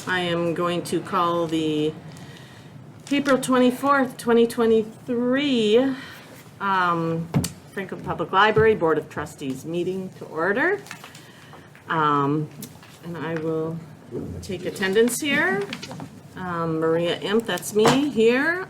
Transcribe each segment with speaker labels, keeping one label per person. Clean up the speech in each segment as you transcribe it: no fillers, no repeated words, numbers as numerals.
Speaker 1: I am going to call the April 24th, 2023 Franklin Public Library Board of Trustees meeting to order. And I will take attendance here. Maria Imp, that's me, here.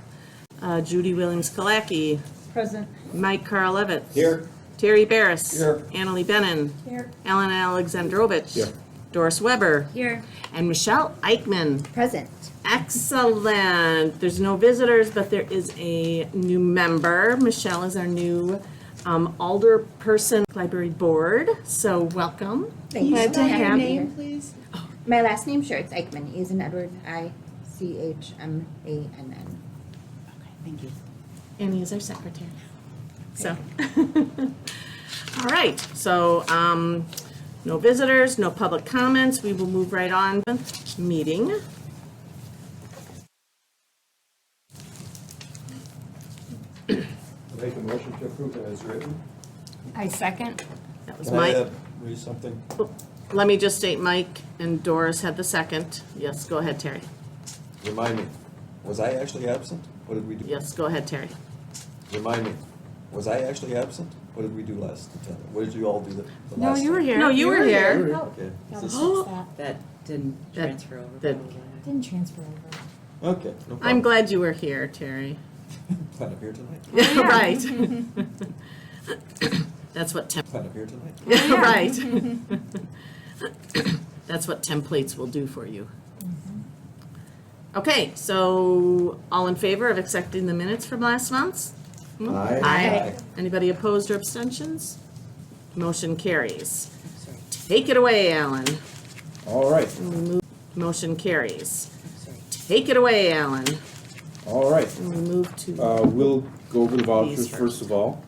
Speaker 1: Judy Williams-Kalaki.
Speaker 2: Present.
Speaker 1: Mike Karlevitz.
Speaker 3: Here.
Speaker 1: Terry Barris.
Speaker 3: Here.
Speaker 1: Annalie Bennon.
Speaker 2: Here.
Speaker 1: Ellen Alexandrovich.
Speaker 3: Here.
Speaker 1: Doris Weber.
Speaker 2: Here.
Speaker 1: And Michelle Eichmann.
Speaker 4: Present.
Speaker 1: Excellent. There's no visitors, but there is a new member. Michelle is our new alderperson library board. So welcome.
Speaker 4: Thank
Speaker 1: Glad
Speaker 4: you.
Speaker 1: to
Speaker 4: Happy
Speaker 1: have
Speaker 4: to be
Speaker 1: you.
Speaker 4: here.
Speaker 2: please.
Speaker 4: My last name, sure, it's Eichmann. E as in Edward, I-C-H-M-A-N-N.
Speaker 2: Okay, thank you.
Speaker 1: Annie is our secretary. So, all right. So, no visitors, no public comments. We will move right on with meeting.
Speaker 3: Make a motion to approve it as written.
Speaker 2: I second.
Speaker 1: That was
Speaker 3: Can I
Speaker 1: Mike.
Speaker 3: read something?
Speaker 1: Let me just state Mike and Doris had the second. Yes, go ahead, Terry.
Speaker 3: Remind me, was I actually absent? What did we do?
Speaker 1: Yes, go ahead, Terry.
Speaker 3: Remind me, was I actually absent? What did we do last? What did you all do the
Speaker 2: No,
Speaker 3: last
Speaker 2: you were
Speaker 3: time?
Speaker 2: here.
Speaker 1: No, you were here.
Speaker 3: Okay. Is this-
Speaker 5: That didn't
Speaker 1: That-
Speaker 5: transfer over.
Speaker 1: that-
Speaker 5: probably.
Speaker 4: Didn't transfer over.
Speaker 3: Okay, no problem.
Speaker 1: I'm glad you were here, Terry.
Speaker 3: Glad I'm here tonight.
Speaker 1: Yeah, right. That's what
Speaker 3: Glad I'm here tonight.
Speaker 1: right. That's what templates will do for you. Okay, so all in favor of accepting the minutes from last month?
Speaker 3: Aye.
Speaker 1: Aye. Anybody opposed or abstentions? Motion carries.
Speaker 5: I'm sorry.
Speaker 1: Take it away, Alan.
Speaker 6: All right,
Speaker 1: And we move, motion carries.
Speaker 5: I'm sorry.
Speaker 1: Take it away, Alan.
Speaker 6: all right.
Speaker 1: And we move to,
Speaker 6: We'll go over the vouchers
Speaker 1: These
Speaker 6: first
Speaker 1: first.
Speaker 6: of all.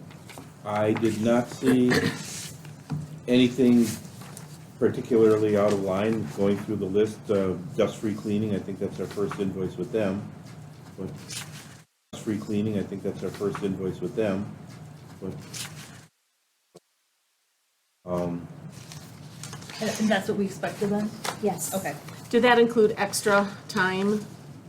Speaker 6: I did not see anything particularly out of line going through the list. Dust-free cleaning, I think that's our first invoice with them. But dust-free cleaning, I think that's our first invoice with them. But,
Speaker 2: And that's what we expected then?
Speaker 4: Yes.
Speaker 2: Okay.
Speaker 1: did that include extra time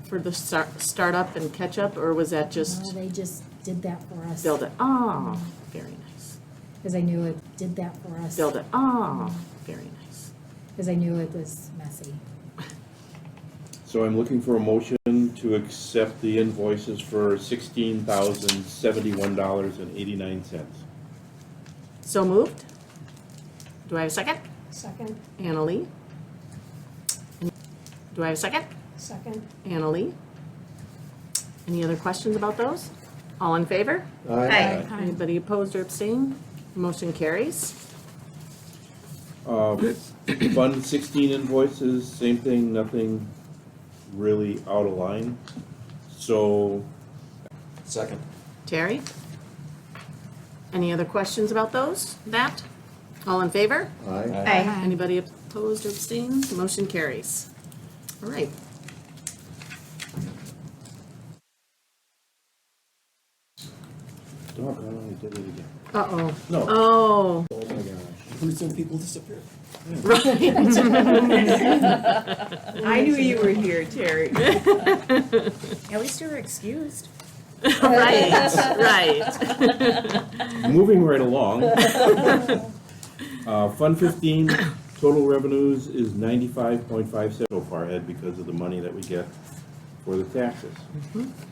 Speaker 1: for the startup and catch-up, or was that
Speaker 7: No,
Speaker 1: just
Speaker 7: they just did that for us.
Speaker 1: build it? Oh, very nice.
Speaker 7: Because I knew it did that for us.
Speaker 1: Build it. Oh, very nice.
Speaker 7: Because I knew it was messy.
Speaker 6: so I'm looking for a motion to accept the invoices for $16,071.89.
Speaker 1: So moved. Do I have a second?
Speaker 7: Second.
Speaker 1: Annalie? Do I have a second?
Speaker 7: Second.
Speaker 1: Annalie? Any other questions about those? All in favor?
Speaker 2: Aye.
Speaker 1: Anybody opposed or abstained? Motion carries.
Speaker 6: Fund 16 invoices, same thing, nothing really out of line. So,
Speaker 3: Second.
Speaker 1: Terry? Any other questions about those? That? All in favor?
Speaker 3: Aye.
Speaker 1: Anybody opposed or abstained? Motion carries. All right.
Speaker 6: doggone, I did it again.
Speaker 1: Uh-oh.
Speaker 6: No.
Speaker 1: Oh,
Speaker 3: Oh my gosh. Pretty soon people disappear.
Speaker 1: right.
Speaker 2: I knew you were here, Terry.
Speaker 5: At least you were excused.
Speaker 1: Right, right.
Speaker 6: Moving right along. Fund 15, total revenues is 95.57 so far ahead because of the money that we get for the taxes.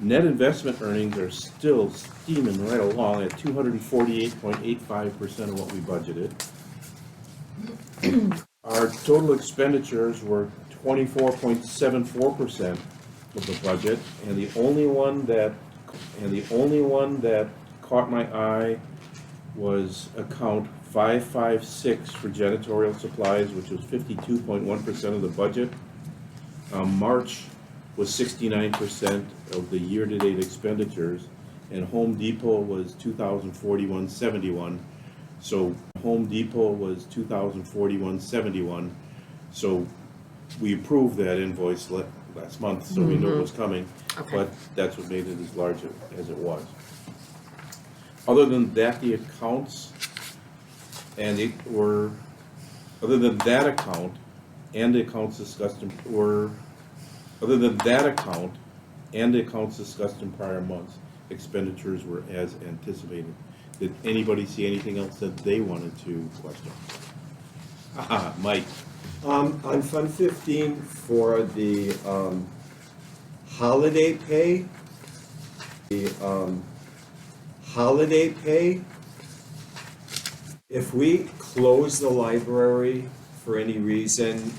Speaker 6: Net investment earnings are still steaming right along at 248.85% of what we budgeted. Our total expenditures were 24.74% of the budget, and the only one that caught my eye was account 556 for janitorial supplies, which was 52.1% of the budget. March was 69% of the year-to-date expenditures, and Home Depot was 2,041.71. So Home Depot was 2,041.71. So we approved that invoice last month, so we knew it was coming.
Speaker 1: Okay.
Speaker 6: But that's what made it as large as it was. Other than that, the accounts other than that account and the accounts discussed were Other than that account and the accounts discussed in prior months, expenditures were as anticipated. Did anybody see anything else that they wanted to question? Aha, Mike.
Speaker 8: On Fund 15 for the holiday pay, if we close the library for any reason,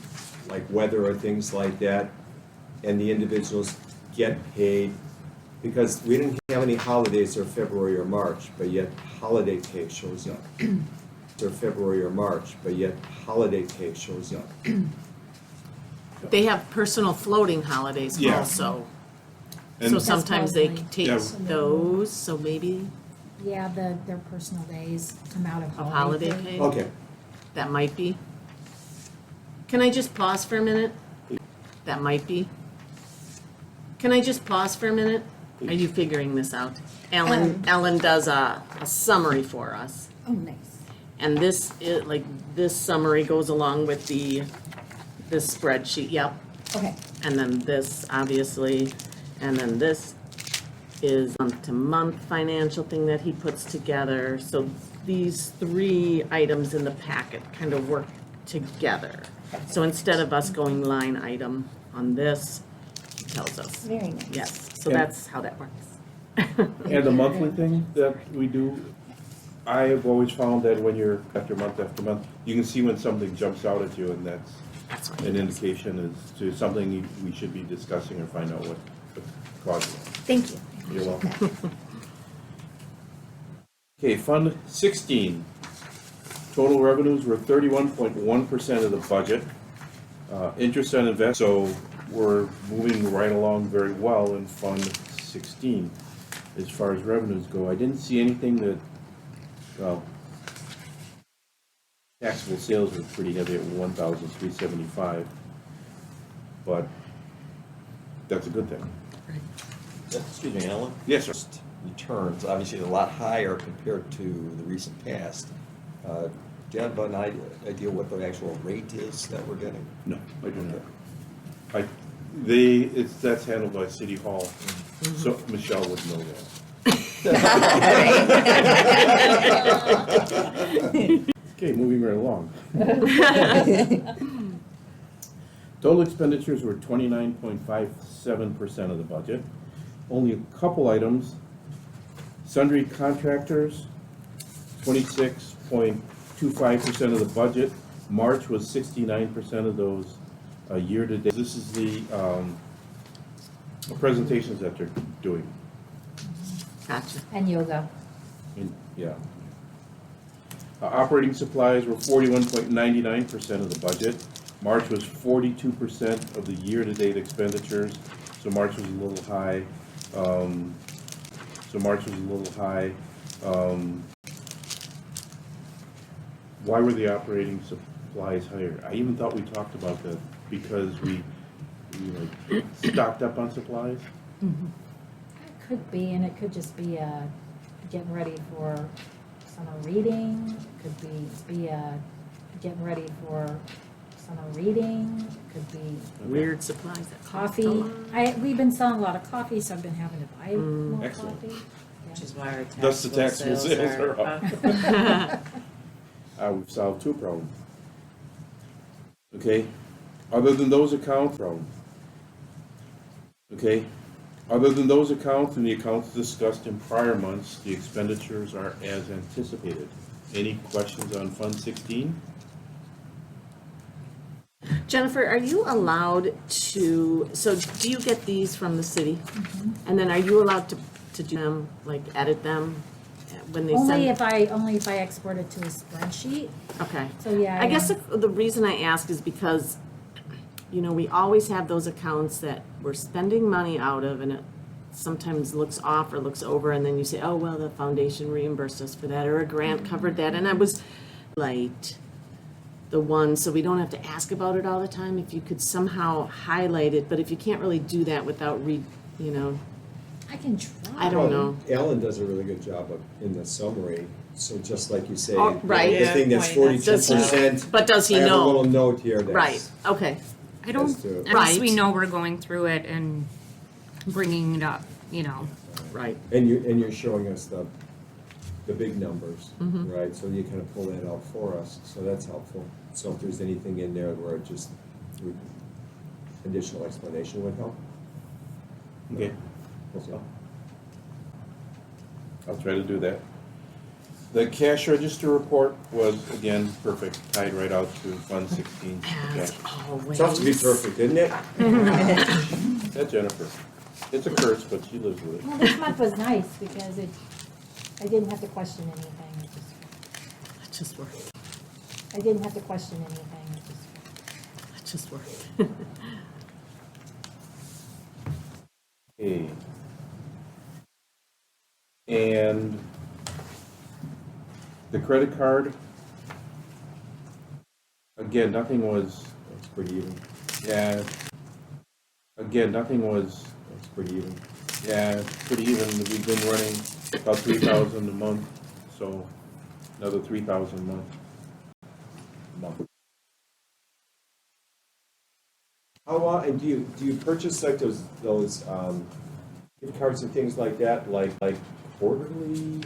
Speaker 8: like weather or things like that, and the individuals get paid, because we didn't have any holidays or February or March, but yet holiday pay shows up. Or February or March, but yet holiday pay shows up.
Speaker 1: They have personal floating holidays
Speaker 6: Yeah.
Speaker 1: also.
Speaker 6: And-
Speaker 1: So sometimes they take
Speaker 6: Yeah.
Speaker 1: those, so maybe
Speaker 7: Yeah, their personal days come out of
Speaker 1: a holiday
Speaker 7: holiday
Speaker 1: pay,
Speaker 8: Okay,
Speaker 1: that might be. Can I just pause for a minute? That might be. Can I just pause for a minute? Are you figuring this out? Ellen does a summary for us.
Speaker 4: Oh, nice.
Speaker 1: And this, this summary goes along with this spreadsheet, yep.
Speaker 4: Okay.
Speaker 1: And then this, obviously, and then this is month-to-month financial thing that he puts together. So these three items in the packet kind of work together. So instead of us going line item on this, he tells us.
Speaker 4: Very nice.
Speaker 1: Yes, so
Speaker 6: Yeah.
Speaker 1: that's how that works.
Speaker 6: And the monthly thing that we do, I have always found that when you're after month, you can see when something jumps out at you, and that's
Speaker 1: That's what
Speaker 6: an indication as to something we should be discussing or find out what caused it.
Speaker 4: Thank you.
Speaker 6: You're welcome. Okay, Fund 16. Total revenues were 31.1% of the budget. Interest on invest, so we're moving right along very well in Fund 16 as far as revenues go. I didn't see anything that, well, taxable sales were pretty heavy at 1,375, but that's a good thing.
Speaker 3: Excuse me, Alan?
Speaker 6: Yes, sir.
Speaker 3: Returns, obviously a lot higher compared to the recent past. Do you have an idea what the actual rate is that we're getting?
Speaker 6: No, I do not. That's handled by City Hall, so Michelle would know that. Okay, moving right along. Total expenditures were 29.57% of the budget. Only a couple items. Sundry contractors, 26.25% of the budget. March was 69% of those year-to-date. This is the presentations that they're doing.
Speaker 1: Gotcha.
Speaker 7: And yoga.
Speaker 6: Yeah. Operating supplies were 41.99% of the budget. March was 42% of the year-to-date expenditures, so March was a little high. Why were the operating supplies higher? I even thought we talked about that because we like stocked up on supplies.
Speaker 7: It could be, and it could just be getting ready for summer reading. Could be getting ready for summer reading. Could be
Speaker 1: Weird supplies that cost a
Speaker 7: coffee.
Speaker 1: lot.
Speaker 7: We've been selling a lot of coffee, so I've been having to buy more
Speaker 6: Excellent.
Speaker 7: coffee.
Speaker 5: Which is why our
Speaker 6: Thus the
Speaker 5: taxable
Speaker 6: taxable
Speaker 5: sales
Speaker 6: sales
Speaker 5: are
Speaker 6: are
Speaker 5: up.
Speaker 6: We've solved two problems. Okay, other than those accounts, Okay, other than those accounts and the accounts discussed in prior months, the expenditures are as anticipated. Any questions on Fund 16?
Speaker 1: Jennifer, are you allowed to, so do you get these from the city? And then are you allowed to do them, like edit them when they send?
Speaker 7: Only if I export it to a spreadsheet.
Speaker 1: Okay.
Speaker 7: So yeah.
Speaker 1: I guess the reason I ask is because, you know, we always have those accounts that we're spending money out of and it sometimes looks off or looks over and then you say, oh, well, the foundation reimbursed us for that or a grant covered that. And I was like, the one, so we don't have to ask about it all the time, if you could somehow highlight it, but if you can't really do that without
Speaker 7: I can try.
Speaker 1: I don't know.
Speaker 8: Alan does a really good job in the summary, so just like you say.
Speaker 1: Oh, right.
Speaker 8: The thing that's
Speaker 5: Yeah, pointing
Speaker 8: $42%.
Speaker 1: But does he
Speaker 8: I have a
Speaker 1: know?
Speaker 8: little note here that's.
Speaker 1: Right, okay,
Speaker 9: I don't,
Speaker 8: As to-
Speaker 9: unless we
Speaker 1: Right.
Speaker 9: know we're going through it and bringing it up, you know.
Speaker 1: Right.
Speaker 8: And you're showing us the big numbers,
Speaker 1: Mhm.
Speaker 8: right? So you kind of pull that out for us, so that's helpful. So if there's anything in there where it just, additional explanation would help.
Speaker 6: Okay,
Speaker 8: So,
Speaker 6: I'll try to do that. The cash register report was, again, perfect, tied right out to Fund 16.
Speaker 1: As
Speaker 6: cash.
Speaker 1: always.
Speaker 8: tough to be perfect, isn't it?
Speaker 6: That's Jennifer. It's a curse, but she lives with it.
Speaker 7: Well, this month was nice because I didn't have to question anything.
Speaker 1: That just worked.
Speaker 7: I didn't have to question anything.
Speaker 1: That just worked.
Speaker 6: Okay. And the credit card, again, nothing was,
Speaker 8: It's pretty even,
Speaker 6: yeah, again, nothing was,
Speaker 8: it's pretty even.
Speaker 6: yeah, pretty even. We've been running about 3,000 a month, so another 3,000 a month.
Speaker 8: How, and do you purchase like those, gift cards and things like that, like quarterly?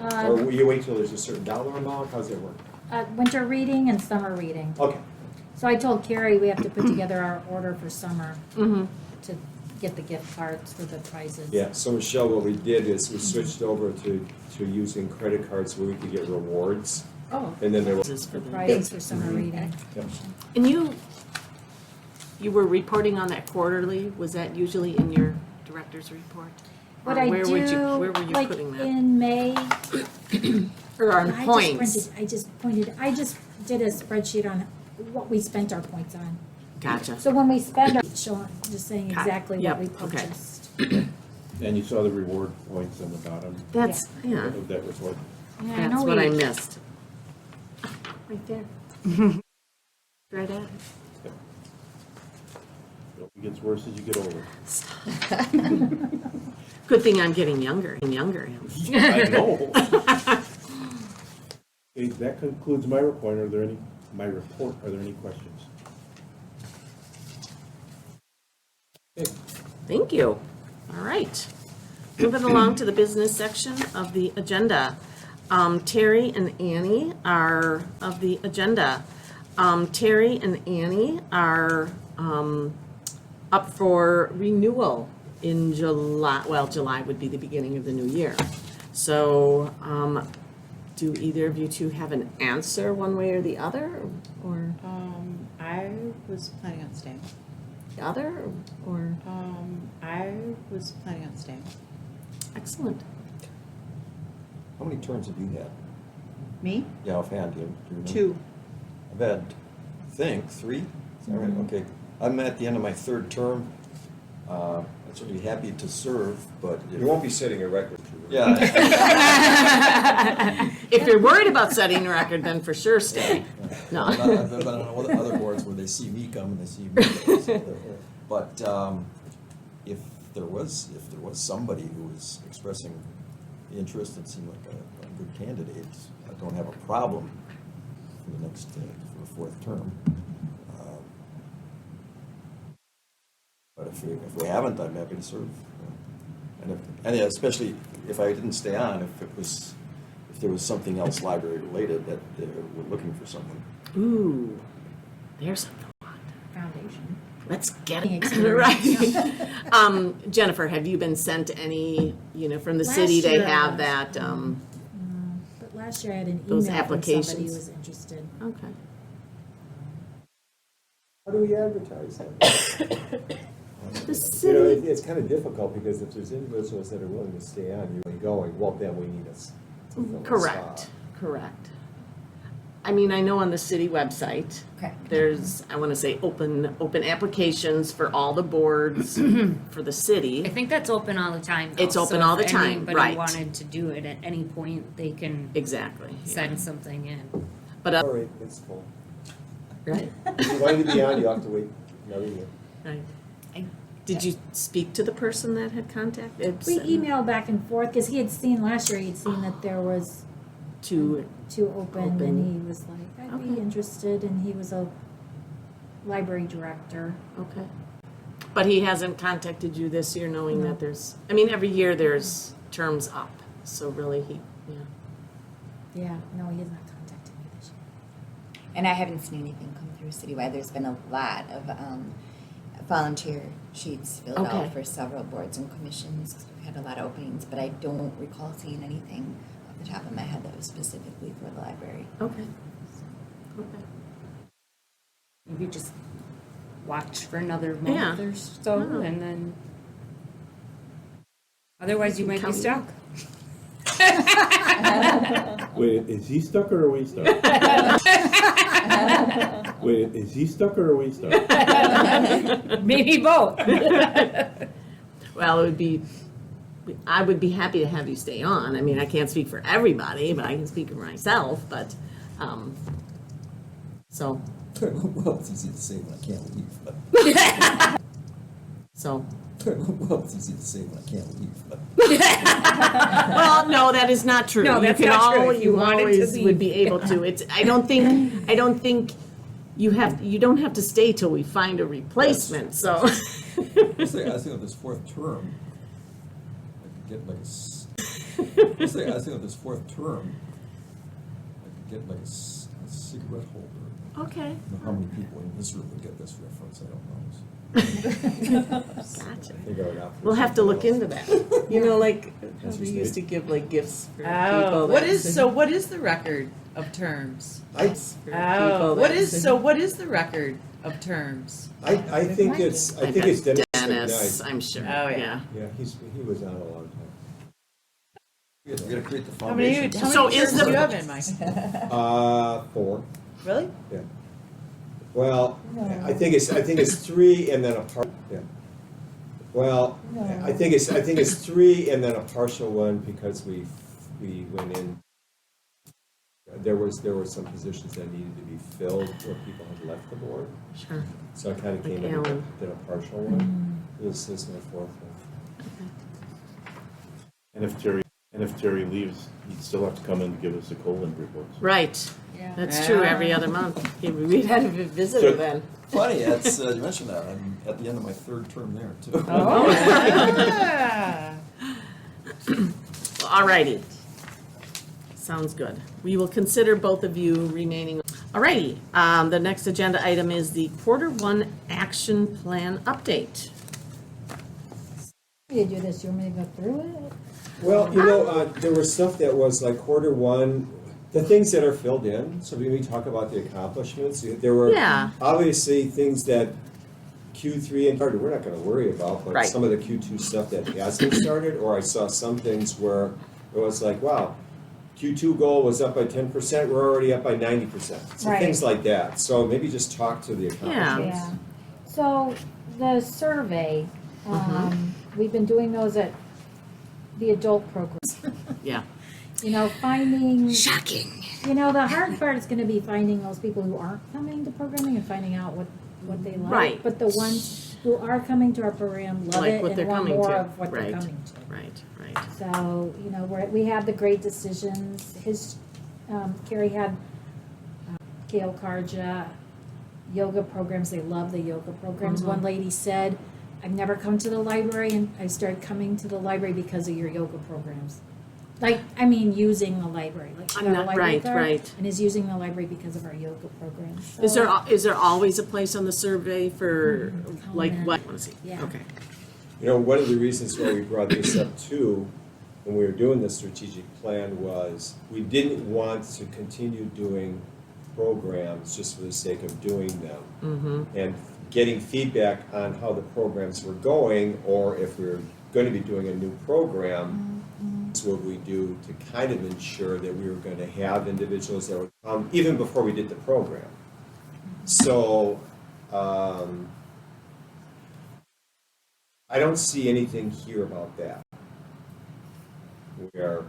Speaker 8: Or will you wait till there's a certain dollar amount? How's it work?
Speaker 7: Winter reading and summer reading.
Speaker 8: Okay,
Speaker 7: So I told Carrie we have to put together our order for summer
Speaker 1: Mm-hmm.
Speaker 7: to get the gift cards for the prizes.
Speaker 8: yeah, so Michelle, what we did is we switched over to using credit cards where we could get rewards.
Speaker 2: Oh.
Speaker 8: And then there was,
Speaker 1: This is for
Speaker 7: The
Speaker 1: the-
Speaker 7: prizes for summer reading.
Speaker 8: Yep.
Speaker 1: And you were reporting on that quarterly, was that usually in your director's report?
Speaker 7: What
Speaker 1: Or
Speaker 7: I
Speaker 1: where would you- Where
Speaker 7: do,
Speaker 1: were you
Speaker 7: like
Speaker 1: putting that?
Speaker 7: in May,
Speaker 1: Or on
Speaker 7: I
Speaker 1: points?
Speaker 7: just did a spreadsheet on what we spent our points on.
Speaker 1: Gotcha.
Speaker 7: So when we spend, showing, just saying
Speaker 1: Got it.
Speaker 7: exactly
Speaker 1: Yep,
Speaker 7: what we
Speaker 1: okay.
Speaker 7: purchased.
Speaker 6: And you saw the reward points on the bottom
Speaker 1: That's, yeah,
Speaker 6: of that report.
Speaker 7: Yeah, I
Speaker 1: that's
Speaker 7: know
Speaker 1: what I
Speaker 7: we-
Speaker 1: missed. Right there. Right at it.
Speaker 6: It gets worse as you get older.
Speaker 1: Good thing I'm getting younger and younger.
Speaker 6: I know. Okay, that concludes my report. Are there any questions? Okay.
Speaker 1: Thank you. All right. Moving along to the business section of the agenda. Terry and Annie are of the agenda. Terry and Annie are up for renewal in July. Well, July would be the beginning of the new year. So do either of you two have an answer one way or the other? Or
Speaker 5: I was planning on staying.
Speaker 1: the other? Or
Speaker 5: I was planning on staying.
Speaker 1: excellent.
Speaker 3: How many terms have you had?
Speaker 5: Me?
Speaker 3: Yeah, offhand, do you remember?
Speaker 5: 2.
Speaker 3: I've had, I think, 3. Is that right? Okay. I'm at the end of my 3rd term. I'm certainly happy to serve, but if-
Speaker 8: you won't be setting a record.
Speaker 3: Yeah.
Speaker 1: If you're worried about setting a record, then for sure stay. No.
Speaker 3: I've been on other boards where they see me come and they see me go. So, but if there was somebody who was expressing interest and seemed like a good candidate, I don't have a problem for the next for the 4th term. But if we haven't, I'm happy to serve. And especially if I didn't stay on, if there was something else library related that we're looking for someone.
Speaker 1: Ooh, there's a thought.
Speaker 7: Foundation.
Speaker 1: Let's get it
Speaker 7: Experience.
Speaker 1: right. Jennifer, have you been sent any, from the city,
Speaker 7: Last
Speaker 1: they
Speaker 7: year I
Speaker 1: have
Speaker 7: was.
Speaker 1: that,
Speaker 7: But last year I had an
Speaker 1: Those
Speaker 7: email from somebody who
Speaker 1: applications.
Speaker 7: was interested.
Speaker 1: okay.
Speaker 8: How do we advertise that?
Speaker 1: The city,
Speaker 8: It's kind of difficult because if there's individuals that are willing to stay on, you're really going, well, then we need us to fill a
Speaker 1: correct,
Speaker 8: spot.
Speaker 1: correct. I mean, I know on the city website,
Speaker 7: Okay.
Speaker 1: there's, I want to say, open applications for all the boards for the
Speaker 9: I
Speaker 1: city.
Speaker 9: think that's open all the time, though.
Speaker 1: It's open
Speaker 9: So
Speaker 1: all the
Speaker 9: if
Speaker 1: time, right.
Speaker 9: anybody wanted to do it at any point, they can
Speaker 1: Exactly. yeah.
Speaker 9: send something in.
Speaker 1: But,
Speaker 8: All right, it's full.
Speaker 1: right,
Speaker 8: If you wanted to be on, you have to wait another year.
Speaker 1: right. Did you speak to the person that had contacted?
Speaker 7: We emailed back and forth because he had seen last year, he'd seen that there was
Speaker 1: To,
Speaker 7: two open
Speaker 1: Open.
Speaker 7: and he was like, I'd
Speaker 1: Okay.
Speaker 7: be interested and he was library director.
Speaker 1: Okay. But he hasn't contacted you this year knowing
Speaker 7: No.
Speaker 1: that there's, I mean, every year there's terms up, so really
Speaker 7: Yeah, no, he has not contacted me this year.
Speaker 4: And I haven't seen anything come through citywide. There's been a lot of volunteer sheets filled
Speaker 1: Okay.
Speaker 4: out for several boards and commissions, 'cause we've had a lot of openings, but I don't recall seeing anything off the top of my head that was specifically for the library.
Speaker 1: Okay. Okay.
Speaker 9: Maybe just watch for another
Speaker 1: Yeah.
Speaker 9: month or so,
Speaker 1: No.
Speaker 9: and then, otherwise you might be
Speaker 1: Count.
Speaker 9: stuck.
Speaker 6: Wait, is he stuck or are we stuck? Wait, is he stuck or are we stuck?
Speaker 9: Maybe both.
Speaker 1: Well, I would be happy to have you stay on. I mean, I can't speak for everybody, but I can speak for myself, but, so,
Speaker 3: Well, it's easy to say when I can't leave, but,
Speaker 1: so.
Speaker 3: well, it's easy to say when I can't leave, but.
Speaker 1: Well, no, that is not true.
Speaker 9: No, that's
Speaker 1: You can
Speaker 9: not true.
Speaker 1: always-
Speaker 9: If you wanted to
Speaker 1: always
Speaker 9: leave.
Speaker 1: would be able to. It's, I don't think you don't have to stay till we find a replacement, so.
Speaker 3: I think of this fourth term, I could get like I think of this fourth term, I could get like a cigarette holder.
Speaker 1: Okay,
Speaker 3: I don't know how many people in this room would get this reference, I don't know.
Speaker 1: gotcha.
Speaker 8: I think I would opt for
Speaker 1: We'll have to look
Speaker 8: something
Speaker 1: into
Speaker 8: else.
Speaker 1: that. You know, like, how
Speaker 3: That's
Speaker 1: we
Speaker 3: just
Speaker 1: used to
Speaker 3: neat.
Speaker 1: give like gifts for people.
Speaker 5: Oh,
Speaker 1: that-
Speaker 5: what is the record of terms?
Speaker 8: I,
Speaker 1: for
Speaker 5: Oh,
Speaker 1: people
Speaker 5: what
Speaker 1: that-
Speaker 5: is the record of terms?
Speaker 8: I think it's, I think
Speaker 1: bet
Speaker 8: it's Dennis
Speaker 1: Dennis,
Speaker 8: McKnight.
Speaker 1: I'm sure,
Speaker 5: Oh, yeah.
Speaker 1: yeah.
Speaker 8: Yeah, he was on a long time.
Speaker 3: We gotta create the
Speaker 5: How many
Speaker 3: foundation.
Speaker 1: So is
Speaker 5: terms
Speaker 1: the-
Speaker 5: do you have in, Mike?
Speaker 8: 4.
Speaker 5: Really?
Speaker 8: Yeah. Well, I think it's 3 and then a part, yeah. Well, I think it's 3 and then a partial one because we went in. There were some positions that needed to be filled where people had left the board.
Speaker 1: Sure.
Speaker 8: So I kind of came in
Speaker 1: Alan.
Speaker 8: and did a partial one. This is my 4th one.
Speaker 6: And if Terry leaves, he'd still have to come in to give us the colon reports.
Speaker 1: Right,
Speaker 7: Yeah.
Speaker 1: that's true, every other month. We'd have a visitor
Speaker 6: So-
Speaker 1: then.
Speaker 3: Funny, that's, you mentioned that, I'm at the end of my 3rd term there, too.
Speaker 1: Oh.
Speaker 5: Ah.
Speaker 1: Alrighty. Sounds good. We will consider both of you remaining. Alrighty, the next agenda item is the Q1 action plan update.
Speaker 7: Did you do this, you want me to go through it?
Speaker 8: Well, there was stuff that was like Q1, the things that are filled in. So when we talk about the accomplishments, there were
Speaker 1: Yeah.
Speaker 8: obviously things that Q3 and we're not going to worry about, but
Speaker 1: Right.
Speaker 8: some of the Q2 stuff that hasn't started, or I saw some things where it was like, wow, Q2 goal was up by 10%, we're already up by 90%. So
Speaker 7: Right.
Speaker 8: things like that. So maybe just talk to the accomplishments.
Speaker 7: Yeah. So the survey, we've been doing those at the adult programs.
Speaker 1: Yeah.
Speaker 7: You know, finding,
Speaker 1: Shocking.
Speaker 7: the hard part is gonna be finding those people who aren't coming to programming and finding out what they like.
Speaker 1: Right.
Speaker 7: But the ones who are coming to our program love
Speaker 1: Like
Speaker 7: it
Speaker 1: what they're
Speaker 7: and want
Speaker 1: coming
Speaker 7: more
Speaker 1: to.
Speaker 7: of what they're
Speaker 1: Right.
Speaker 7: coming to.
Speaker 1: Right, right.
Speaker 7: So, we have the great decisions. Carrie had Gail Karja, yoga programs. They love the yoga programs. One lady said, I've never come to the library and I started coming to the library because of your yoga programs. Using the library, like she
Speaker 1: I'm
Speaker 7: got a
Speaker 1: not-
Speaker 7: library
Speaker 1: right,
Speaker 7: card
Speaker 1: right.
Speaker 7: and is using the library because of our yoga programs.
Speaker 1: Is
Speaker 7: So-
Speaker 1: there always a place on the survey for, like,
Speaker 7: Comment.
Speaker 1: what? I want to see.
Speaker 7: Yeah.
Speaker 1: Okay.
Speaker 8: One of the reasons why we brought this up too, when we were doing the strategic plan, was we didn't want to continue doing programs just for the sake of doing them.
Speaker 1: Mm-hmm.
Speaker 8: And getting feedback on how the programs were going, or if we were going to be doing a new program, that's what we do to kind of ensure that we were going to have individuals that would come even before we did the program. So, I don't see anything here about that, where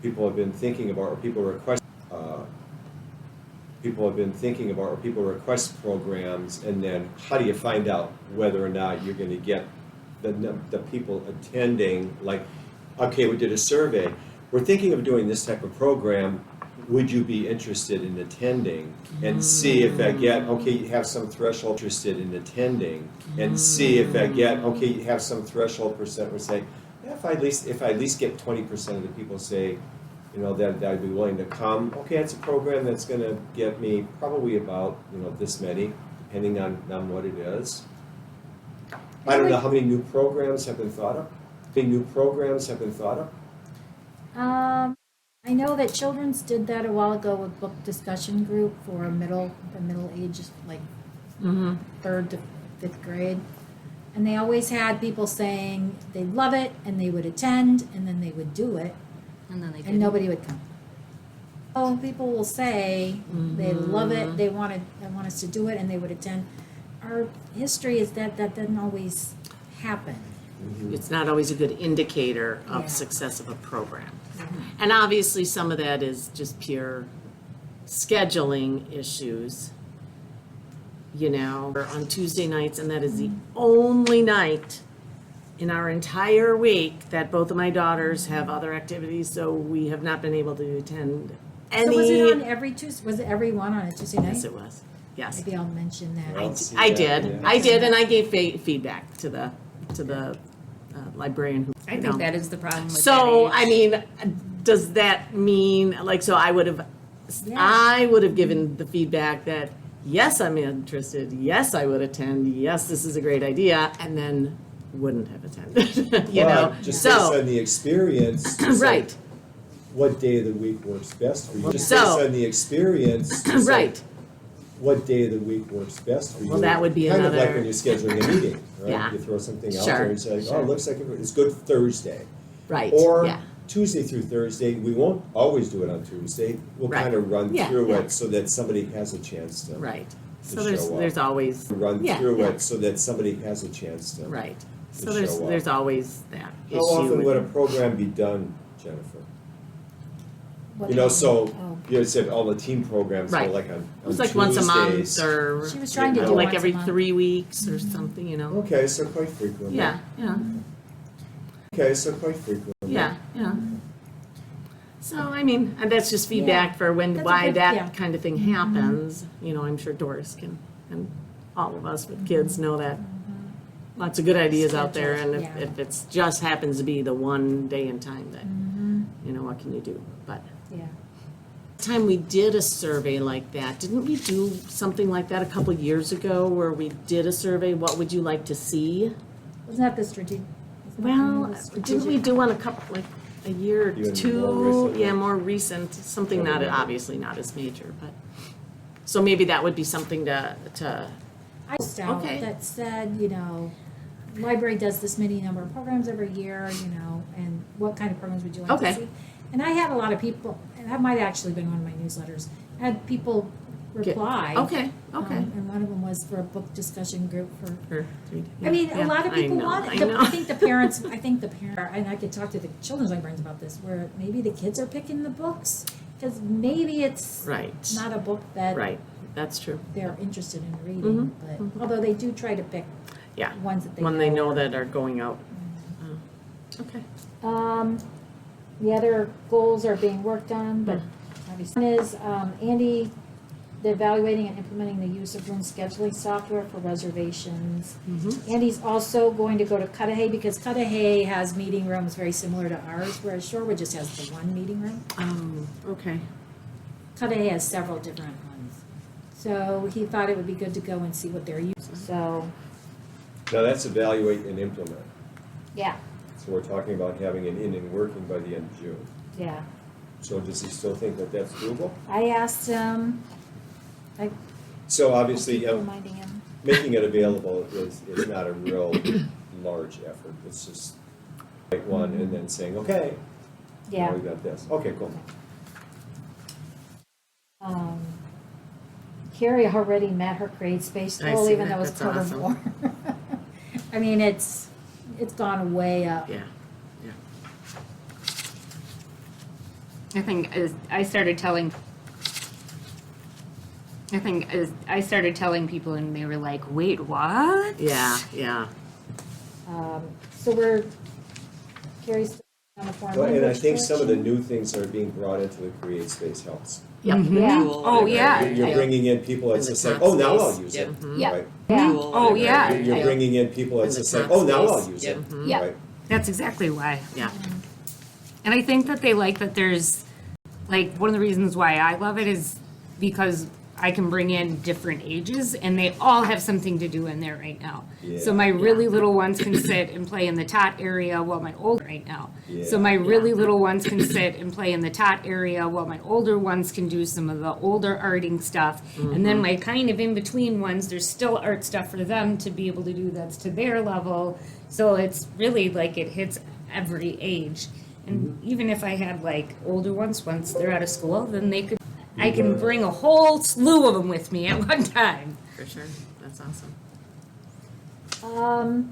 Speaker 8: people have been thinking about, or people request programs, and then how do you find out whether or not you're going to get the people attending? Like, okay, we did a survey, we're thinking of doing this type of program, would you be interested in attending? And see if I get, okay, you have some threshold interested in attending, and see if I get, okay, you have some threshold percent, we're saying, yeah, if I at least get 20% of the people say, you know, that I'd be willing to come, okay, it's a program that's gonna get me probably about, you know, this many, depending on what it is. I don't know how many new programs have been thought of. How many new programs have been thought of?
Speaker 7: I know that Children's did that a while ago with book discussion group for the middle ages, like
Speaker 1: Mm-hmm.
Speaker 7: 3rd to 5th grade. And they always had people saying they love it and they would attend and then they would do it
Speaker 9: And then they
Speaker 7: and
Speaker 9: didn't.
Speaker 7: nobody would come. Oh, people will say they love it, they want us to do it and they would attend. Our history is that doesn't always happen.
Speaker 1: It's not always a good indicator
Speaker 7: Yeah.
Speaker 1: of success of a program. And obviously, some of that is just pure scheduling issues. You know, or on Tuesday nights, and that is the only night in our entire week that both of my daughters have other activities, so we have not been able to attend any.
Speaker 7: So was it on every Tuesday, was it every one on a Tuesday night?
Speaker 1: Yes, it was. Yes.
Speaker 7: Maybe I'll mention that.
Speaker 8: Well, see
Speaker 1: I
Speaker 8: that,
Speaker 1: did,
Speaker 8: yeah.
Speaker 1: I did, and I gave feedback to the librarian who.
Speaker 9: I
Speaker 1: you
Speaker 9: think
Speaker 1: know.
Speaker 9: that is the problem with
Speaker 1: So,
Speaker 9: that
Speaker 1: I
Speaker 9: age.
Speaker 1: mean, does that mean, like, so I would have given the feedback that, yes, I'm interested, yes, I would attend, yes, this is a great idea, and then wouldn't have attended, you know?
Speaker 8: But just based
Speaker 1: So,
Speaker 8: on the experience. to say,
Speaker 1: right,
Speaker 8: What day of the week works best for you? Just
Speaker 1: So-
Speaker 8: based on the experience. to say,
Speaker 1: right,
Speaker 8: What day of the week works best for you?
Speaker 1: Well, that would be
Speaker 8: Kind of like
Speaker 1: another-
Speaker 8: when you're scheduling a meeting, right?
Speaker 1: Yeah.
Speaker 8: You throw something out
Speaker 1: Sure,
Speaker 8: there and say, oh,
Speaker 1: sure.
Speaker 8: it looks like it's good Thursday.
Speaker 1: right,
Speaker 8: Or
Speaker 1: yeah,
Speaker 8: Tuesday through Thursday, we won't always do it on Tuesday. We'll
Speaker 1: Right.
Speaker 8: kind of run
Speaker 1: Yeah,
Speaker 8: through
Speaker 1: yeah.
Speaker 8: it so that somebody has a chance to.
Speaker 1: right.
Speaker 8: To
Speaker 1: So there's,
Speaker 8: show up.
Speaker 1: there's always,
Speaker 8: Run
Speaker 1: Yeah,
Speaker 8: through
Speaker 1: yeah.
Speaker 8: it so that somebody has a chance to.
Speaker 1: right. So
Speaker 8: To
Speaker 1: there's,
Speaker 8: show up.
Speaker 1: there's always that issue.
Speaker 8: How often
Speaker 1: with
Speaker 8: would a
Speaker 1: it.
Speaker 8: program be done, Jennifer?
Speaker 7: What
Speaker 8: You know,
Speaker 7: happened?
Speaker 8: so
Speaker 7: Oh.
Speaker 8: you said all the team programs
Speaker 1: Right.
Speaker 8: were like on
Speaker 1: It was like once a
Speaker 8: Tuesdays.
Speaker 1: month, or
Speaker 7: She was trying to do
Speaker 1: like
Speaker 7: once a
Speaker 1: every
Speaker 7: month.
Speaker 1: 3 weeks or something, you know?
Speaker 8: Okay, so quite frequently.
Speaker 1: Yeah, yeah.
Speaker 8: Okay, so quite frequently.
Speaker 1: Yeah, yeah. So, I mean, and that's just feedback for when,
Speaker 7: That's a
Speaker 1: why
Speaker 7: good- yeah.
Speaker 1: that kind of thing happens. You know, I'm sure Doris can, and all of us with kids know that lots of good ideas out there, and
Speaker 7: Schedules, yeah.
Speaker 1: if it's just happens to be the one day and time that, you know, what can you do? But
Speaker 7: Yeah.
Speaker 1: time we did a survey like that, didn't we do something like that a couple years ago where we did a survey, what would you like to see?
Speaker 7: Wasn't that the strategic?
Speaker 1: Well, didn't we do one a couple, like, a year or
Speaker 8: Even more
Speaker 1: two?
Speaker 8: recently.
Speaker 1: Yeah, more recent, something not, obviously not as major, but, so maybe that would be something to,
Speaker 7: I post out
Speaker 1: Okay.
Speaker 7: that said, you know, library does this many number of programs every year, you know, and what kind of programs would you like
Speaker 1: Okay.
Speaker 7: to see? And I had a lot of people, and that might actually been one of my newsletters, had people reply.
Speaker 1: okay, okay.
Speaker 7: And one of them was for a book discussion group for
Speaker 1: Or three-
Speaker 7: I mean,
Speaker 1: yeah,
Speaker 7: a lot of people
Speaker 1: know,
Speaker 7: want
Speaker 1: I
Speaker 7: it.
Speaker 1: know.
Speaker 7: I think the parents, and I could talk to the children's librarians about this, where maybe the kids are picking the books, because maybe it's
Speaker 1: Right,
Speaker 7: not a book that
Speaker 1: right, that's true,
Speaker 7: they're interested in reading, but, although they do try to pick
Speaker 1: yeah.
Speaker 7: ones that they know.
Speaker 1: When they know that are going out. Okay.
Speaker 7: The other goals are being worked on, but obviously, one is, Andy, they're evaluating and implementing the use of room scheduling software for reservations. Andy's also going to go to Cudahy, because Cudahy has meeting rooms very similar to ours, whereas Shorewood just has the one meeting room.
Speaker 1: Okay.
Speaker 7: Cudahy has several different ones. So he thought it would be good to go and see what they're using, so,
Speaker 8: Now that's evaluate and implement.
Speaker 7: yeah,
Speaker 8: So we're talking about having it in and working by the end of June.
Speaker 7: yeah.
Speaker 8: So does he still think that that's doable?
Speaker 7: I asked him, I
Speaker 8: So obviously,
Speaker 7: keep reminding him.
Speaker 8: making it available is not a real large effort. It's just write one and then saying, okay, now
Speaker 7: Yeah.
Speaker 8: we got this. Okay, cool.
Speaker 7: Carrie already met her grade space
Speaker 1: I
Speaker 7: goal,
Speaker 1: see
Speaker 7: even
Speaker 1: that.
Speaker 7: though it's
Speaker 1: That's
Speaker 7: quarter
Speaker 1: awesome.
Speaker 7: more. I mean, it's gone way up.
Speaker 1: Yeah, yeah.
Speaker 9: I think as I started telling people and they were like, wait, what?
Speaker 1: Yeah, yeah.
Speaker 7: So we're, Carrie's On the foreign
Speaker 8: Well, and I
Speaker 7: language
Speaker 8: think some of the
Speaker 7: collection.
Speaker 8: new things that are being brought into the Create Space helps.
Speaker 1: Yep.
Speaker 7: Yeah,
Speaker 9: Oh, yeah.
Speaker 8: You're bringing in people, it's
Speaker 1: In the
Speaker 8: just like,
Speaker 1: top
Speaker 8: oh, now
Speaker 1: space.
Speaker 8: I'll use it,
Speaker 7: yeah,
Speaker 8: right?
Speaker 7: yeah,
Speaker 9: Oh, yeah.
Speaker 8: You're bringing in people, it's
Speaker 1: In the
Speaker 8: just like,
Speaker 1: top
Speaker 8: oh, now
Speaker 1: space.
Speaker 8: I'll use it,
Speaker 7: Yeah.
Speaker 8: right?
Speaker 9: That's exactly why.
Speaker 1: Yeah.
Speaker 9: And I think that they like that there's, like, one of the reasons why I love it is because I can bring in different ages and they all have something to do in there right now. So
Speaker 8: Yeah.
Speaker 9: my really little ones can sit and play in the tot area while my older right now. So
Speaker 8: Yeah.
Speaker 9: my really little ones can sit and play in the tot area while my older ones can do some of the older arting stuff. And then my kind of in between ones, there's still art stuff for them to be able to do that's to their level. So it's really like it hits every age. And even if I had like older ones, once they're out of school, then they could, I can bring a whole slew of them with me at one time.
Speaker 1: For sure. That's awesome.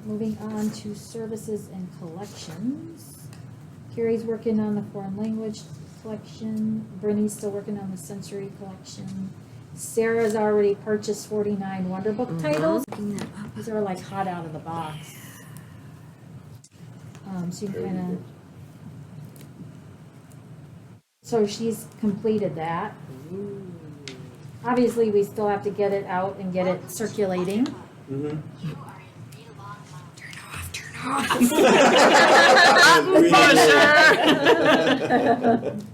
Speaker 7: Moving on to services and collections. Carrie's working on the foreign language collection. Brittany's still working on the sensory collection. Sarah's already purchased 49 Wonder Book titles. These are like hot out of the box. So you kind of. So she's completed that. Obviously, we still have to get it out and get it circulating.
Speaker 8: Mm-hmm.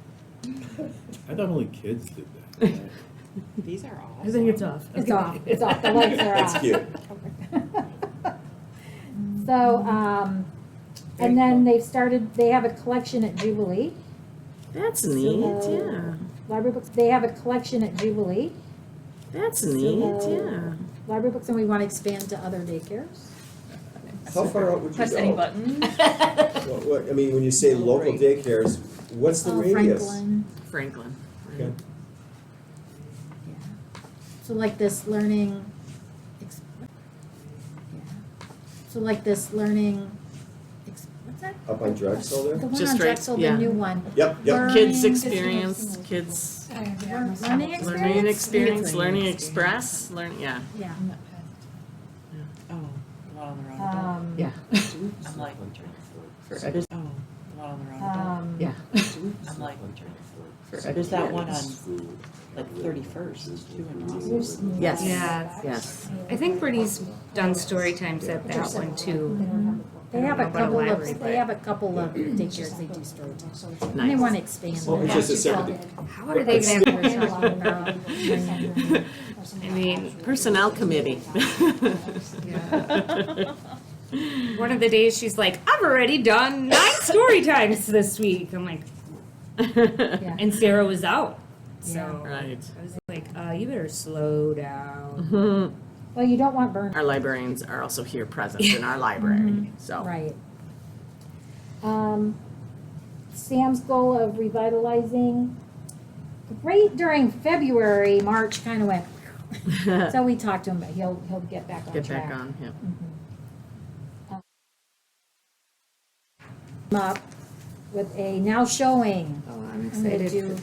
Speaker 6: I thought only kids did that.
Speaker 5: These are all.
Speaker 1: I think it's off.
Speaker 7: It's off, it's off, the lights are off.
Speaker 8: That's cute.
Speaker 7: So, and then they have a collection at Jubilee.
Speaker 1: That's neat,
Speaker 7: So-
Speaker 1: yeah.
Speaker 7: Library books, they have a collection at Jubilee.
Speaker 1: That's neat, yeah.
Speaker 7: Library books, and we want to expand to other daycares.
Speaker 8: How far out would you go?
Speaker 2: Press any button.
Speaker 8: I mean, when you say local daycares, what's the radius?
Speaker 7: Franklin,
Speaker 1: Franklin.
Speaker 8: Okay.
Speaker 7: yeah. So like this learning. So like this learning, what's that?
Speaker 8: Up on Drexel there?
Speaker 7: The one
Speaker 1: Just
Speaker 7: on
Speaker 1: right,
Speaker 7: Drexel, the
Speaker 1: yeah.
Speaker 7: new one.
Speaker 8: Yep, yep.
Speaker 1: Kids
Speaker 7: Learning-
Speaker 1: experience, kids,
Speaker 7: Learning experience?
Speaker 1: learning experience, learning express, learn, yeah.
Speaker 7: Yeah.
Speaker 5: Oh, the one on the roundabout.
Speaker 1: Yeah.
Speaker 5: I'm like,
Speaker 1: There's-
Speaker 5: oh, the one on the roundabout.
Speaker 1: Yeah.
Speaker 5: I'm like, there's that one on like 31st too in Rossville.
Speaker 1: Yes.
Speaker 9: Yeah.
Speaker 1: Yes.
Speaker 9: I think Brittany's done story times at that one too.
Speaker 7: They have a
Speaker 9: I don't know about a
Speaker 7: couple
Speaker 9: library,
Speaker 7: of,
Speaker 9: but-
Speaker 7: they have a couple of daycares they do story times. And they
Speaker 1: Nice.
Speaker 7: want to expand.
Speaker 8: Well,
Speaker 7: it.
Speaker 8: it's just a separate,
Speaker 9: How are they gonna have? I mean,
Speaker 1: Personnel committee.
Speaker 9: one of the days she's like, I've already done 9 story times this week. I'm like,
Speaker 7: Yeah.
Speaker 9: and Sarah was out. So
Speaker 7: Yeah.
Speaker 1: Right.
Speaker 9: I was like, you better slow down.
Speaker 7: Well, you don't want burn.
Speaker 1: Our librarians are also here present in our library, so.
Speaker 7: Right. Sam's goal of revitalizing, great during February, March kind of went. So we talked to him, but he'll get back on
Speaker 1: Get
Speaker 7: track.
Speaker 1: back on, yep.
Speaker 7: Up with a now showing.
Speaker 9: Oh, I'm
Speaker 7: I'm gonna
Speaker 9: excited.
Speaker 7: do,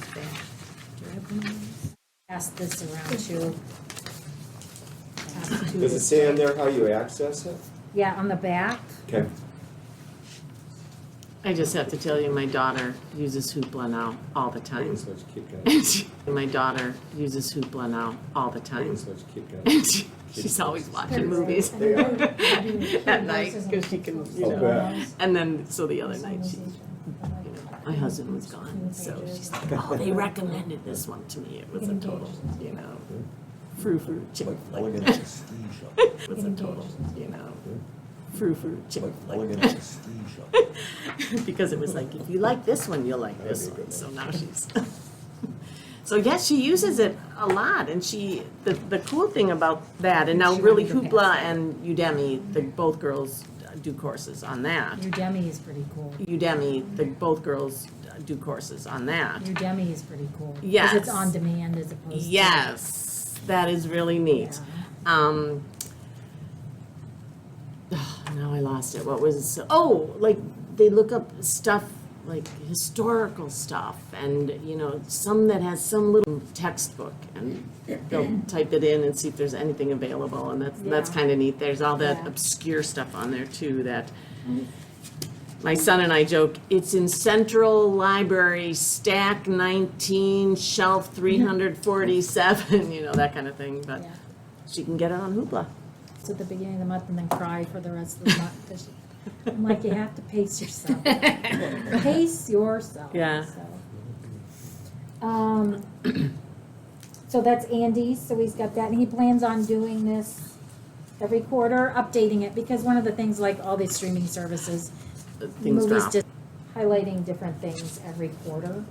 Speaker 7: pass this around too.
Speaker 8: does it say on there how you access it?
Speaker 7: Yeah, on the back.
Speaker 8: Okay.
Speaker 1: I just have to tell you, my daughter uses Hoopla now all the time.
Speaker 8: So much kick out.
Speaker 1: My daughter uses Hoopla now all the time.
Speaker 8: So much kick out.
Speaker 1: She's always watching movies at night because she can, you
Speaker 8: I'll
Speaker 1: know.
Speaker 8: bet.
Speaker 1: And then, so the other night, she, my husband was gone, so she's like, oh, they recommended this one to me. It was a total, you know, frou-frou chick flick.
Speaker 3: Elegant prestige.
Speaker 1: It was a total, you know, frou-frou chick flick.
Speaker 3: Elegant prestige.
Speaker 1: Because it was like, if you like this one, you'll like this one. So now she's. So yes, she uses it a lot, and the cool thing about that, and now really Hoopla and Udemy, both girls do courses on that.
Speaker 7: Udemy is pretty cool.
Speaker 1: Udemy, both girls do courses on that.
Speaker 7: Udemy is pretty cool. 'Cause
Speaker 1: Yes.
Speaker 7: it's on demand as opposed to.
Speaker 1: Yes, that is really neat. Now I lost it. What was, like, they look up stuff, like historical stuff, and, you know, some that has some little textbook, and they'll type it in and see if there's anything available, and that's
Speaker 7: Yeah.
Speaker 1: kind of neat. There's all that
Speaker 7: Yeah.
Speaker 1: obscure stuff on there, too, that My son and I joke, it's in Central Library, stack 19, shelf 347, you know, that kind of thing, but
Speaker 7: Yeah.
Speaker 1: she can get it on Hoopla.
Speaker 7: It's at the beginning of the month and then cry for the rest of the month. 'Cause I'm like, you have to pace yourself. Pace yourself.
Speaker 1: Yeah.
Speaker 7: So that's Andy's, so he's got that, and he plans on doing this every quarter, updating it, because one of the things, like all these streaming services,
Speaker 1: Things
Speaker 7: movies
Speaker 1: drop.
Speaker 7: just highlighting different things every quarter.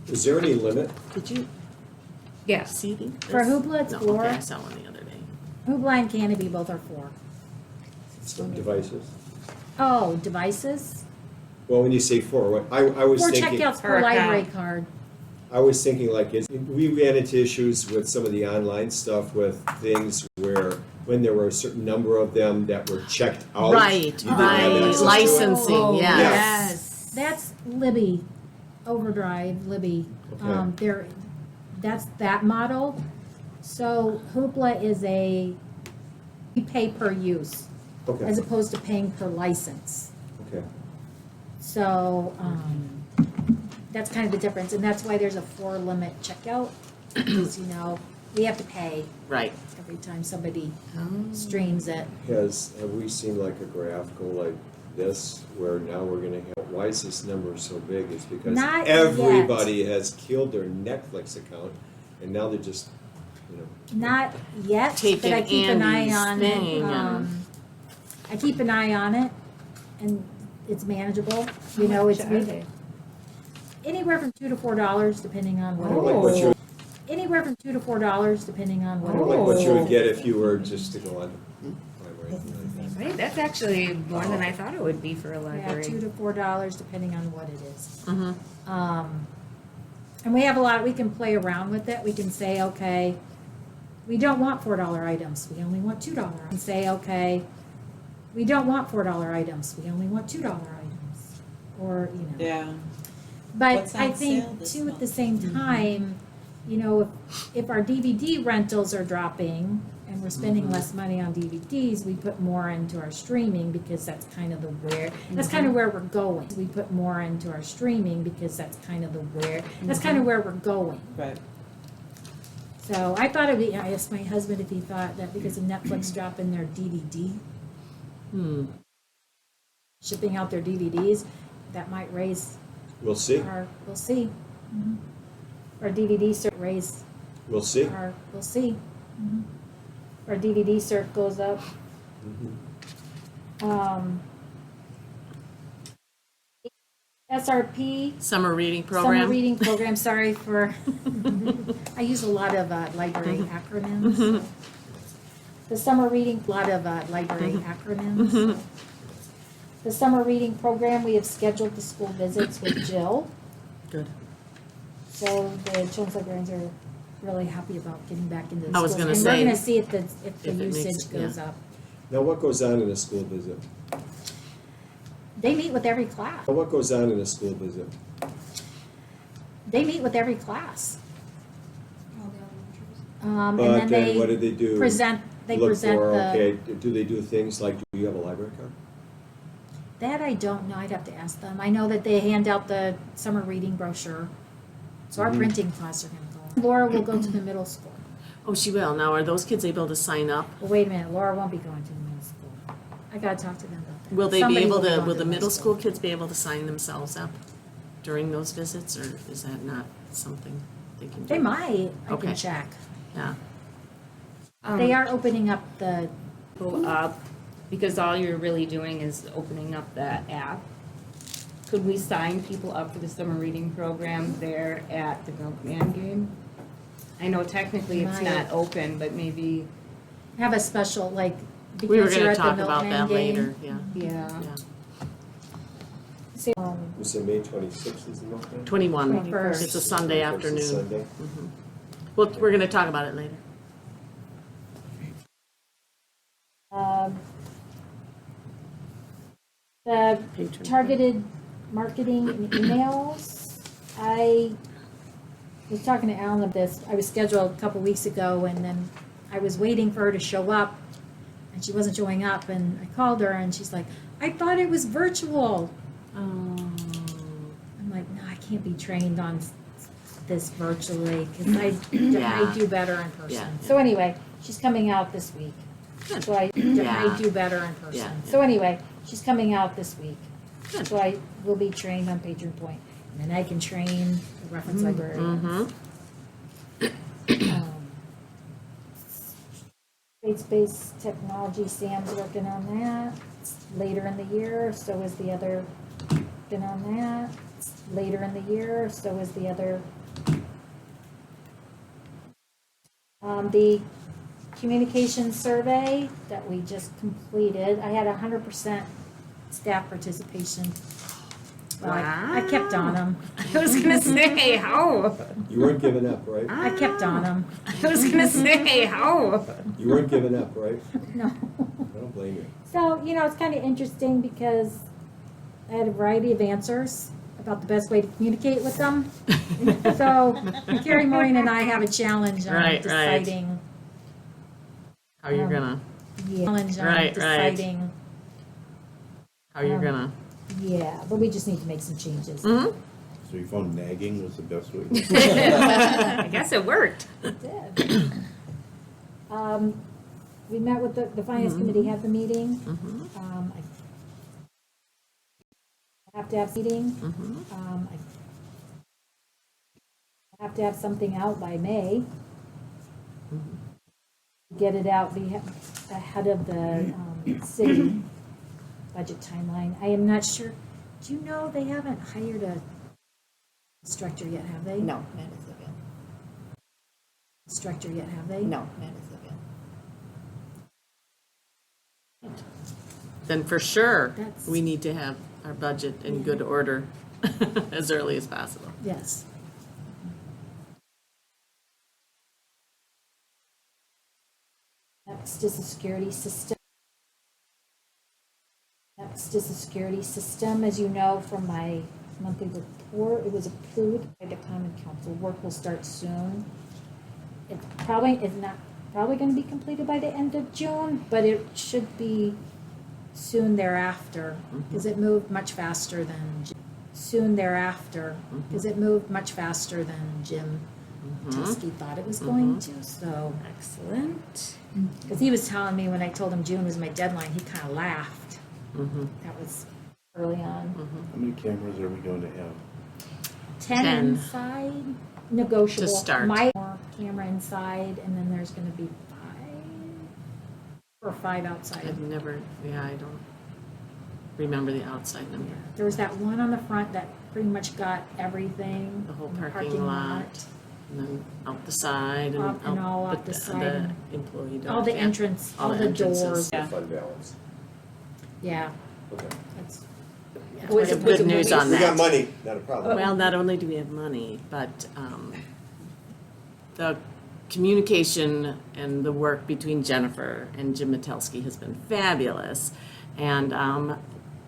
Speaker 8: Is there any limit?
Speaker 1: Did you
Speaker 9: Yeah.
Speaker 1: see these?
Speaker 7: For Hoopla, it's
Speaker 1: No,
Speaker 7: 4.
Speaker 1: okay, I saw one the other day.
Speaker 7: Hoopla and Canopy both are 4.
Speaker 8: Some devices?
Speaker 7: Oh, devices?
Speaker 8: Well, when you say 4, what, I was
Speaker 7: 4
Speaker 8: thinking,
Speaker 7: checkouts per
Speaker 9: Per
Speaker 7: library
Speaker 9: account.
Speaker 7: card.
Speaker 8: I was thinking like, we ran into issues with some of the online stuff with things where, when there were a certain number of them that were checked out.
Speaker 1: Right,
Speaker 8: you didn't have
Speaker 1: right,
Speaker 8: access to it.
Speaker 1: licensing,
Speaker 9: Oh,
Speaker 1: yes.
Speaker 9: yes.
Speaker 7: That's Libby, Overdrive, Libby.
Speaker 8: Okay.
Speaker 7: That's that model. So Hoopla is you pay per use,
Speaker 8: Okay,
Speaker 7: as opposed to paying per license.
Speaker 8: okay.
Speaker 7: So, that's kind of the difference, and that's why there's a 4 limit checkout, because, we have to pay
Speaker 1: Right.
Speaker 7: every time somebody streams it.
Speaker 8: Have we seen like a graph go like this, where now we're gonna have, why is this number so big? It's because
Speaker 7: Not yet.
Speaker 8: everybody has killed their Netflix account, and now they're just,
Speaker 7: Not yet, but
Speaker 1: Taking
Speaker 7: I keep an eye
Speaker 1: Andy's
Speaker 7: on
Speaker 1: thing
Speaker 7: it.
Speaker 1: and-
Speaker 7: I keep an eye on it, and it's manageable. Anywhere from $2 to $4, depending on
Speaker 8: I don't like what you,
Speaker 7: Anywhere from $2 to $4, depending on
Speaker 8: I don't like what you would get if you were just to go on library.
Speaker 9: Right, that's actually more than I thought it would be for a
Speaker 7: Yeah,
Speaker 9: library.
Speaker 7: $2 to $4, depending on what it is.
Speaker 1: Mhm.
Speaker 7: And we have we can play around with it. We can say, okay, we don't want $4 items. We only want $2 items. And say, okay, we don't want $4 items. We only want $2 items. Or,
Speaker 5: Yeah.
Speaker 7: But
Speaker 5: What's on
Speaker 7: I
Speaker 5: sale
Speaker 7: think
Speaker 5: this
Speaker 7: too, at
Speaker 5: month?
Speaker 7: the same time, if our DVD rentals are dropping and we're spending less money on DVDs, we put more into our streaming, because that's kind of where we're going. We put more into our streaming because that's kind of where we're going.
Speaker 5: Right.
Speaker 7: So I thought I asked my husband if he thought that because of Netflix dropping their DVD, shipping out their DVDs, that might raise
Speaker 8: We'll see,
Speaker 7: we'll see. Our DVD cert raise
Speaker 8: we'll see.
Speaker 7: we'll see. Our DVD cert goes up. SRP,
Speaker 1: Summer reading
Speaker 7: Summer
Speaker 1: program.
Speaker 7: Reading Program, sorry for, I use a lot of library acronyms. The Summer Reading, library acronyms. The Summer Reading Program, we have scheduled the school visits with Jill.
Speaker 1: Good.
Speaker 7: So the children's librarians are really happy about getting back into the
Speaker 1: I was
Speaker 7: schools.
Speaker 1: gonna
Speaker 7: And
Speaker 1: say,
Speaker 7: we're gonna see if the
Speaker 1: if it makes
Speaker 7: usage
Speaker 1: it,
Speaker 7: goes
Speaker 1: yeah.
Speaker 7: up.
Speaker 8: Now, what goes on in a school visit?
Speaker 7: They meet with every class.
Speaker 8: Now, what goes on in a school visit?
Speaker 7: They meet with every class. And
Speaker 8: But
Speaker 7: then
Speaker 8: then what do
Speaker 7: they
Speaker 8: they do?
Speaker 7: present, they
Speaker 8: Look
Speaker 7: present
Speaker 8: for,
Speaker 7: the,
Speaker 8: okay, do they do things like, do you have a library card?
Speaker 7: that I don't know, I'd have to ask them. I know that they hand out the summer reading brochure. So our
Speaker 8: Mhm.
Speaker 7: printing class are gonna go. Laura will go to the middle school.
Speaker 1: Oh, she will. Now, are those kids able to sign up?
Speaker 7: But wait a minute, Laura won't be going to the middle school. I gotta talk to them about that.
Speaker 1: Will they be
Speaker 7: Somebody
Speaker 1: able to,
Speaker 7: going
Speaker 1: will the middle school kids be able to sign themselves up during those visits, or is that not something they can do?
Speaker 7: They might, I
Speaker 1: Okay.
Speaker 7: can check.
Speaker 1: Yeah.
Speaker 7: They are opening up the,
Speaker 9: Go up, because all you're really doing is opening up the app. Could we sign people up for the summer reading program there at the Milkman game? I know technically it's
Speaker 7: Might.
Speaker 9: not open, but maybe,
Speaker 7: have a special, like,
Speaker 1: We were
Speaker 7: because you're
Speaker 1: gonna
Speaker 7: at the
Speaker 1: talk about
Speaker 7: Milkman
Speaker 1: that
Speaker 7: game.
Speaker 1: later, yeah.
Speaker 9: yeah.
Speaker 1: Yeah.
Speaker 8: You said May 26th is the milk day?
Speaker 1: 21.
Speaker 7: 21st.
Speaker 1: It's a Sunday
Speaker 8: First is
Speaker 1: afternoon.
Speaker 8: Sunday.
Speaker 1: Well, we're gonna talk about it later.
Speaker 7: The
Speaker 1: Patron.
Speaker 7: targeted marketing and emails, I was talking to Alan of this, I was scheduled a couple weeks ago, and then I was waiting for her to show up, and she wasn't showing up, and I called her, and she's like, I thought it was virtual. I'm like, no, I can't be trained on this virtually, because I
Speaker 1: Yeah.
Speaker 7: do better in
Speaker 1: Yeah.
Speaker 7: person. So anyway, she's coming out this week.
Speaker 1: Good.
Speaker 7: So I
Speaker 1: Yeah.
Speaker 7: do better in
Speaker 1: Yeah.
Speaker 7: person. So anyway, she's coming out this week.
Speaker 1: Good.
Speaker 7: So I will be trained on Patron Point, and then I can train the reference librarians. Space-based technology, Sam's working on that. It's later in the year, so is the other, working on that. It's later in the year, so is the other. The communication survey that we just completed, I had 100% staff participation. Well, I kept on them.
Speaker 9: I was gonna say, how?
Speaker 8: You weren't giving up, right?
Speaker 7: I kept on them.
Speaker 9: I was gonna say, how?
Speaker 8: You weren't giving up, right?
Speaker 7: No.
Speaker 8: I don't blame you.
Speaker 7: So, it's kind of interesting because I had a variety of answers about the best way to communicate with them. So Carrie Maureen and I have a challenge on
Speaker 1: Right.
Speaker 7: deciding.
Speaker 1: How you're gonna,
Speaker 7: Challenge on
Speaker 1: Right.
Speaker 7: deciding.
Speaker 1: how you're gonna.
Speaker 7: Yeah, but we just need to make some changes.
Speaker 1: Mhm.
Speaker 6: So you found nagging was the best way?
Speaker 9: I guess it worked.
Speaker 7: It did. We met with the finance committee, had the meeting. I have to have meeting. I have to have something out by May. Get it out ahead of the city budget timeline. I am not sure, do you know they haven't hired a instructor yet, have they?
Speaker 4: No, not as of yet.
Speaker 7: Instructor yet, have they?
Speaker 4: No, not as of yet.
Speaker 1: Then for sure,
Speaker 7: That's-
Speaker 1: we need to have our budget in good order as early as possible.
Speaker 7: Yes. Next is the security system. Next is the security system. As you know from my monthly report, it was approved by the Common Council. Work will start soon. It probably is not probably going to be completed by the end of June, but it should be soon thereafter because it moved much faster than soon thereafter because it moved much faster than Jim Teskey thought it was going to. So
Speaker 9: Excellent.
Speaker 7: because he was telling me when I told him June was my deadline, he kind of laughed. That was early on.
Speaker 6: How many cameras are we going to have?
Speaker 7: 10
Speaker 1: 10.
Speaker 7: inside, negotiable.
Speaker 1: To start.
Speaker 7: My camera inside, and then there's going to be 5 outside.
Speaker 1: I've never, I don't remember the outside number.
Speaker 7: There was that one on the front that pretty much got everything.
Speaker 1: The whole
Speaker 7: in the
Speaker 1: parking lot, and then out the side and
Speaker 7: Up and all
Speaker 1: but
Speaker 7: out the
Speaker 1: the
Speaker 7: side.
Speaker 1: employee doors.
Speaker 7: All the
Speaker 1: yeah.
Speaker 7: entrance,
Speaker 1: All
Speaker 7: all
Speaker 1: the
Speaker 7: the
Speaker 1: entrances.
Speaker 7: doors.
Speaker 8: The fund balance.
Speaker 7: Yeah,
Speaker 8: Okay.
Speaker 7: that's.
Speaker 1: We have good news on
Speaker 8: We got
Speaker 1: that.
Speaker 8: money, not a problem.
Speaker 1: Well, not only do we have money, but the communication and the work between Jennifer and Jim Metelsky has been fabulous. And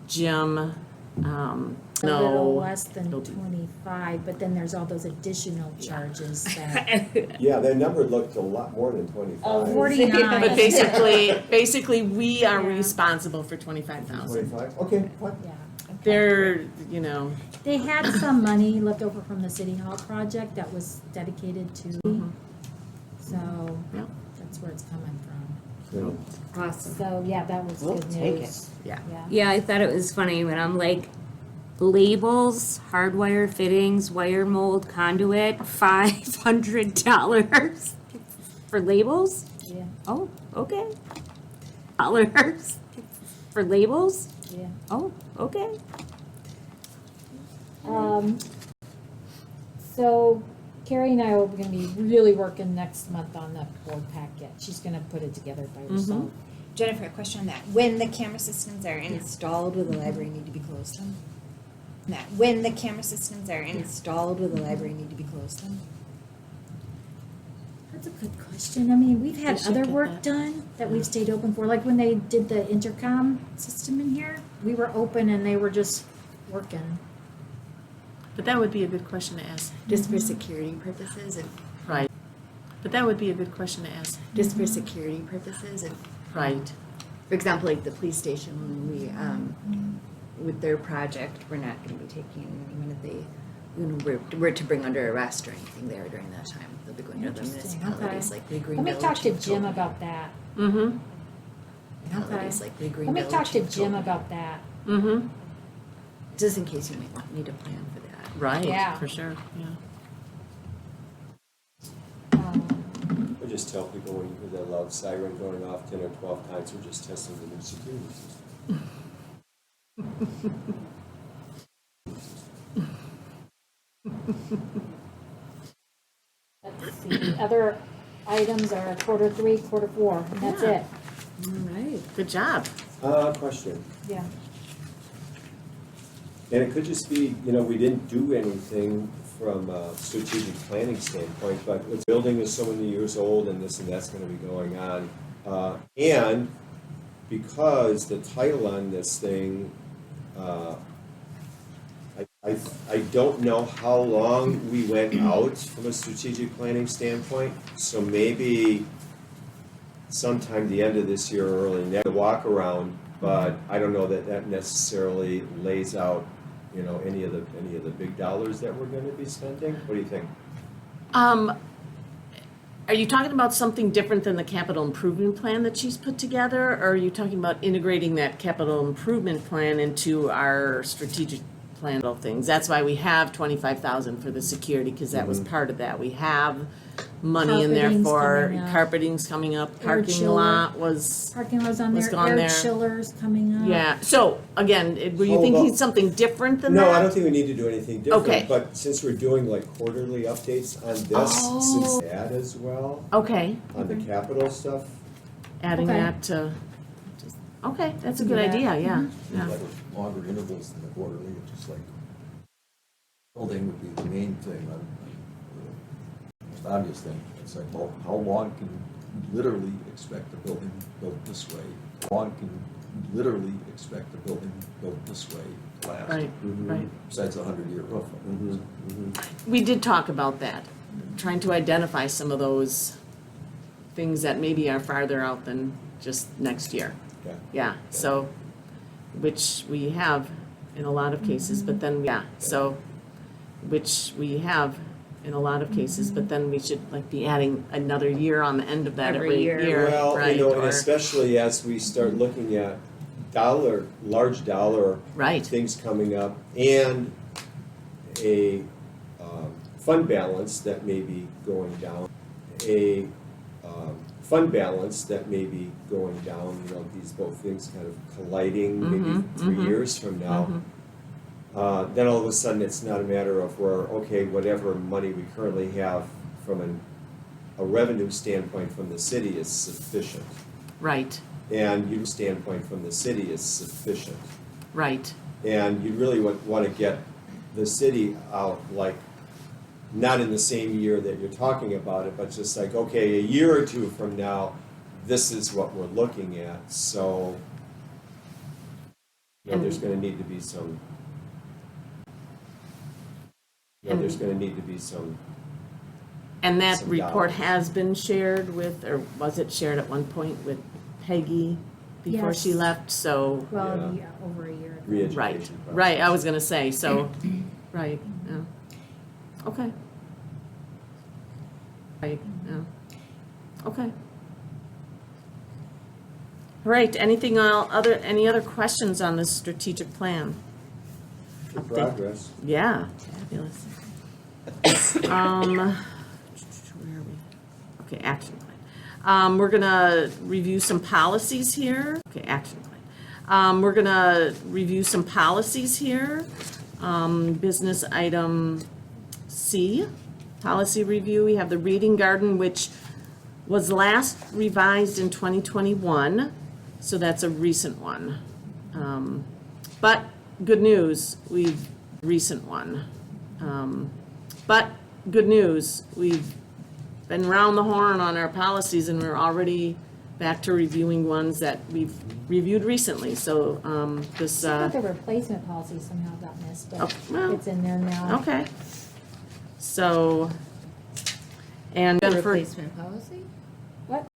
Speaker 1: Jim,
Speaker 7: A little
Speaker 1: no,
Speaker 7: less than
Speaker 1: it'll be-
Speaker 7: 25, but then there's all those additional charges that.
Speaker 8: Yeah, that number looked a lot more than 25.
Speaker 7: Oh, 49.
Speaker 1: but basically, we are responsible for 25,000.
Speaker 8: 25, okay, fine.
Speaker 7: Yeah.
Speaker 1: They're,
Speaker 7: They had some money left over from the City Hall project that was dedicated to, so
Speaker 1: Yep.
Speaker 7: that's where it's coming from.
Speaker 8: So,
Speaker 9: Awesome.
Speaker 7: So, yeah, that was
Speaker 5: We'll
Speaker 7: good
Speaker 5: take
Speaker 7: news.
Speaker 1: Yeah.
Speaker 9: Yeah, I thought it was funny when I'm like, labels, hardwire fittings, wire mold, conduit, $500 for labels?
Speaker 7: Yeah,
Speaker 9: Oh, okay. Dollars for labels?
Speaker 7: yeah.
Speaker 9: Oh, okay.
Speaker 7: So Carrie and I are gonna be really working next month on the board packet. She's gonna put it together by herself.
Speaker 4: Jennifer, a question on that. When the camera systems are installed, will the library need to be closed then? When the camera systems are installed, will the library need to be closed then?
Speaker 7: That's a good question. I mean, we've had
Speaker 1: They should
Speaker 7: other
Speaker 1: get
Speaker 7: work
Speaker 1: that.
Speaker 7: done that we've stayed open for, like when they did the intercom system in here, we were open and they were just working.
Speaker 1: But that would be a good question to ask.
Speaker 4: Just for security purposes and,
Speaker 1: Right. But that would be a good question to ask.
Speaker 4: just for security purposes and,
Speaker 1: Right.
Speaker 4: For example, like the police station, when with their project, we're not gonna be taking, even if they, were to bring under arrest or anything there during that time, they'll be going to the
Speaker 7: Interesting,
Speaker 4: municipalities
Speaker 7: okay.
Speaker 4: like Lee Green
Speaker 7: Let me
Speaker 4: Village.
Speaker 7: talk to
Speaker 4: and
Speaker 7: Jim
Speaker 4: Chilton.
Speaker 7: about that.
Speaker 1: Mm-hmm,
Speaker 4: Municipalities like Lee Green
Speaker 7: Let me
Speaker 4: Village
Speaker 7: talk to
Speaker 4: and
Speaker 7: Jim
Speaker 4: Chilton.
Speaker 7: about that.
Speaker 1: mm-hmm,
Speaker 4: Just in case you might need a plan for that.
Speaker 1: right,
Speaker 7: Yeah.
Speaker 1: for sure, yeah.
Speaker 8: Or just tell people when you hear that loud siren going off 10 or 12 times, we're just testing the new security system.
Speaker 7: Let's see, other items are quarter 3, quarter 4, and that's
Speaker 1: Yeah.
Speaker 7: it.
Speaker 1: All right, good job.
Speaker 8: Question.
Speaker 7: Yeah.
Speaker 8: And it could just be, we didn't do anything from a strategic planning standpoint, but the building is so many years old and this and that's gonna be going on. And because the title on this thing, I don't know how long we went out from a strategic planning standpoint, so maybe sometime the end of this year or early next, walk around, but I don't know that that necessarily lays out, any of the big dollars that we're gonna be spending. What do you think?
Speaker 1: Are you talking about something different than the capital improvement plan that she's put together? Or are you talking about integrating that capital improvement plan into our strategic plan of things? That's why we have 25,000 for the security, because that was part of that. We have money in there
Speaker 7: Carpeting's
Speaker 1: for
Speaker 7: coming up.
Speaker 1: carpeting's coming up,
Speaker 7: Air
Speaker 1: parking
Speaker 7: chiller.
Speaker 1: lot was,
Speaker 7: Parking lot's on
Speaker 1: Was
Speaker 7: there,
Speaker 1: gone
Speaker 7: air
Speaker 1: there.
Speaker 7: chillers coming up.
Speaker 1: yeah. So again, were you
Speaker 8: Hold
Speaker 1: thinking
Speaker 8: on.
Speaker 1: something different than that?
Speaker 8: No, I don't think we need to do anything different.
Speaker 1: Okay.
Speaker 8: But since we're doing like quarterly updates on this,
Speaker 1: Oh.
Speaker 8: since that as well,
Speaker 1: Okay,
Speaker 8: on the capital stuff,
Speaker 1: adding
Speaker 7: Okay.
Speaker 1: that to, okay, that's a good
Speaker 7: Yeah.
Speaker 1: idea, yeah, yeah.
Speaker 3: Like longer intervals than the quarterly, it's just like, building would be the main thing, the most obvious thing. It's like, well, how long can you literally expect a building built this way? How long can you literally expect a building built this way to last?
Speaker 1: Right, right.
Speaker 3: Besides a 100-year roof.
Speaker 1: We did talk about that, trying to identify some of those things that maybe are farther out than just next year.
Speaker 8: yeah.
Speaker 1: Yeah, so, which we have in a lot of cases, but then, yeah, so, which we have in a lot of cases, but then we should like be adding another year on the end of that
Speaker 9: Every
Speaker 1: every
Speaker 9: year.
Speaker 1: year,
Speaker 8: Well,
Speaker 1: right?
Speaker 8: and
Speaker 1: Or-
Speaker 8: especially as we start looking at large dollar
Speaker 1: Right,
Speaker 8: things coming up and a fund balance that may be going down, fund balance that may be going down, these both things kind of colliding maybe
Speaker 1: Mhm,
Speaker 8: 3
Speaker 1: mhm,
Speaker 8: years from now. Then all of a sudden, it's not a matter of where, okay, whatever money we currently have from a revenue standpoint from the city is sufficient.
Speaker 1: right,
Speaker 8: And your standpoint from the city is sufficient.
Speaker 1: right,
Speaker 8: And you really want to get the city out, like, not in the same year that you're talking about it, but just like, okay, a year or two from now, this is what we're looking at. So, there's going to need to be some. There's going to need to be some.
Speaker 1: and that
Speaker 8: Some
Speaker 1: report
Speaker 8: dollars.
Speaker 1: has been shared with, or was it shared at one point with Peggy before she
Speaker 7: Yes.
Speaker 1: left, so,
Speaker 7: Well,
Speaker 8: Yeah.
Speaker 7: yeah, over a year ago.
Speaker 8: Re-education
Speaker 1: right,
Speaker 8: process.
Speaker 1: right, I was gonna say, so, right, yeah, okay. Right, yeah, okay. All right, anything any other questions on this strategic plan?
Speaker 8: Good progress.
Speaker 1: Yeah, fabulous. Where are we? Okay, action plan. We're gonna review some policies here. Okay, action plan. We're gonna review some policies here. Business item C, policy review. We have the reading garden, which was last revised in 2021, so that's a recent one. But good news, recent one. But good news, we've been round the horn on our policies and we're already back to reviewing ones that we've reviewed recently, so, this,
Speaker 7: I thought the replacement policy somehow got missed,
Speaker 1: Oh,
Speaker 7: but
Speaker 1: well,
Speaker 7: it's in there now.
Speaker 1: okay. So, and
Speaker 2: The
Speaker 1: then for,
Speaker 2: replacement policy?
Speaker 7: What?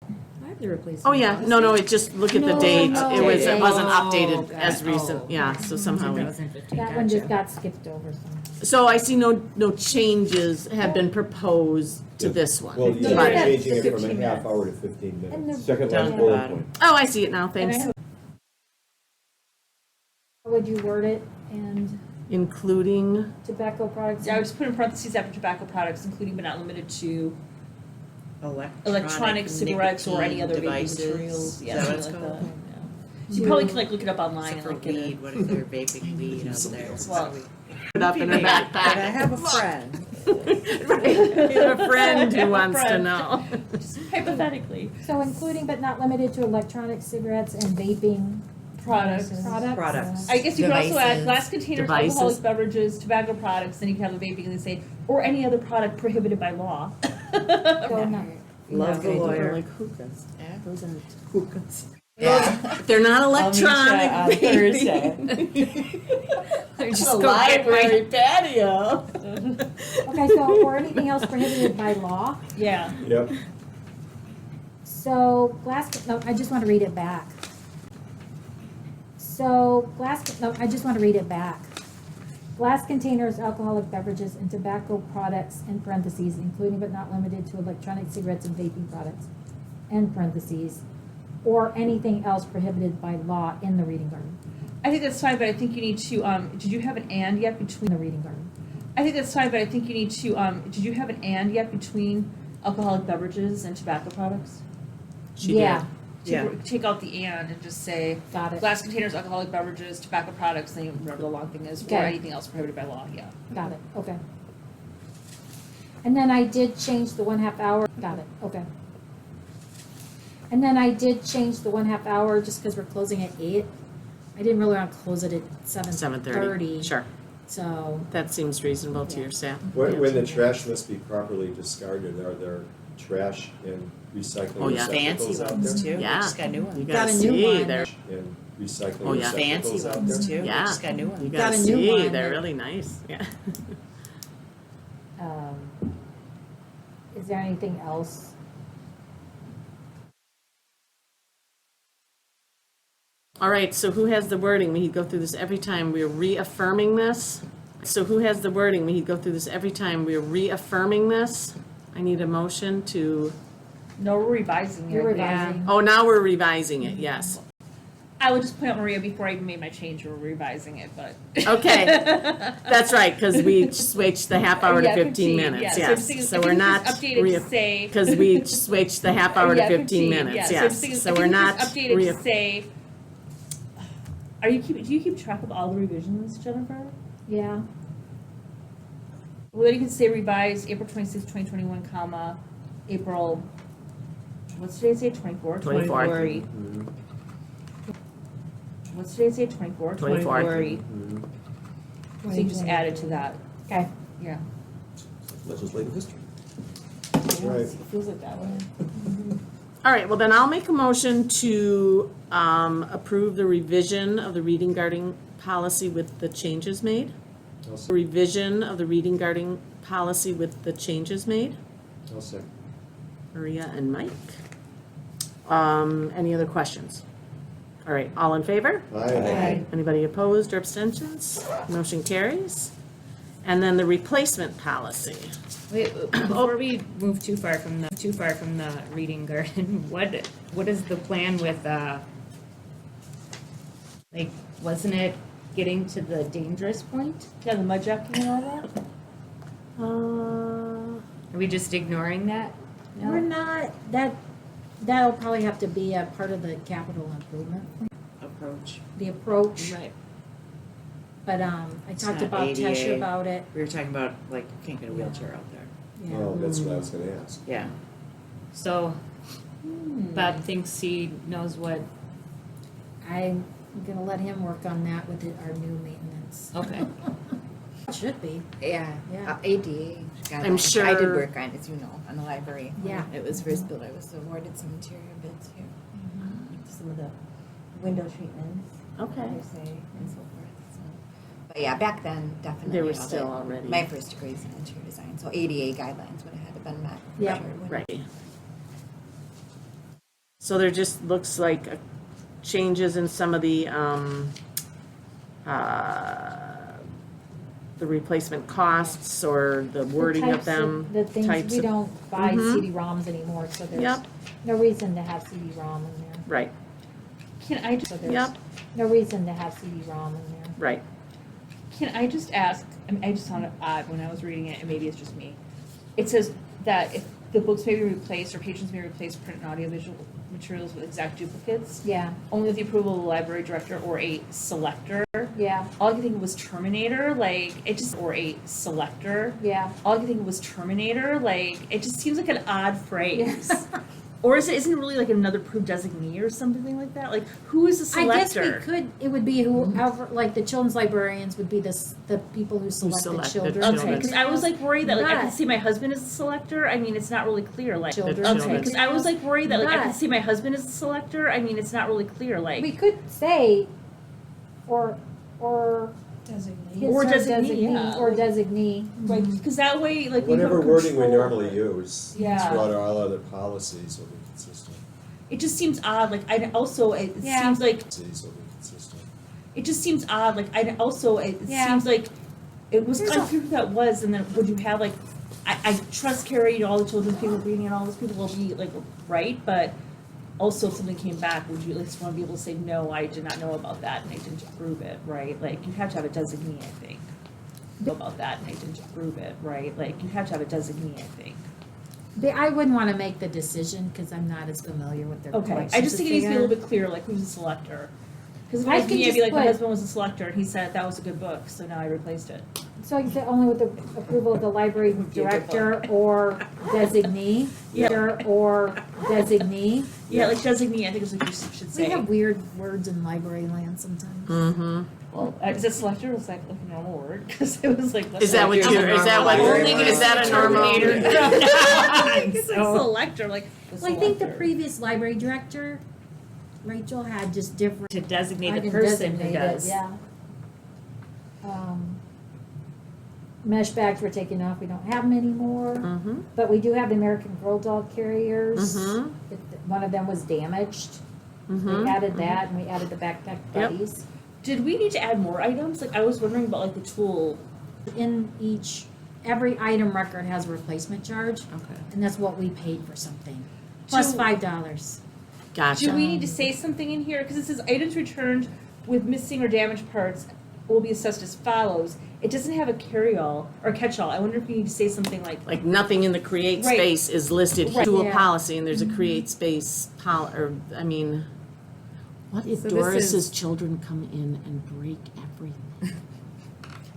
Speaker 2: I have
Speaker 7: the replacement.
Speaker 1: Oh, yeah, no, it just, look at the
Speaker 7: No,
Speaker 1: date,
Speaker 7: no,
Speaker 1: it wasn't
Speaker 9: Oh,
Speaker 1: updated as
Speaker 9: got it.
Speaker 1: recent, yeah, so somehow we.
Speaker 9: 2015,
Speaker 7: That one just
Speaker 9: gotcha.
Speaker 7: got skipped over somehow.
Speaker 1: So I see no changes have been proposed to this one.
Speaker 8: Well, you're
Speaker 1: But-
Speaker 8: changing it from a
Speaker 2: 15
Speaker 8: half
Speaker 2: minutes.
Speaker 8: hour to 15 minutes.
Speaker 7: And the,
Speaker 6: Second
Speaker 5: Down
Speaker 6: last
Speaker 5: the
Speaker 6: bullet
Speaker 5: bottom.
Speaker 6: point.
Speaker 1: Oh, I see it now, thanks.
Speaker 7: how would you word it, and
Speaker 1: Including,
Speaker 7: tobacco products?
Speaker 2: Yeah, I would just put in parentheses after tobacco products, including but not limited to electronic cigarettes or any other vaping
Speaker 5: devices.
Speaker 2: materials. Yeah,
Speaker 5: Is that what it's
Speaker 2: something like
Speaker 5: called?
Speaker 2: that. So you probably can like look it up online
Speaker 5: Except
Speaker 2: and
Speaker 5: for
Speaker 2: like get
Speaker 5: weed, what if they're vaping weed out there?
Speaker 2: Well,
Speaker 1: put up in her
Speaker 5: But I
Speaker 1: backpack.
Speaker 5: have a friend.
Speaker 1: You have a friend who
Speaker 2: Have a
Speaker 1: wants to
Speaker 2: friend.
Speaker 1: know.
Speaker 2: just hypothetically,
Speaker 7: So including but not limited to electronic cigarettes and vaping
Speaker 2: products.
Speaker 5: Products.
Speaker 2: I guess you could also add
Speaker 5: Devices.
Speaker 2: glass containers,
Speaker 1: Devices.
Speaker 2: alcoholic beverages, tobacco products, then you can have the vaping and they say, or any other product prohibited by law.
Speaker 7: Go not.
Speaker 5: Love the lawyer.
Speaker 1: Like hookahs.
Speaker 5: Yeah.
Speaker 1: Those aren't hookahs.
Speaker 5: Yeah.
Speaker 1: They're not
Speaker 5: I'll meet ya
Speaker 1: electronic.
Speaker 5: on
Speaker 1: vaping.
Speaker 9: Just
Speaker 1: The
Speaker 9: go get my-
Speaker 1: library patio.
Speaker 7: Okay, so, or anything else prohibited by law?
Speaker 2: Yeah.
Speaker 8: Yep.
Speaker 7: So no, I just want to read it back. So no, I just want to read it back. Glass containers, alcoholic beverages, and tobacco products, in parentheses, including but not limited to electronic cigarettes and vaping products, end parentheses, or anything else prohibited by law in the reading garden.
Speaker 2: I think that's fine, but I think you need to, did you have an and yet between?
Speaker 7: In the reading garden.
Speaker 2: I think that's fine, but I think you need to, did you have an and yet between alcoholic beverages and tobacco products?
Speaker 1: She
Speaker 7: Yeah,
Speaker 5: Yeah.
Speaker 2: Take out the and just say
Speaker 7: got it,
Speaker 2: glass containers, alcoholic beverages, tobacco products, then you whatever the long thing is, or
Speaker 7: Okay.
Speaker 2: anything else prohibited by law, yeah.
Speaker 7: got it, okay. And then I did change the 1/2 hour, got it, okay. And then I did change the 1/2 hour just because we're closing at 8. I didn't really want to close it at 7:30.
Speaker 1: Sure,
Speaker 7: So,
Speaker 1: that seems reasonable to your staff.
Speaker 8: When the trash must be properly discarded, are there trash and recycling
Speaker 1: Oh, yeah.
Speaker 5: Fancy
Speaker 8: receptacles out
Speaker 5: ones
Speaker 8: there?
Speaker 5: too.
Speaker 1: Yeah.
Speaker 5: Just got new
Speaker 1: You
Speaker 5: ones.
Speaker 1: gotta
Speaker 7: Got a new
Speaker 1: see,
Speaker 7: one.
Speaker 1: they're,
Speaker 8: And recycling
Speaker 1: Oh, yeah.
Speaker 5: Fancy
Speaker 8: receptacles out
Speaker 5: ones
Speaker 8: there?
Speaker 5: too.
Speaker 1: Yeah.
Speaker 5: Just got new
Speaker 1: you
Speaker 5: ones.
Speaker 1: gotta
Speaker 7: Got a new
Speaker 1: see,
Speaker 7: one
Speaker 1: they're
Speaker 7: that-
Speaker 1: really nice, yeah.
Speaker 7: is there anything else?
Speaker 1: All right, so who has the wording? We go through this every time. We're reaffirming this. So who has the wording? We go through this every time. We're reaffirming this. I need a motion to,
Speaker 2: No, we're revising it.
Speaker 7: You're revising.
Speaker 1: oh, now we're revising it, yes.
Speaker 2: I would just point out, Maria, before I even made my change, we're revising it, but.
Speaker 1: Okay. That's right, because we switched the half hour to
Speaker 2: Yeah,
Speaker 1: 15
Speaker 2: yeah.
Speaker 1: minutes,
Speaker 2: So I'm just thinking-
Speaker 1: yes.
Speaker 2: I
Speaker 1: So
Speaker 2: think
Speaker 1: we're
Speaker 2: it's
Speaker 1: not,
Speaker 2: updated to say.
Speaker 1: because we switched the half hour to
Speaker 2: Yeah,
Speaker 1: 15
Speaker 2: yeah.
Speaker 1: minutes,
Speaker 2: So I'm just thinking-
Speaker 1: yes.
Speaker 2: I
Speaker 1: So
Speaker 2: think
Speaker 1: we're
Speaker 2: it's
Speaker 1: not,
Speaker 2: just updated to say, do you keep track of all the revisions, Jennifer?
Speaker 7: Yeah,
Speaker 2: Well, then you can say revised April 26, 2021, comma, April, what's today's date, 24?
Speaker 1: 24.
Speaker 8: Mhm.
Speaker 2: What's today's date, 24?
Speaker 1: 24.
Speaker 8: Mhm.
Speaker 2: So you just add it to that,
Speaker 7: okay.
Speaker 2: yeah.
Speaker 3: Legislative history.
Speaker 8: Right.
Speaker 2: It feels like that way.
Speaker 1: all right, well then I'll make a motion to approve the revision of the reading guarding policy with the changes made.
Speaker 8: I'll se-
Speaker 1: Revision of the reading guarding policy with the changes made.
Speaker 8: I'll second.
Speaker 1: Maria and Mike. Any other questions? All right, all in favor?
Speaker 8: Aye.
Speaker 1: Anybody opposed or abstentions? Motion carries. And then the replacement policy.
Speaker 9: Wait, before we move too far from the reading garden, what is the plan with, like, wasn't it getting to the dangerous point?
Speaker 2: Yeah, the mud jacking and all that?
Speaker 9: Are we just ignoring that? No?
Speaker 7: We're not, that'll probably have to be a part of the capital improvement plan,
Speaker 5: Approach.
Speaker 7: the approach.
Speaker 9: Right.
Speaker 7: But, I
Speaker 5: It's
Speaker 7: talked
Speaker 5: not
Speaker 7: about Tesha
Speaker 5: ADA.
Speaker 7: about it.
Speaker 5: We were talking about, like, you can't get a wheelchair out there.
Speaker 7: Yeah.
Speaker 8: Oh, that's what I was gonna ask.
Speaker 5: Yeah.
Speaker 9: So Bob thinks he knows what,
Speaker 7: I'm gonna let him work on that with our new maintenance.
Speaker 9: okay.
Speaker 4: Should
Speaker 2: be.
Speaker 4: Yeah,
Speaker 7: Yeah.
Speaker 4: ADA.
Speaker 1: I'm sure-
Speaker 4: I did work on, as you know, on the library.
Speaker 7: Yeah.
Speaker 4: It was first built, I was awarded some interior bids here. Some of the window treatments,
Speaker 1: Okay.
Speaker 4: per se, and so forth, so. But yeah, back then, definitely.
Speaker 1: They were
Speaker 4: all
Speaker 1: still
Speaker 4: the-
Speaker 1: already.
Speaker 4: My first degree is in interior design, so ADA guidelines would have had to been met. for
Speaker 7: Yep.
Speaker 4: sure, wouldn't it?
Speaker 1: Right. So there just looks like changes in some of the replacement costs or the wording of
Speaker 7: types
Speaker 1: them.
Speaker 7: The things,
Speaker 1: types
Speaker 7: we
Speaker 1: of-
Speaker 7: don't buy
Speaker 1: Mhm.
Speaker 7: CD-ROMs anymore, so there's
Speaker 1: Yep.
Speaker 7: no reason to have CD-ROM in there.
Speaker 1: Right,
Speaker 2: Can I just,
Speaker 7: So there's
Speaker 1: Yep.
Speaker 7: no reason to have CD-ROM in there.
Speaker 1: right.
Speaker 2: can I just ask, I mean, I just found it odd when I was reading it, and maybe it's just me. It says that if the books may be replaced or patrons may replace print and audiovisual materials with exact duplicates,
Speaker 7: Yeah,
Speaker 2: only with the approval of the library director or a selector.
Speaker 7: yeah,
Speaker 2: All I could think of was Terminator, like, it just, or a selector.
Speaker 7: yeah.
Speaker 2: All I could think of was Terminator, like, it just seems like an odd phrase. Or isn't it really like another approved designee or something like that? Like, who is a
Speaker 7: I guess
Speaker 2: selector?
Speaker 7: we could, it would be whoever, like the children's librarians would be the people who select the
Speaker 1: select the
Speaker 7: children.
Speaker 1: children.
Speaker 2: Okay, because I was like worried that like I
Speaker 7: But-
Speaker 2: could see my husband as a selector. I mean, it's not really clear. Like,
Speaker 7: Children.
Speaker 2: okay, because I was like worried that like I could
Speaker 7: But-
Speaker 2: see my husband as a selector. I mean, it's not really clear. Like,
Speaker 7: We could say, or
Speaker 2: designee
Speaker 7: his,
Speaker 2: or
Speaker 7: her
Speaker 2: designee, yeah.
Speaker 7: or designee.
Speaker 2: Like, because that way, like, we
Speaker 8: Whatever
Speaker 2: have
Speaker 8: wording we
Speaker 2: control
Speaker 8: normally
Speaker 2: over it.
Speaker 8: use
Speaker 2: Yeah.
Speaker 8: throughout all other policies will be consistent.
Speaker 2: It just seems odd. Like, I also it
Speaker 7: Yeah.
Speaker 2: seems like
Speaker 8: Policies will be consistent.
Speaker 2: it just seems odd. Like, I also it
Speaker 7: Yeah.
Speaker 2: seems like it was
Speaker 7: There's a-
Speaker 2: unclear who that was, and then would you have like I trust Carrie, you know, all the children's people reading and all those people will be like right, but also if something came back, would you at least want to be able to say, no, I did not know about that and I didn't approve it, right? Like, you have to have a designee, I think. Know about that and I didn't approve it, right? Like, you have to have a designee, I think.
Speaker 7: I wouldn't want to make the decision because I'm not as familiar with their
Speaker 2: Okay,
Speaker 7: collections.
Speaker 2: I just think it needs to be a
Speaker 7: They
Speaker 2: little bit clearer, like who's a selector. Because if
Speaker 7: I
Speaker 2: it was
Speaker 7: could
Speaker 2: me, I'd be
Speaker 7: just
Speaker 2: like, my
Speaker 7: put-
Speaker 2: husband was a selector and he said that was a good book, so now I replaced it.
Speaker 7: So you said only with the approval of the library
Speaker 2: Would be a good
Speaker 7: director or designee,
Speaker 2: Yeah.
Speaker 7: or designee.
Speaker 2: Yeah, like designee, I think is what you should
Speaker 7: We
Speaker 2: say.
Speaker 7: have weird words in library land sometimes.
Speaker 1: Mm-hmm.
Speaker 2: Well, is it selector was like a normal word? Because it was like.
Speaker 1: Is that what
Speaker 2: selector
Speaker 1: you're,
Speaker 2: was
Speaker 1: is that
Speaker 2: a
Speaker 1: what,
Speaker 2: normal
Speaker 1: is
Speaker 2: word.
Speaker 1: that a normal?
Speaker 2: It's like
Speaker 7: So-
Speaker 2: selector, like. the
Speaker 7: Well, I think the
Speaker 2: selector.
Speaker 7: previous library director, Rachel, had just different.
Speaker 2: To designate
Speaker 7: I
Speaker 2: the
Speaker 7: can
Speaker 2: person who
Speaker 7: designate it,
Speaker 2: does.
Speaker 7: Yeah. Mesh bags were taken off, we don't have them anymore,
Speaker 1: Mm-hmm,
Speaker 7: but we do have the American Girl Doll carriers.
Speaker 1: Mhm.
Speaker 7: One of them was damaged,
Speaker 1: mm-hmm.
Speaker 7: we added that, and we added the backpack
Speaker 1: Yep.
Speaker 7: buddies.
Speaker 2: Did we need to add more items? Like, I was wondering about like the tool.
Speaker 7: In every item record has a replacement charge,
Speaker 1: Okay.
Speaker 7: and that's what we paid for something, plus
Speaker 2: Do-
Speaker 7: $5.
Speaker 1: Gotcha.
Speaker 2: Do we need to say something in here? Because it says items returned with missing or damaged parts will be assessed as follows. It doesn't have a carry-all or catch-all. I wonder if you need to say something like,
Speaker 1: Nothing in the create
Speaker 2: Right.
Speaker 1: space is listed
Speaker 2: Right.
Speaker 1: to a
Speaker 7: Yeah.
Speaker 1: policy, and there's a create space or, I mean, what if
Speaker 9: So this
Speaker 1: Doris's
Speaker 9: is-
Speaker 1: children come in and break everything?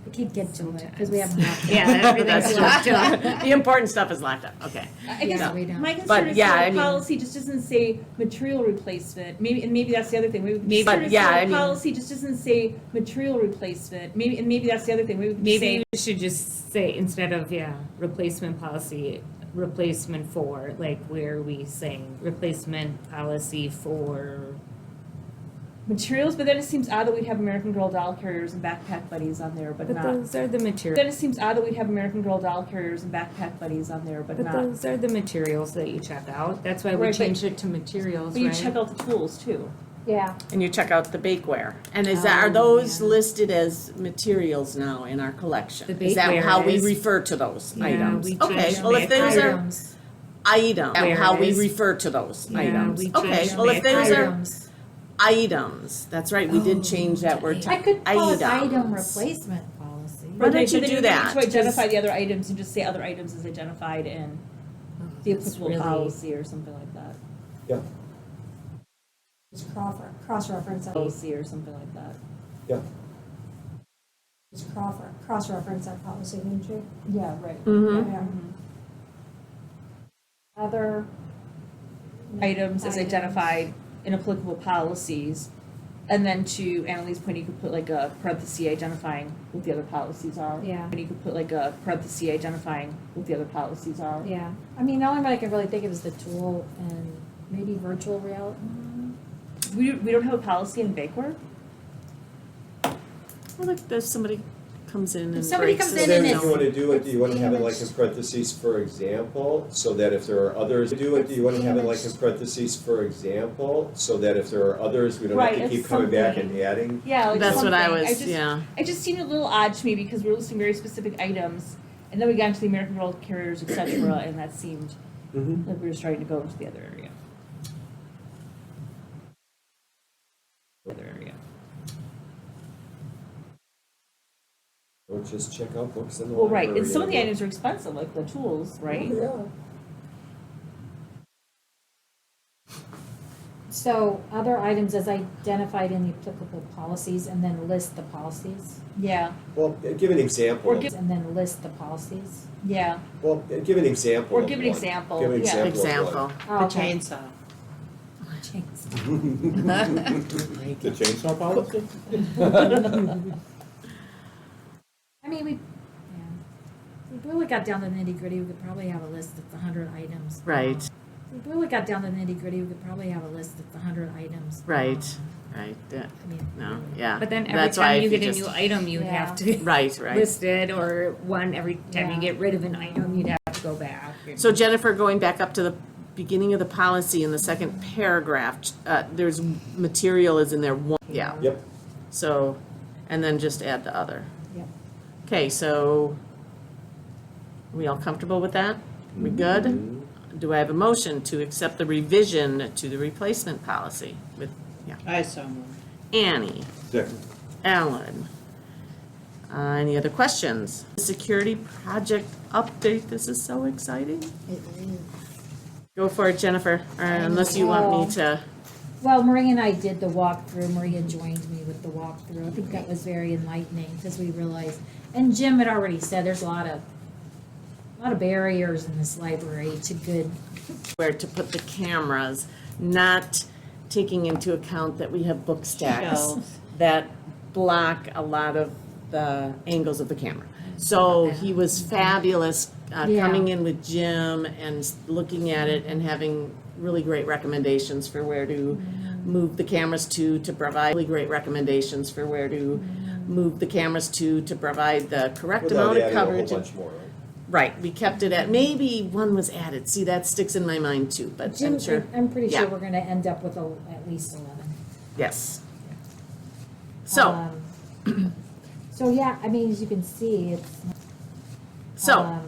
Speaker 7: We keep getting to it, because we have enough.
Speaker 9: Yeah, everything's
Speaker 1: That's
Speaker 9: left
Speaker 1: true.
Speaker 9: up.
Speaker 1: The important stuff is left up, okay.
Speaker 2: I guess
Speaker 7: Yeah, we don't.
Speaker 2: my concern
Speaker 1: But,
Speaker 2: is
Speaker 1: yeah,
Speaker 2: that
Speaker 1: I
Speaker 2: the
Speaker 1: mean-
Speaker 2: policy just doesn't say material replacement. Maybe that's the other thing. Maybe
Speaker 1: But,
Speaker 2: concern is
Speaker 1: yeah,
Speaker 2: that
Speaker 1: I
Speaker 2: the
Speaker 1: mean-
Speaker 2: policy just doesn't say material replacement. Maybe that's the other thing. Maybe we could
Speaker 9: Maybe
Speaker 2: say
Speaker 9: we should just say, instead of, replacement policy, replacement for, like where we saying replacement policy for,
Speaker 2: materials, but then it seems odd that we'd have American Girl doll carriers and backpack buddies on there, but
Speaker 9: but
Speaker 2: not.
Speaker 9: those are the materials.
Speaker 2: Then it seems odd that we'd have American Girl doll carriers and backpack buddies on there, but
Speaker 9: But
Speaker 2: not.
Speaker 9: those are the materials that you check out. That's why we
Speaker 2: Right, but-
Speaker 9: changed it to materials,
Speaker 2: But you
Speaker 9: right?
Speaker 2: check out the tools too.
Speaker 7: Yeah,
Speaker 1: And you check out the bakeware. And are
Speaker 9: Oh,
Speaker 1: those
Speaker 9: yeah.
Speaker 1: listed as materials now in our collection?
Speaker 9: The
Speaker 1: Is that
Speaker 9: bakeware
Speaker 1: how we
Speaker 9: is.
Speaker 1: refer to those
Speaker 9: Yeah,
Speaker 1: items?
Speaker 9: we
Speaker 1: Okay,
Speaker 9: changed
Speaker 1: well, if those are
Speaker 7: items.
Speaker 1: items, how we
Speaker 9: Whereas-
Speaker 1: refer to those
Speaker 9: Yeah,
Speaker 1: items.
Speaker 9: we
Speaker 1: Okay,
Speaker 9: changed
Speaker 1: well, if those are
Speaker 7: Items.
Speaker 1: items, that's right, we did change that word to
Speaker 7: I could call it item
Speaker 1: items.
Speaker 7: replacement policy.
Speaker 1: Why don't
Speaker 2: But
Speaker 1: you
Speaker 2: then
Speaker 1: do
Speaker 2: need
Speaker 1: that?
Speaker 2: To identify
Speaker 1: 'Cause-
Speaker 2: the other items and just say other items is identified in the
Speaker 9: That's
Speaker 2: applicable
Speaker 9: really-
Speaker 2: policy or something like that.
Speaker 8: Yeah,
Speaker 10: Just cross-reference that,
Speaker 2: Policy or something like that.
Speaker 8: yeah.
Speaker 10: just cross-reference that policy, didn't you?
Speaker 2: Yeah, right.
Speaker 1: Mhm.
Speaker 10: Yeah.
Speaker 7: Other.
Speaker 2: Items as
Speaker 7: Items.
Speaker 2: identified in applicable policies. And then to Annalise's point, you could put like a parenthesis identifying what the other policies are.
Speaker 7: Yeah.
Speaker 2: And you could put like a parenthesis identifying what the other policies are.
Speaker 7: Yeah, I mean, the only one I can really think of is the tool and maybe virtual reality.
Speaker 2: We don't have a policy in bakeware?
Speaker 1: Well, look, there's somebody comes in and
Speaker 7: If somebody
Speaker 1: breaks
Speaker 7: comes
Speaker 1: it,
Speaker 7: in
Speaker 8: then
Speaker 7: and
Speaker 8: if
Speaker 1: you
Speaker 8: you
Speaker 1: know.
Speaker 8: wanna do it, do you wanna have it like in parentheses, for example, so that if there are others, do it, do you wanna have it like in parentheses, for example, so that if there are others, we don't have
Speaker 2: Right,
Speaker 8: to
Speaker 2: it's
Speaker 8: keep coming back and
Speaker 2: something.
Speaker 8: adding?
Speaker 2: Yeah, like
Speaker 1: That's what I
Speaker 2: something.
Speaker 1: was, yeah.
Speaker 2: It just seemed a little odd to me because we're listing very specific items, and then we got into the American World Carriers, et cetera, and that seemed
Speaker 8: Mm-hmm.
Speaker 2: like we were starting to go into the other area. Other area.
Speaker 8: Or just check out books in the
Speaker 2: Well, right,
Speaker 8: library.
Speaker 2: and some of the
Speaker 8: and-
Speaker 2: items are expensive, like the tools, right?
Speaker 7: So other items as identified in the applicable policies and then list the policies.
Speaker 2: Yeah,
Speaker 8: Well, give an example.
Speaker 2: Or
Speaker 8: of-
Speaker 2: give-
Speaker 7: And then list the policies.
Speaker 2: yeah,
Speaker 8: Well, give an example.
Speaker 2: or
Speaker 8: of
Speaker 2: give an
Speaker 8: one.
Speaker 2: example,
Speaker 8: Give an
Speaker 2: yeah.
Speaker 8: example. of
Speaker 1: Example.
Speaker 7: Oh,
Speaker 5: The
Speaker 7: okay.
Speaker 5: chainsaw.
Speaker 6: The chainsaw policy?
Speaker 7: I mean, we really got down to the nitty gritty, we could probably have a list that's 100 items.
Speaker 1: Right,
Speaker 7: If we really got down to the nitty gritty, we could probably have a list that's 100 items.
Speaker 1: right, right, yeah,
Speaker 7: I mean,
Speaker 1: no, yeah.
Speaker 9: But then every
Speaker 1: That's why
Speaker 9: time
Speaker 1: if
Speaker 9: you get a
Speaker 1: just-
Speaker 9: new item, you'd
Speaker 7: Yeah.
Speaker 9: have to
Speaker 1: Right, right.
Speaker 9: list it, or one every time
Speaker 7: Yeah.
Speaker 9: you get rid of an item, you'd have to go back.
Speaker 1: So Jennifer, going back up to the beginning of the policy in the second paragraph, there's material is in there, one, yeah.
Speaker 8: Yep.
Speaker 1: So, and then just add the other.
Speaker 7: Yep.
Speaker 1: Okay, so, we all comfortable with that? We good?
Speaker 8: Mm-hmm.
Speaker 1: Do I have a motion to accept the revision to the replacement policy with, yeah,
Speaker 5: I so moved.
Speaker 1: Annie,
Speaker 6: Second.
Speaker 1: Alan? Any other questions? Security project update, this is so exciting. Go for it, Jennifer, or unless you want me to.
Speaker 7: Well, Maria and I did the walkthrough. Maria joined me with the walkthrough. I think that was very enlightening because we realized, and Jim had already said, there's a lot of barriers in this library to good.
Speaker 1: Where to put the cameras, not taking into account that we have book stacks
Speaker 5: Shelves.
Speaker 1: that block a lot of the angles of the camera. So he was fabulous,
Speaker 7: Yeah.
Speaker 1: coming in with Jim and looking at it and having really great recommendations for where to move the cameras to provide really great recommendations for where to move the cameras to provide the correct
Speaker 8: Without
Speaker 1: amount of
Speaker 8: adding a whole
Speaker 1: coverage.
Speaker 8: bunch more, right?
Speaker 1: Right, we kept it at, maybe one was added, see, that sticks in my mind too, but
Speaker 7: Jim,
Speaker 1: I'm sure,
Speaker 7: I'm pretty sure
Speaker 1: Yeah.
Speaker 7: we're gonna end up with at least 11.
Speaker 1: yes. So,
Speaker 7: So yeah, I mean, as you can see, it's.
Speaker 1: so,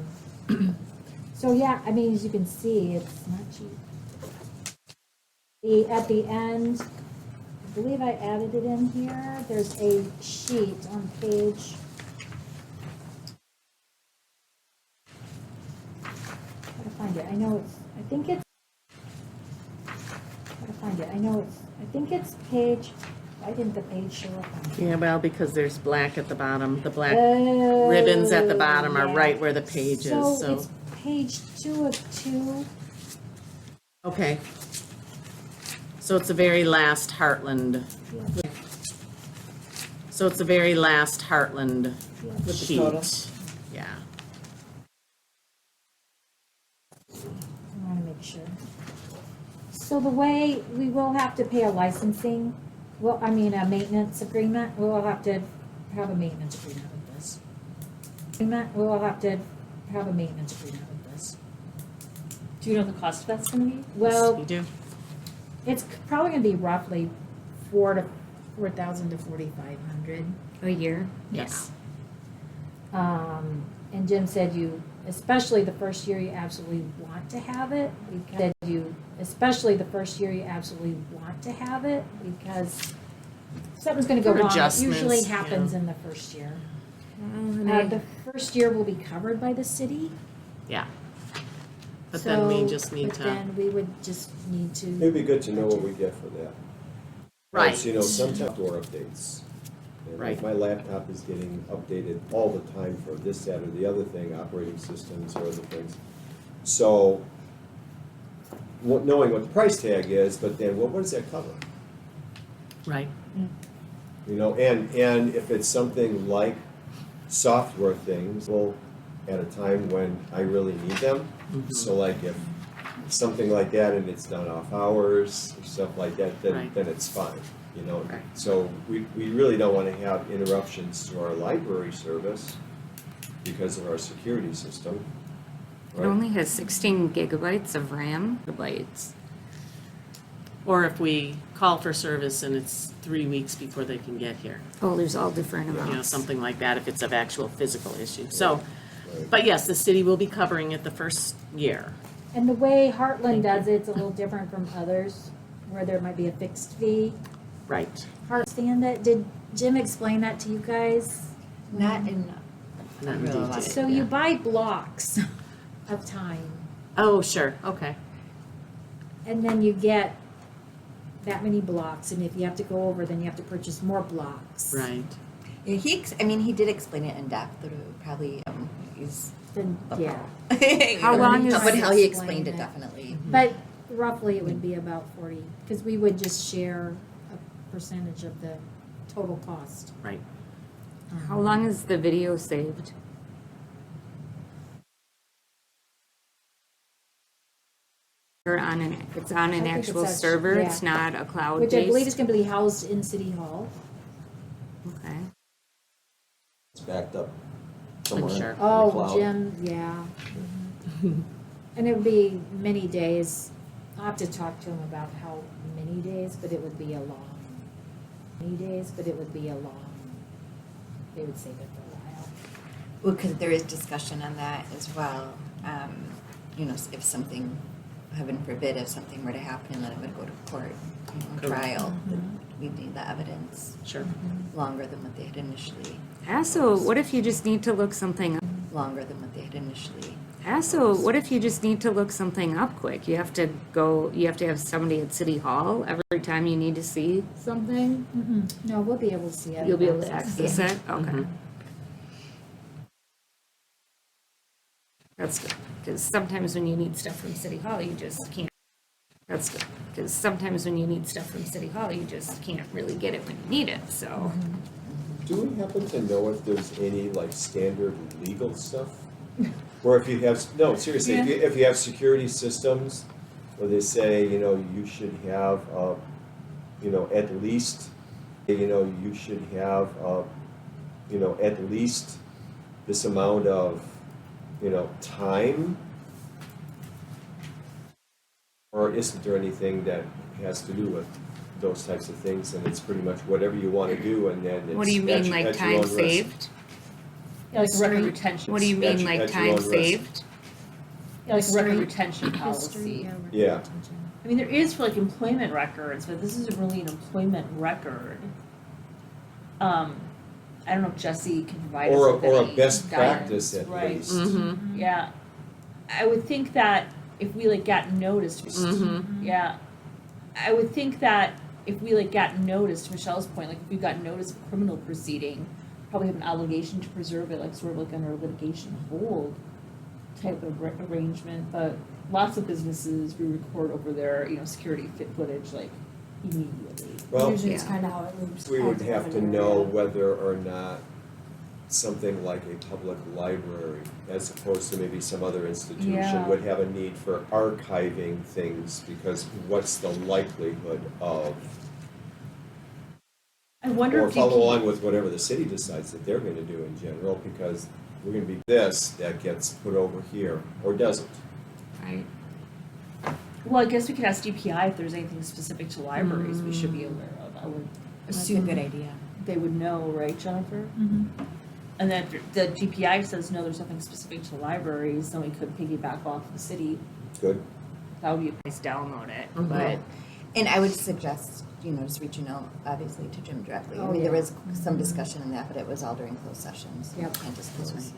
Speaker 7: So yeah, I mean, as you can see, it's not cheap. At the end, I believe I added it in here, there's a sheet on page. Gotta find it, I know it's, I think it's. Gotta find it, I know it's, I think it's page, why didn't the page show up on here?
Speaker 1: yeah, well, because there's black at the bottom, the black ribbons at the bottom are
Speaker 7: yeah.
Speaker 1: right where the page is,
Speaker 7: So
Speaker 1: so,
Speaker 7: it's page 2 of 2.
Speaker 1: okay. So it's the very last Heartland, so it's the very last Heartland
Speaker 5: With the
Speaker 1: sheet.
Speaker 5: total?
Speaker 1: Yeah,
Speaker 7: I want to make sure. So the way, we will have to pay a licensing, well, I mean, a maintenance agreement, we will have to have a maintenance agreement with this. We will have to have a maintenance agreement with this.
Speaker 2: Do you know what the cost of that's gonna be?
Speaker 7: Well,
Speaker 1: you do?
Speaker 7: it's probably gonna be roughly 4,000 to 4,500.
Speaker 9: A year?
Speaker 1: Yes.
Speaker 7: And Jim said especially the first year, you absolutely want to have it, because especially the first year, you absolutely want to have it, because something's gonna go
Speaker 1: For
Speaker 7: wrong. It
Speaker 1: adjustments,
Speaker 7: usually
Speaker 1: yeah.
Speaker 7: happens in the first year.
Speaker 9: Well,
Speaker 7: The first year will be covered by the city.
Speaker 1: Yeah. But then we
Speaker 7: so-
Speaker 1: just need
Speaker 7: but
Speaker 1: to,
Speaker 7: then we would just need to.
Speaker 8: It'd be good to know what we get for that.
Speaker 1: right.
Speaker 8: Because, you know, sometimes door updates. And
Speaker 1: Right.
Speaker 8: My laptop is getting updated all the time for this, that, or the other thing, operating systems or other things. So, knowing what the price tag is, but then, well, what does that cover?
Speaker 1: Right,
Speaker 8: You know, and if it's something like software things, well, at a time when I really need them. So like if something like that and it's done off hours or stuff like that,
Speaker 1: Right.
Speaker 8: then it's fine. you know?
Speaker 1: Right.
Speaker 8: So we really don't wanna have interruptions to our library service because of our security system.
Speaker 9: It only has 16 gigabytes of RAM, gigabytes.
Speaker 1: Or if we call for service and it's 3 weeks before they can get here,
Speaker 9: Oh, there's all different
Speaker 1: you know,
Speaker 9: amounts.
Speaker 1: something like that, if it's of actual physical issue. So,
Speaker 8: Right.
Speaker 1: but yes, the city will be covering it the first year.
Speaker 7: And the way Heartland does it, it's a little different from others, where there might be a fixed fee.
Speaker 1: Right.
Speaker 7: Understand that? Did Jim explain that to you guys?
Speaker 4: Not in,
Speaker 1: Not in
Speaker 4: Really
Speaker 1: detail.
Speaker 4: like-
Speaker 7: So you buy blocks of time,
Speaker 1: Oh, sure, okay.
Speaker 7: and then you get that many blocks, and if you have to go over, then you have to purchase more blocks.
Speaker 1: Right.
Speaker 4: yeah, he did explain it in depth, but it would probably, he's.
Speaker 7: Then, yeah.
Speaker 9: How long is-
Speaker 4: But how he
Speaker 7: Explain
Speaker 4: explained it
Speaker 7: it.
Speaker 4: definitely.
Speaker 7: But roughly it would be about 40, because we would just share a percentage of the total cost.
Speaker 1: Right.
Speaker 9: How long is the video saved? Or on an, it's on an
Speaker 7: I think it's
Speaker 9: actual
Speaker 7: actu-
Speaker 9: server,
Speaker 7: yeah.
Speaker 9: it's not a cloud
Speaker 7: Which I believe is
Speaker 9: based?
Speaker 7: gonna be housed in City Hall.
Speaker 9: Okay.
Speaker 3: It's backed up somewhere in
Speaker 1: sure.
Speaker 3: the
Speaker 7: Oh,
Speaker 3: cloud.
Speaker 7: Jim, yeah. And it would be many days. I'll have to talk to him about how many days, but it would be a long, many days, but it would be a long, they would save it for a while.
Speaker 4: Well, because there is discussion on that as well. You know, if something, heaven forbid, if something were to happen and then it would go to court, you know, trial, we'd need the evidence
Speaker 1: Sure.
Speaker 4: longer than what they had initially,
Speaker 9: Also, what if you just need to look something up?
Speaker 4: longer than what they had initially.
Speaker 9: Also, what if you just need to look something up quick? You have to go, you have to have somebody at City Hall every time you need to see something?
Speaker 7: No, we'll be able to see it.
Speaker 9: You'll be able to access it? Okay.
Speaker 1: Mhm.
Speaker 9: That's good, because sometimes when you need stuff from City Hall, you just can't. That's good, because sometimes when you need stuff from City Hall, you just can't really get it when you need it, so.
Speaker 8: Do we happen to know if there's any like standard legal stuff? Or if you have, no, seriously, if you have security systems where they say, you know, you should have, you know, at least, you know, you should have, you know, at least this amount of, you know, time? Or isn't there anything that has to do with those types of things, and it's pretty much whatever you wanna do, and then it's
Speaker 9: What do you mean,
Speaker 8: at your-
Speaker 9: like
Speaker 8: at your
Speaker 9: time
Speaker 8: own risk?
Speaker 9: saved?
Speaker 2: Yeah, like a record
Speaker 7: Street.
Speaker 2: retention.
Speaker 9: What do you
Speaker 8: At
Speaker 9: mean,
Speaker 8: your-
Speaker 9: like
Speaker 8: at your
Speaker 9: time
Speaker 8: own risk.
Speaker 9: saved?
Speaker 2: Yeah, like a record
Speaker 7: Street.
Speaker 2: retention
Speaker 7: History,
Speaker 2: policy.
Speaker 7: record
Speaker 8: Yeah.
Speaker 7: retention.
Speaker 2: I mean, there is for like employment records, but this isn't really an employment record. I don't know if Jesse can provide us
Speaker 8: Or
Speaker 2: with
Speaker 8: a
Speaker 2: any
Speaker 8: best
Speaker 2: guidance,
Speaker 8: practice at
Speaker 2: right.
Speaker 8: least.
Speaker 1: Mm-hmm.
Speaker 2: Yeah, I would think that if we like got noticed,
Speaker 1: Mm-hmm.
Speaker 2: yeah, I would think that if we like got noticed, to Michelle's point, like if we got notice of a criminal proceeding, probably have an obligation to preserve it, like sort of like under a litigation hold type of arrangement, but lots of businesses, we record over their, you know, security footage like immediately.
Speaker 8: Well,
Speaker 10: Usually it's
Speaker 9: yeah.
Speaker 10: kind of how it loops.
Speaker 8: we would
Speaker 10: out
Speaker 8: have to
Speaker 10: over
Speaker 8: know
Speaker 10: there.
Speaker 8: whether or not something like a public library, as opposed to maybe some other institution,
Speaker 2: Yeah.
Speaker 8: would have a need for archiving things, because what's the likelihood of,
Speaker 2: I wonder
Speaker 8: or
Speaker 2: if
Speaker 8: follow
Speaker 2: DP
Speaker 8: along with whatever the city decides that they're gonna do in general, because we're gonna be this, that gets put over here, or doesn't.
Speaker 9: Right.
Speaker 2: Well, I guess we could ask DPI if there's anything specific to libraries we should be aware of. I would
Speaker 4: Assume good idea.
Speaker 2: they would know, right, Jennifer?
Speaker 7: Mhm.
Speaker 2: And then if the DPI says, no, there's nothing specific to libraries, then we could piggyback off the city.
Speaker 8: Good?
Speaker 2: That would be,
Speaker 9: Just download it,
Speaker 1: Mhm.
Speaker 9: but
Speaker 4: And I would suggest, you know, just reaching out, obviously, to Jim directly. I
Speaker 7: Oh,
Speaker 4: mean, there
Speaker 7: yeah.
Speaker 4: was some discussion in that, but it was all during closed sessions.
Speaker 7: Yep.
Speaker 4: Can't disclose.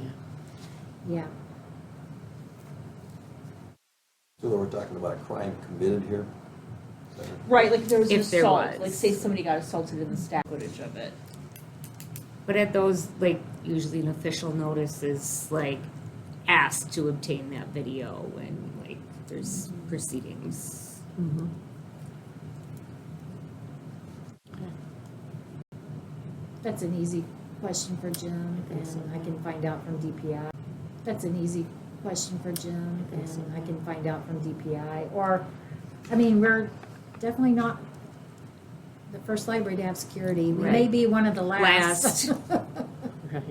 Speaker 7: Yeah.
Speaker 3: So then we're talking about a crime committed here?
Speaker 2: right, like if there was an
Speaker 9: If there
Speaker 2: assault,
Speaker 9: was.
Speaker 2: like say somebody got assaulted in the staff footage of it.
Speaker 9: But at those, like, usually an official notice is like asked to obtain that video when like there's proceedings.
Speaker 1: Mm-hmm.
Speaker 7: That's an easy question for Jim, and I can find out from DPI. That's an easy question for Jim, and I can find out from DPI. Or, I mean, we're definitely not the first library to have security. We
Speaker 1: Right.
Speaker 7: may be one of the last.
Speaker 1: Right.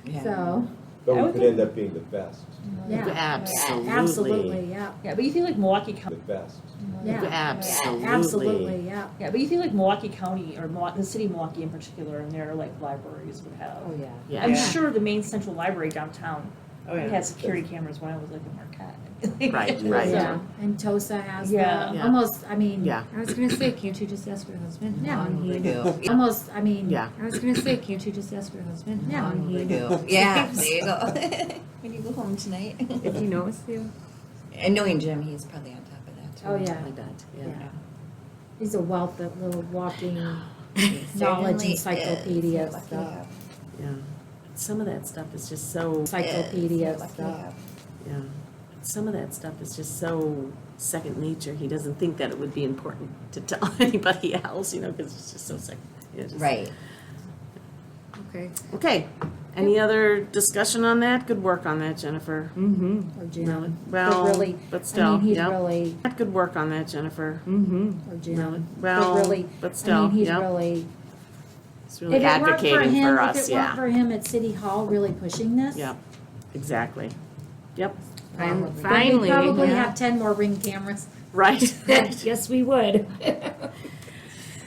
Speaker 4: Yeah.
Speaker 7: So,
Speaker 8: But
Speaker 2: I
Speaker 8: we
Speaker 2: would
Speaker 8: could
Speaker 2: think-
Speaker 8: end up being the best,
Speaker 7: yeah.
Speaker 1: Absolutely.
Speaker 7: Absolutely, yeah.
Speaker 2: Yeah, but you think like Milwaukee County,
Speaker 8: the best.
Speaker 7: Yeah.
Speaker 1: Absolutely.
Speaker 7: Absolutely, yeah.
Speaker 2: yeah, but you think like Milwaukee County or the city of Milwaukee in particular and their like libraries would have.
Speaker 5: Oh, yeah.
Speaker 1: Yeah.
Speaker 2: I'm sure the main central library downtown
Speaker 5: Oh, yeah.
Speaker 2: had security cameras when I was like in Marquette.
Speaker 1: Right, right.
Speaker 7: Yeah, and TOSA has
Speaker 2: Yeah.
Speaker 7: the,
Speaker 1: Yeah.
Speaker 7: almost, I mean.
Speaker 1: Yeah.
Speaker 9: I was gonna say, can't you just ask your husband?
Speaker 7: Yeah.
Speaker 4: We do.
Speaker 7: Almost, I mean.
Speaker 1: Yeah.
Speaker 9: I was gonna say, can't you just ask your husband?
Speaker 7: Yeah.
Speaker 4: We do. Yeah, there you go. When you go home tonight.
Speaker 9: If he knows you.
Speaker 4: And knowing Jim, he's probably on top of that too.
Speaker 7: Oh, yeah.
Speaker 1: I bet, yeah.
Speaker 7: Yeah. He's a wealth of little walking
Speaker 4: He
Speaker 7: knowledge
Speaker 4: certainly
Speaker 7: encyclopedia
Speaker 4: is. Lucky
Speaker 7: stuff.
Speaker 4: to have-
Speaker 1: Yeah. Some of that stuff is just so,
Speaker 7: Encyclopedia
Speaker 4: Lucky to
Speaker 7: stuff.
Speaker 4: have-
Speaker 1: yeah. Some of that stuff is just so second nature. He doesn't think that it would be important to tell anybody else, you know, because it's just so second. Yeah, just-
Speaker 4: Right.
Speaker 9: Okay.
Speaker 1: Okay. Any other discussion on that? Good work on that, Jennifer.
Speaker 9: Mm-hmm.
Speaker 7: Or Jim.
Speaker 1: Well,
Speaker 7: really,
Speaker 1: but
Speaker 7: I
Speaker 1: still,
Speaker 7: mean, he's
Speaker 1: yep.
Speaker 7: really,
Speaker 1: Good work on that, Jennifer.
Speaker 9: Mm-hmm.
Speaker 7: or Jim.
Speaker 1: Well,
Speaker 7: really,
Speaker 1: but
Speaker 7: I
Speaker 1: still,
Speaker 7: mean, he's
Speaker 1: yep.
Speaker 7: really.
Speaker 1: It's really
Speaker 7: If it weren't for
Speaker 1: advocating
Speaker 7: him,
Speaker 1: for
Speaker 7: if
Speaker 1: us,
Speaker 7: it weren't
Speaker 1: yeah.
Speaker 7: for him at City Hall really pushing this.
Speaker 1: Yep, exactly. Yep,
Speaker 7: Then we'd
Speaker 9: Finally,
Speaker 7: probably
Speaker 9: yeah.
Speaker 7: have 10 more Ring cameras.
Speaker 1: right.
Speaker 9: Yes, we would.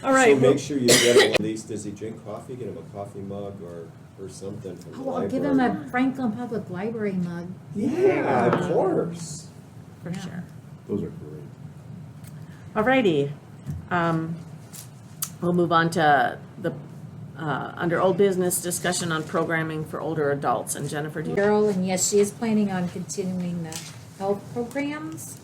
Speaker 1: All right.
Speaker 8: So make sure you get him, at least, does he drink coffee? Get him a coffee mug or something from the
Speaker 7: Oh,
Speaker 8: library.
Speaker 7: I'll give him a Franklin Public Library mug.
Speaker 8: Yeah, of course.
Speaker 1: For sure.
Speaker 6: Those are great.
Speaker 1: Alrighty. We'll move on to the, under old business, discussion on programming for older adults. And Jennifer, do you?
Speaker 7: Carol, and yes, she is planning on continuing the health programs.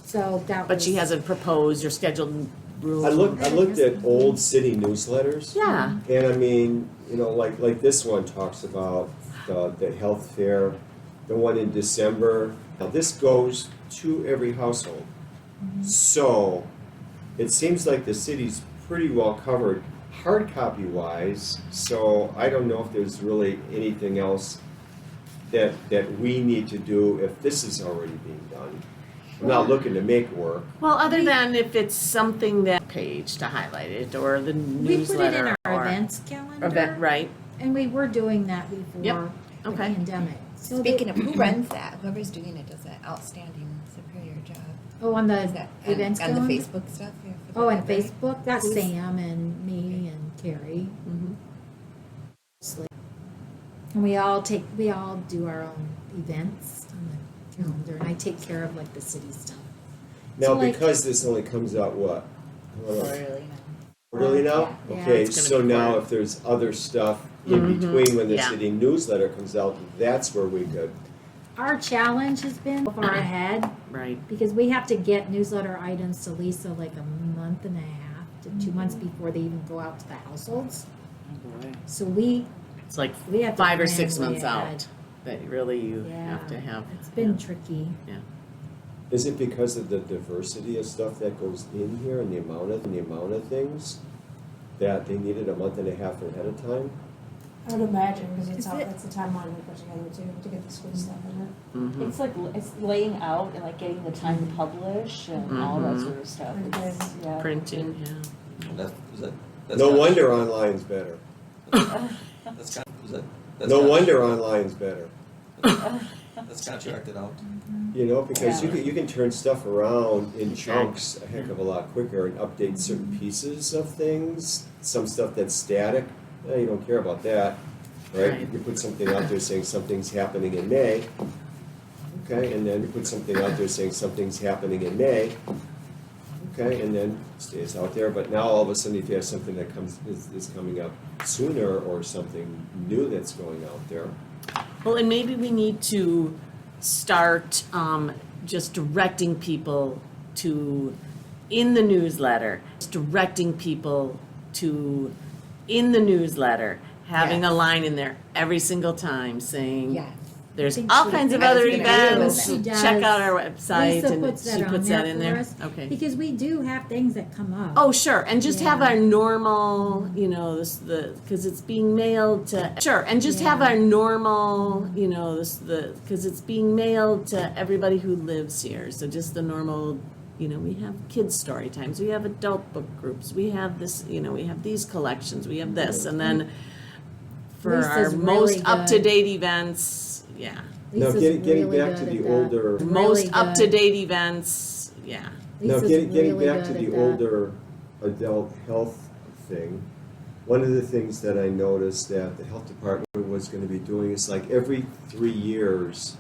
Speaker 7: So that was.
Speaker 1: But she hasn't proposed or scheduled rules.
Speaker 8: I looked at old city newsletters.
Speaker 1: Yeah,
Speaker 8: And I mean, you know, like this one talks about the health fair, the one in December. Now, this goes to every household. So, it seems like the city's pretty well covered hard copy wise, so I don't know if there's really anything else that we need to do if this is already being done. I'm not looking to make work.
Speaker 1: well, other than if it's something that page to highlight it or the
Speaker 7: We put it in
Speaker 1: newsletter
Speaker 7: our
Speaker 1: or.
Speaker 7: events calendar.
Speaker 1: Event, right,
Speaker 7: And we were doing that before
Speaker 1: Yep.
Speaker 7: the
Speaker 1: Okay.
Speaker 7: pandemic. So
Speaker 4: Speaking
Speaker 7: that-
Speaker 4: of who runs that, whoever's doing it does an outstanding, superior job.
Speaker 7: Oh, on the
Speaker 4: Is that
Speaker 7: events
Speaker 4: on the
Speaker 7: calendar?
Speaker 4: Facebook stuff? Yeah, for the
Speaker 7: Oh, and
Speaker 4: library?
Speaker 7: Facebook, that's
Speaker 4: Who's-
Speaker 7: Sam and me and Carrie.
Speaker 1: Mhm.
Speaker 7: And we all do our own events on the calendar, and I take care of like the city stuff.
Speaker 8: Now,
Speaker 7: So, like-
Speaker 8: because this only comes out, what?
Speaker 4: Quarterly,
Speaker 8: Quarterly now?
Speaker 7: Yeah.
Speaker 8: Okay,
Speaker 1: It's gonna
Speaker 8: so
Speaker 1: be
Speaker 8: now
Speaker 1: quarterly.
Speaker 8: if there's other stuff in between when the
Speaker 1: Yeah.
Speaker 8: city newsletter comes out, that's where we could.
Speaker 7: Our challenge has been far ahead,
Speaker 1: right.
Speaker 7: because we have to get newsletter items to Lisa like a month and a half to 2 months before they even go out to the households.
Speaker 5: Oh, boy.
Speaker 7: So we
Speaker 1: It's like
Speaker 7: have to
Speaker 1: 5 or
Speaker 7: plan
Speaker 1: 6
Speaker 7: way
Speaker 1: months
Speaker 7: ahead.
Speaker 1: out that really you
Speaker 7: Yeah.
Speaker 1: have to have.
Speaker 7: It's been tricky.
Speaker 8: Is it because of the diversity of stuff that goes in here and the amount of things that they needed a month and a half ahead of time?
Speaker 10: I would imagine, because
Speaker 2: Is it-
Speaker 10: it's the timeline we put together too, to get the school stuff in it.
Speaker 1: Mhm.
Speaker 2: It's like, it's laying out and like getting the time to publish and all that
Speaker 1: Mhm.
Speaker 2: sort of stuff.
Speaker 10: And
Speaker 2: It's-
Speaker 10: then-
Speaker 2: yeah.
Speaker 1: Printing, yeah.
Speaker 3: That's
Speaker 8: No
Speaker 3: kind of-
Speaker 8: wonder online's better.
Speaker 3: That's kind of, that's
Speaker 8: No
Speaker 3: kind of-
Speaker 8: wonder online's better.
Speaker 3: That's contracted out.
Speaker 8: You know, because
Speaker 2: Yeah.
Speaker 8: you can turn stuff around in chunks a heck of a lot quicker and update certain pieces of things. Some stuff that's static, you don't care about that, right?
Speaker 1: Right.
Speaker 8: You put something out there saying something's happening in May, okay, and then you put something out there saying something's happening in May, okay, and then stays out there. But now all of a sudden, if you have something that is coming up sooner or something new that's going out there,
Speaker 1: Well, and maybe we need to start just directing people to, in the newsletter, just directing people to, in the newsletter, having a
Speaker 4: Yes.
Speaker 1: line in there every single time saying,
Speaker 4: Yes.
Speaker 1: there's
Speaker 7: I think
Speaker 1: all
Speaker 7: she-
Speaker 1: kinds of
Speaker 4: I was
Speaker 1: other
Speaker 4: gonna ask
Speaker 1: events,
Speaker 7: She does.
Speaker 1: check out our website,
Speaker 7: Lisa
Speaker 1: and
Speaker 7: puts
Speaker 1: she
Speaker 7: that on
Speaker 1: puts that
Speaker 7: there
Speaker 1: in
Speaker 7: for
Speaker 1: there.
Speaker 7: us,
Speaker 1: Okay.
Speaker 7: because we do have things that come up.
Speaker 1: Oh, sure, and just have
Speaker 7: Yeah.
Speaker 1: our normal, you know, because it's being mailed to, sure, and just have
Speaker 7: Yeah.
Speaker 1: our normal, you know, because it's being mailed to everybody who lives here, so just the normal we have kids' story times, we have adult book groups, we have this, we have these collections, we have this, and then for our
Speaker 7: Lisa's really
Speaker 1: most
Speaker 7: good.
Speaker 1: up-to-date events, yeah.
Speaker 8: Now,
Speaker 7: Lisa's
Speaker 8: getting
Speaker 7: really
Speaker 8: back to
Speaker 7: good
Speaker 8: the
Speaker 7: at that.
Speaker 8: older,
Speaker 7: Really
Speaker 1: Most
Speaker 7: good.
Speaker 1: up-to-date events, yeah.
Speaker 8: now
Speaker 7: Lisa's
Speaker 8: getting
Speaker 7: really
Speaker 8: back to
Speaker 7: good
Speaker 8: the
Speaker 7: at that.
Speaker 8: older adult health thing, one of the things that I noticed that the health department was gonna be doing is like every 3 years,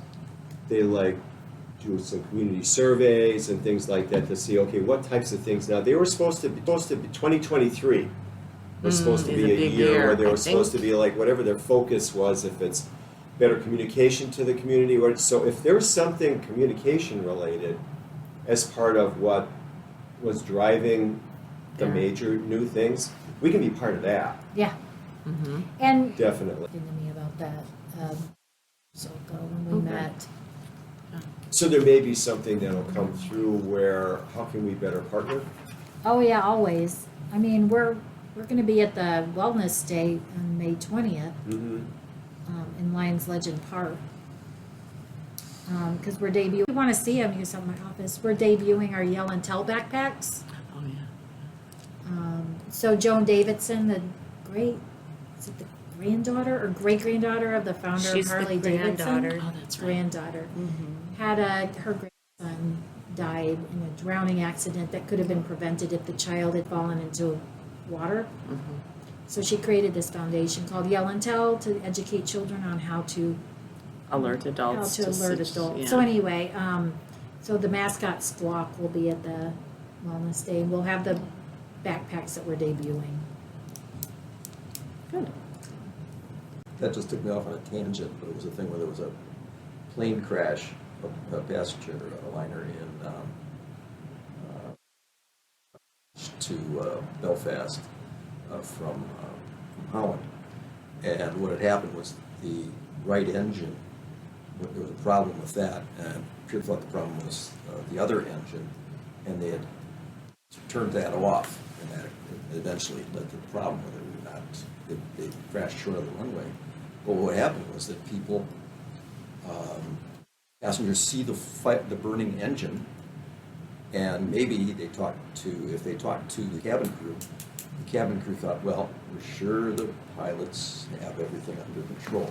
Speaker 8: they like do some community surveys and things like that to see, okay, what types of things. Now, they were supposed to be 2023 was supposed to
Speaker 1: is a
Speaker 8: be a
Speaker 1: big
Speaker 8: year where they
Speaker 1: year,
Speaker 8: were
Speaker 1: I
Speaker 8: supposed to
Speaker 1: think.
Speaker 8: be like, whatever their focus was, if it's better communication to the community, or, so if there was something communication related as part of what was driving the
Speaker 1: Yeah.
Speaker 8: major new things, we can be part of that,
Speaker 7: Yeah,
Speaker 1: Mm-hmm.
Speaker 7: and
Speaker 8: definitely.
Speaker 7: talking to me about that, so ago when we
Speaker 1: Okay.
Speaker 7: met.
Speaker 8: So there may be something that'll come through where, how can we better partner?
Speaker 7: Oh, yeah, always. I mean, we're gonna be at the Wellness Day on May 20th,
Speaker 8: Mm-hmm.
Speaker 7: in Lions Legend Park. Cause we're debuting, if you wanna see them, use some of my office, we're debuting our Yell and Tell backpacks.
Speaker 1: Oh, yeah.
Speaker 7: So Joan Davidson, the is it the granddaughter or great-granddaughter of the founder of
Speaker 9: She's the
Speaker 7: Harley Davidson?
Speaker 9: granddaughter.
Speaker 1: Oh, that's right.
Speaker 7: Granddaughter. Had her grandson died in a drowning accident that could have been prevented if the child had fallen into water. So she created this foundation called Yell and Tell to educate children on how to
Speaker 1: Alert adults.
Speaker 7: alert
Speaker 1: see-
Speaker 7: adults.
Speaker 1: yeah.
Speaker 7: So anyway, so the mascot Squawk will be at the Wellness Day. We'll have the backpacks that we're debuting.
Speaker 1: Good.
Speaker 3: That just took me off on a tangent, but it was a thing where there was a plane crash, a passenger liner in to Belfast from Holland. And what had happened was the right engine, there was a problem with that, and Peter thought the problem was the other engine, and they had turned that off, and that eventually led to the problem where they were not, they crashed short of the runway. But what happened was that people, passengers see the burning engine, and maybe they if they talked to the cabin crew thought, well, we're sure the pilots have everything under control.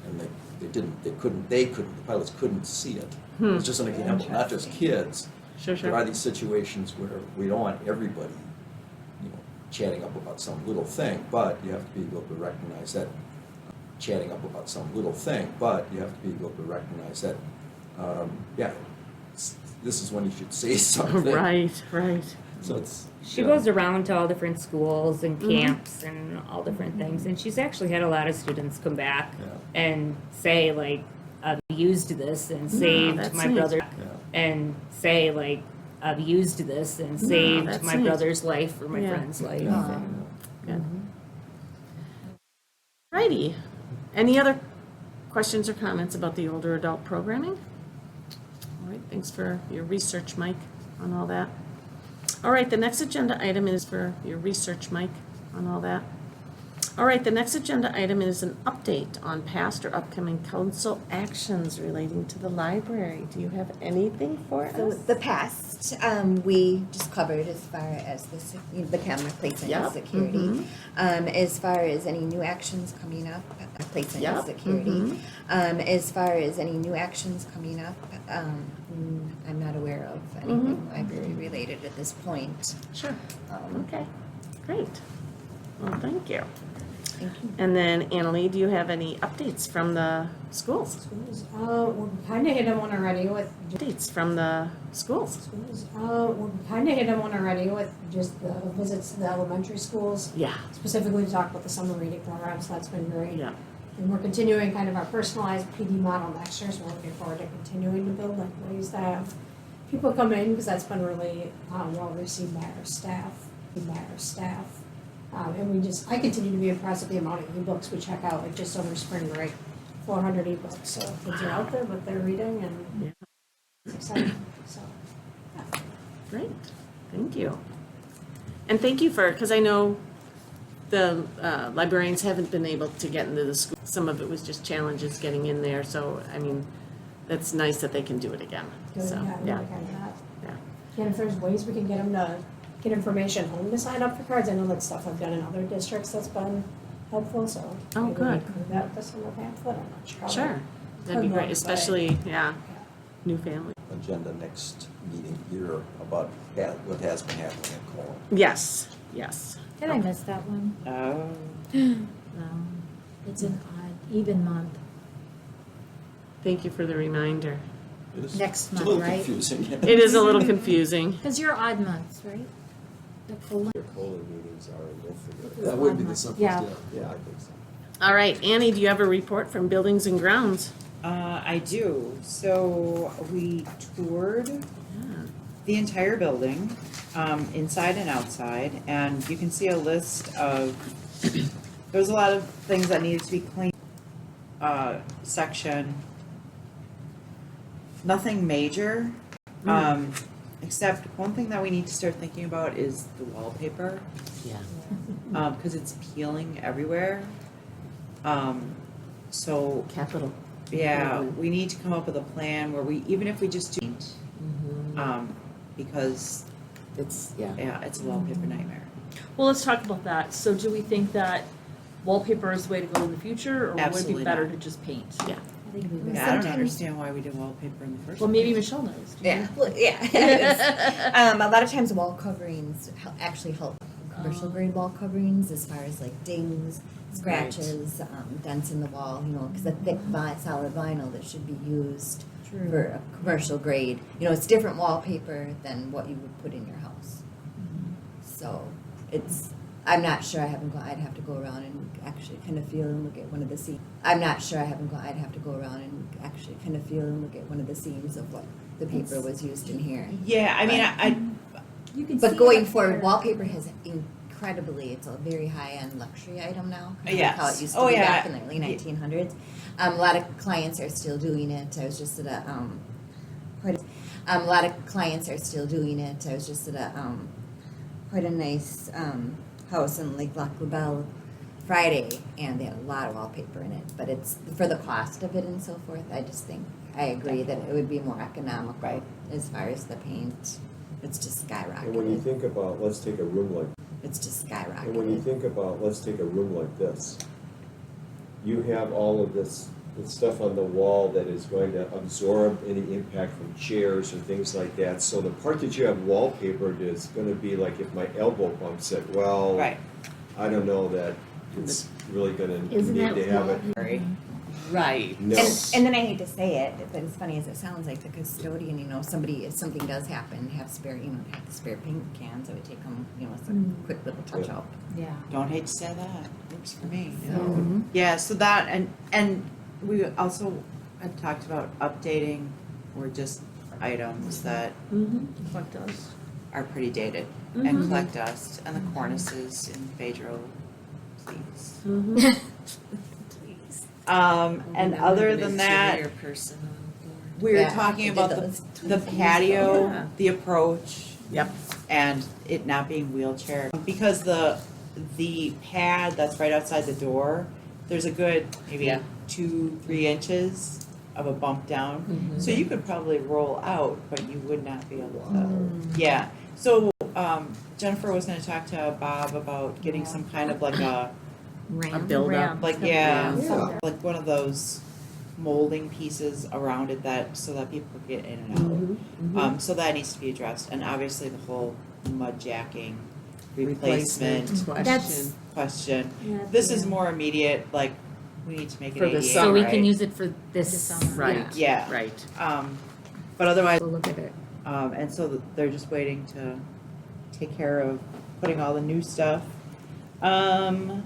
Speaker 3: And they didn't, the pilots couldn't see it. It's just an example, not just kids.
Speaker 1: Sure,
Speaker 3: There are these situations where we don't want everybody, chatting up about some little thing, but you have to be able to recognize that, this is when you should say something.
Speaker 1: Right, right.
Speaker 3: So it's.
Speaker 9: She goes around to all different schools and camps and all different things, and she's actually had a lot of students come back
Speaker 3: Yeah.
Speaker 9: and say like, I've used this and saved
Speaker 1: that's
Speaker 9: my
Speaker 1: neat.
Speaker 9: brother,
Speaker 3: Yeah.
Speaker 9: and say like, I've used this and saved
Speaker 1: that's
Speaker 9: my
Speaker 1: neat.
Speaker 9: brother's life or my
Speaker 1: Yeah.
Speaker 9: friend's life.
Speaker 1: Yeah.
Speaker 9: and-
Speaker 1: Good. Righty. Any other questions or comments about the older adult programming? All right, thanks for your research, Mike, on all that. All right, the next agenda item is for your research, Mike, on all that. All right, the next agenda item is an update on past or upcoming council actions relating to the library. Do you have anything for
Speaker 4: So
Speaker 1: us?
Speaker 4: the past, we just covered as far as the camera placement
Speaker 1: Yep,
Speaker 4: and security. As far as any new actions coming up, placement and
Speaker 1: Yep,
Speaker 4: security. As far as any new actions coming up, I'm not aware of anything library related at this point.
Speaker 1: Sure. Okay, great. Well, thank you.
Speaker 4: Thank you.
Speaker 1: And then Annalee, do you have any updates from the schools?
Speaker 10: Schools, we kind of hit them one already with
Speaker 1: Updates from the schools?
Speaker 10: schools. We kind of hit them one already with just the visits to the elementary schools,
Speaker 1: Yeah,
Speaker 10: specifically to talk about the summer reading program, so that's been great.
Speaker 1: yeah.
Speaker 10: And we're continuing kind of our personalized PD model next year, so we're looking forward to continuing to build like ways to have people come in, because that's been really well received by our staff. And I continue to be impressed with the amount of ebooks we check out, like just over spring break, 400 ebooks. So kids are out there, but they're reading, and it's exciting. So
Speaker 1: Great, thank you. And thank you because I know the librarians haven't been able to get into the school. Some of it was just challenges getting in there, so, I mean, that's nice that they can do it again.
Speaker 10: good,
Speaker 1: So,
Speaker 10: yeah,
Speaker 1: yeah,
Speaker 10: really kind of that.
Speaker 1: yeah.
Speaker 10: And if there's ways we can get them to get information home to sign up for cards, I know that's stuff I've done in other districts that's been helpful, so.
Speaker 1: Oh,
Speaker 10: maybe we
Speaker 1: good.
Speaker 10: include that this in the pamphlet, I'm not sure.
Speaker 1: Sure, that'd be
Speaker 10: Could
Speaker 1: great,
Speaker 10: look,
Speaker 1: especially, yeah, new family.
Speaker 3: Agenda next meeting here about what has been happening in Colin.
Speaker 1: Yes, yes.
Speaker 7: Did I miss that one?
Speaker 5: Oh.
Speaker 7: No. It's an odd, even month.
Speaker 1: Thank you for the reminder.
Speaker 3: It is-
Speaker 7: Next
Speaker 3: it's a
Speaker 7: month,
Speaker 3: little
Speaker 7: right?
Speaker 3: confusing.
Speaker 1: It is a little confusing.
Speaker 7: Because you're odd months, right? The colon.
Speaker 8: Your polling meetings are, and we'll figure it out.
Speaker 3: That would be the simplest,
Speaker 7: Yeah.
Speaker 3: yeah.
Speaker 8: Yeah, I think so.
Speaker 1: All right, Annie, do you have a report from Buildings and Grounds?
Speaker 5: I do. So we toured
Speaker 1: Yeah.
Speaker 5: the entire building, inside and outside, and you can see a list of, there's a lot of things that needed to be cleaned. Section, nothing major, except one thing that we need to start thinking about is the wallpaper,
Speaker 1: Yeah.
Speaker 5: because it's peeling everywhere. So,
Speaker 1: Capital.
Speaker 5: yeah, we need to come up with a plan where we, even if we just do, because,
Speaker 1: It's,
Speaker 5: yeah, it's a wallpaper nightmare.
Speaker 2: Well, let's talk about that. So do we think that wallpaper is the way to go in the future, or would it
Speaker 5: Absolutely
Speaker 2: be better
Speaker 5: not.
Speaker 2: to just paint?
Speaker 1: Yeah.
Speaker 7: I think it'd be
Speaker 5: I don't
Speaker 7: better.
Speaker 5: understand why we did wallpaper in the first place.
Speaker 2: Well, maybe Michelle knows. Do you?
Speaker 4: Yeah, well, yeah. A lot of times wall coverings actually help commercial grade wall coverings as far as like dings, scratches, dents in the wall, you know, because the thick solid vinyl that should be used
Speaker 7: True.
Speaker 4: for a commercial grade, you know, it's different wallpaper than what you would put in your house. So it's, I'm not sure, I'd have to go around and actually kind of feel and look at one of the seams. I'd have to go around and actually kind of feel and look at one of the seams of what the paper was used in here.
Speaker 5: Yeah, I mean, I
Speaker 7: You can see
Speaker 4: But
Speaker 7: it
Speaker 4: going
Speaker 7: up
Speaker 4: forward,
Speaker 7: there.
Speaker 4: wallpaper has incredibly, it's a very high-end luxury item now. Kind of
Speaker 5: Yes.
Speaker 4: How it used to
Speaker 5: Oh,
Speaker 4: be
Speaker 5: yeah.
Speaker 4: back in the early 1900s. A lot of clients are still doing it. I was just at a lot of clients are still doing it. I was just at a quite a nice house in Lake Lac La Belle Friday, and they had a lot of wallpaper in it. But it's for the cost of it and so forth. I just think I agree that it would be more economical,
Speaker 5: Right.
Speaker 4: as far as the paint. It's just
Speaker 8: And when you
Speaker 4: skyrocketed.
Speaker 8: think about, let's take a room like,
Speaker 4: It's just
Speaker 8: and when you
Speaker 4: skyrocketed.
Speaker 8: think about, let's take a room like this, you have all of this stuff on the wall that is going to absorb any impact from chairs or things like that. So the part that you have wallpapered is gonna be like if my elbow bumps it, well,
Speaker 5: right.
Speaker 8: I don't know that it's really gonna
Speaker 7: Isn't
Speaker 8: need
Speaker 7: that
Speaker 8: to have it.
Speaker 5: Sorry.
Speaker 1: Right.
Speaker 8: No.
Speaker 4: And then I hate to say it, but as funny as it sounds, like the custodian, you know, if something does happen, have the spare paint cans, I would take them, you know, as a quick little touch
Speaker 8: Yeah.
Speaker 4: up.
Speaker 7: Yeah.
Speaker 5: Don't hate to say that. Works for me.
Speaker 1: Mhm.
Speaker 5: Yeah, so that, and we also had talked about updating or just items that
Speaker 2: Mm-hmm. What does?
Speaker 5: are pretty dated and collect dust and the cornices in Phaedro, please.
Speaker 1: Mhm.
Speaker 5: And other than that,
Speaker 4: person
Speaker 5: we were
Speaker 4: Yeah,
Speaker 5: talking
Speaker 4: I did
Speaker 5: about
Speaker 4: those
Speaker 5: the
Speaker 4: 20 years
Speaker 5: patio,
Speaker 1: ago.
Speaker 5: the approach,
Speaker 1: Yep.
Speaker 5: and it not being wheelchair. Because the pad that's right outside the door, there's a good maybe
Speaker 1: Yeah.
Speaker 5: 2-3 inches of a bump down. So you could probably roll out, but you would not be able to. Yeah. So Jennifer was going to talk to Bob about getting some kind of like a
Speaker 1: A build up.
Speaker 5: like yeah,
Speaker 8: Yeah.
Speaker 5: like one of those molding pieces around it that so that people could get in and out. So that needs to be addressed, and obviously the whole mud jacking replacement
Speaker 1: Question.
Speaker 5: question.
Speaker 7: Yeah,
Speaker 5: This
Speaker 7: yeah.
Speaker 5: is more immediate. Like we need to make
Speaker 1: For
Speaker 5: it
Speaker 1: the
Speaker 5: ADA,
Speaker 1: summer,
Speaker 9: So we
Speaker 5: right?
Speaker 9: can use it for this
Speaker 7: This
Speaker 9: summer.
Speaker 7: summer.
Speaker 1: Right.
Speaker 5: Yeah.
Speaker 1: Right.
Speaker 5: But otherwise,
Speaker 9: We'll look at it.
Speaker 5: and so they're just waiting to take care of putting all the new stuff. And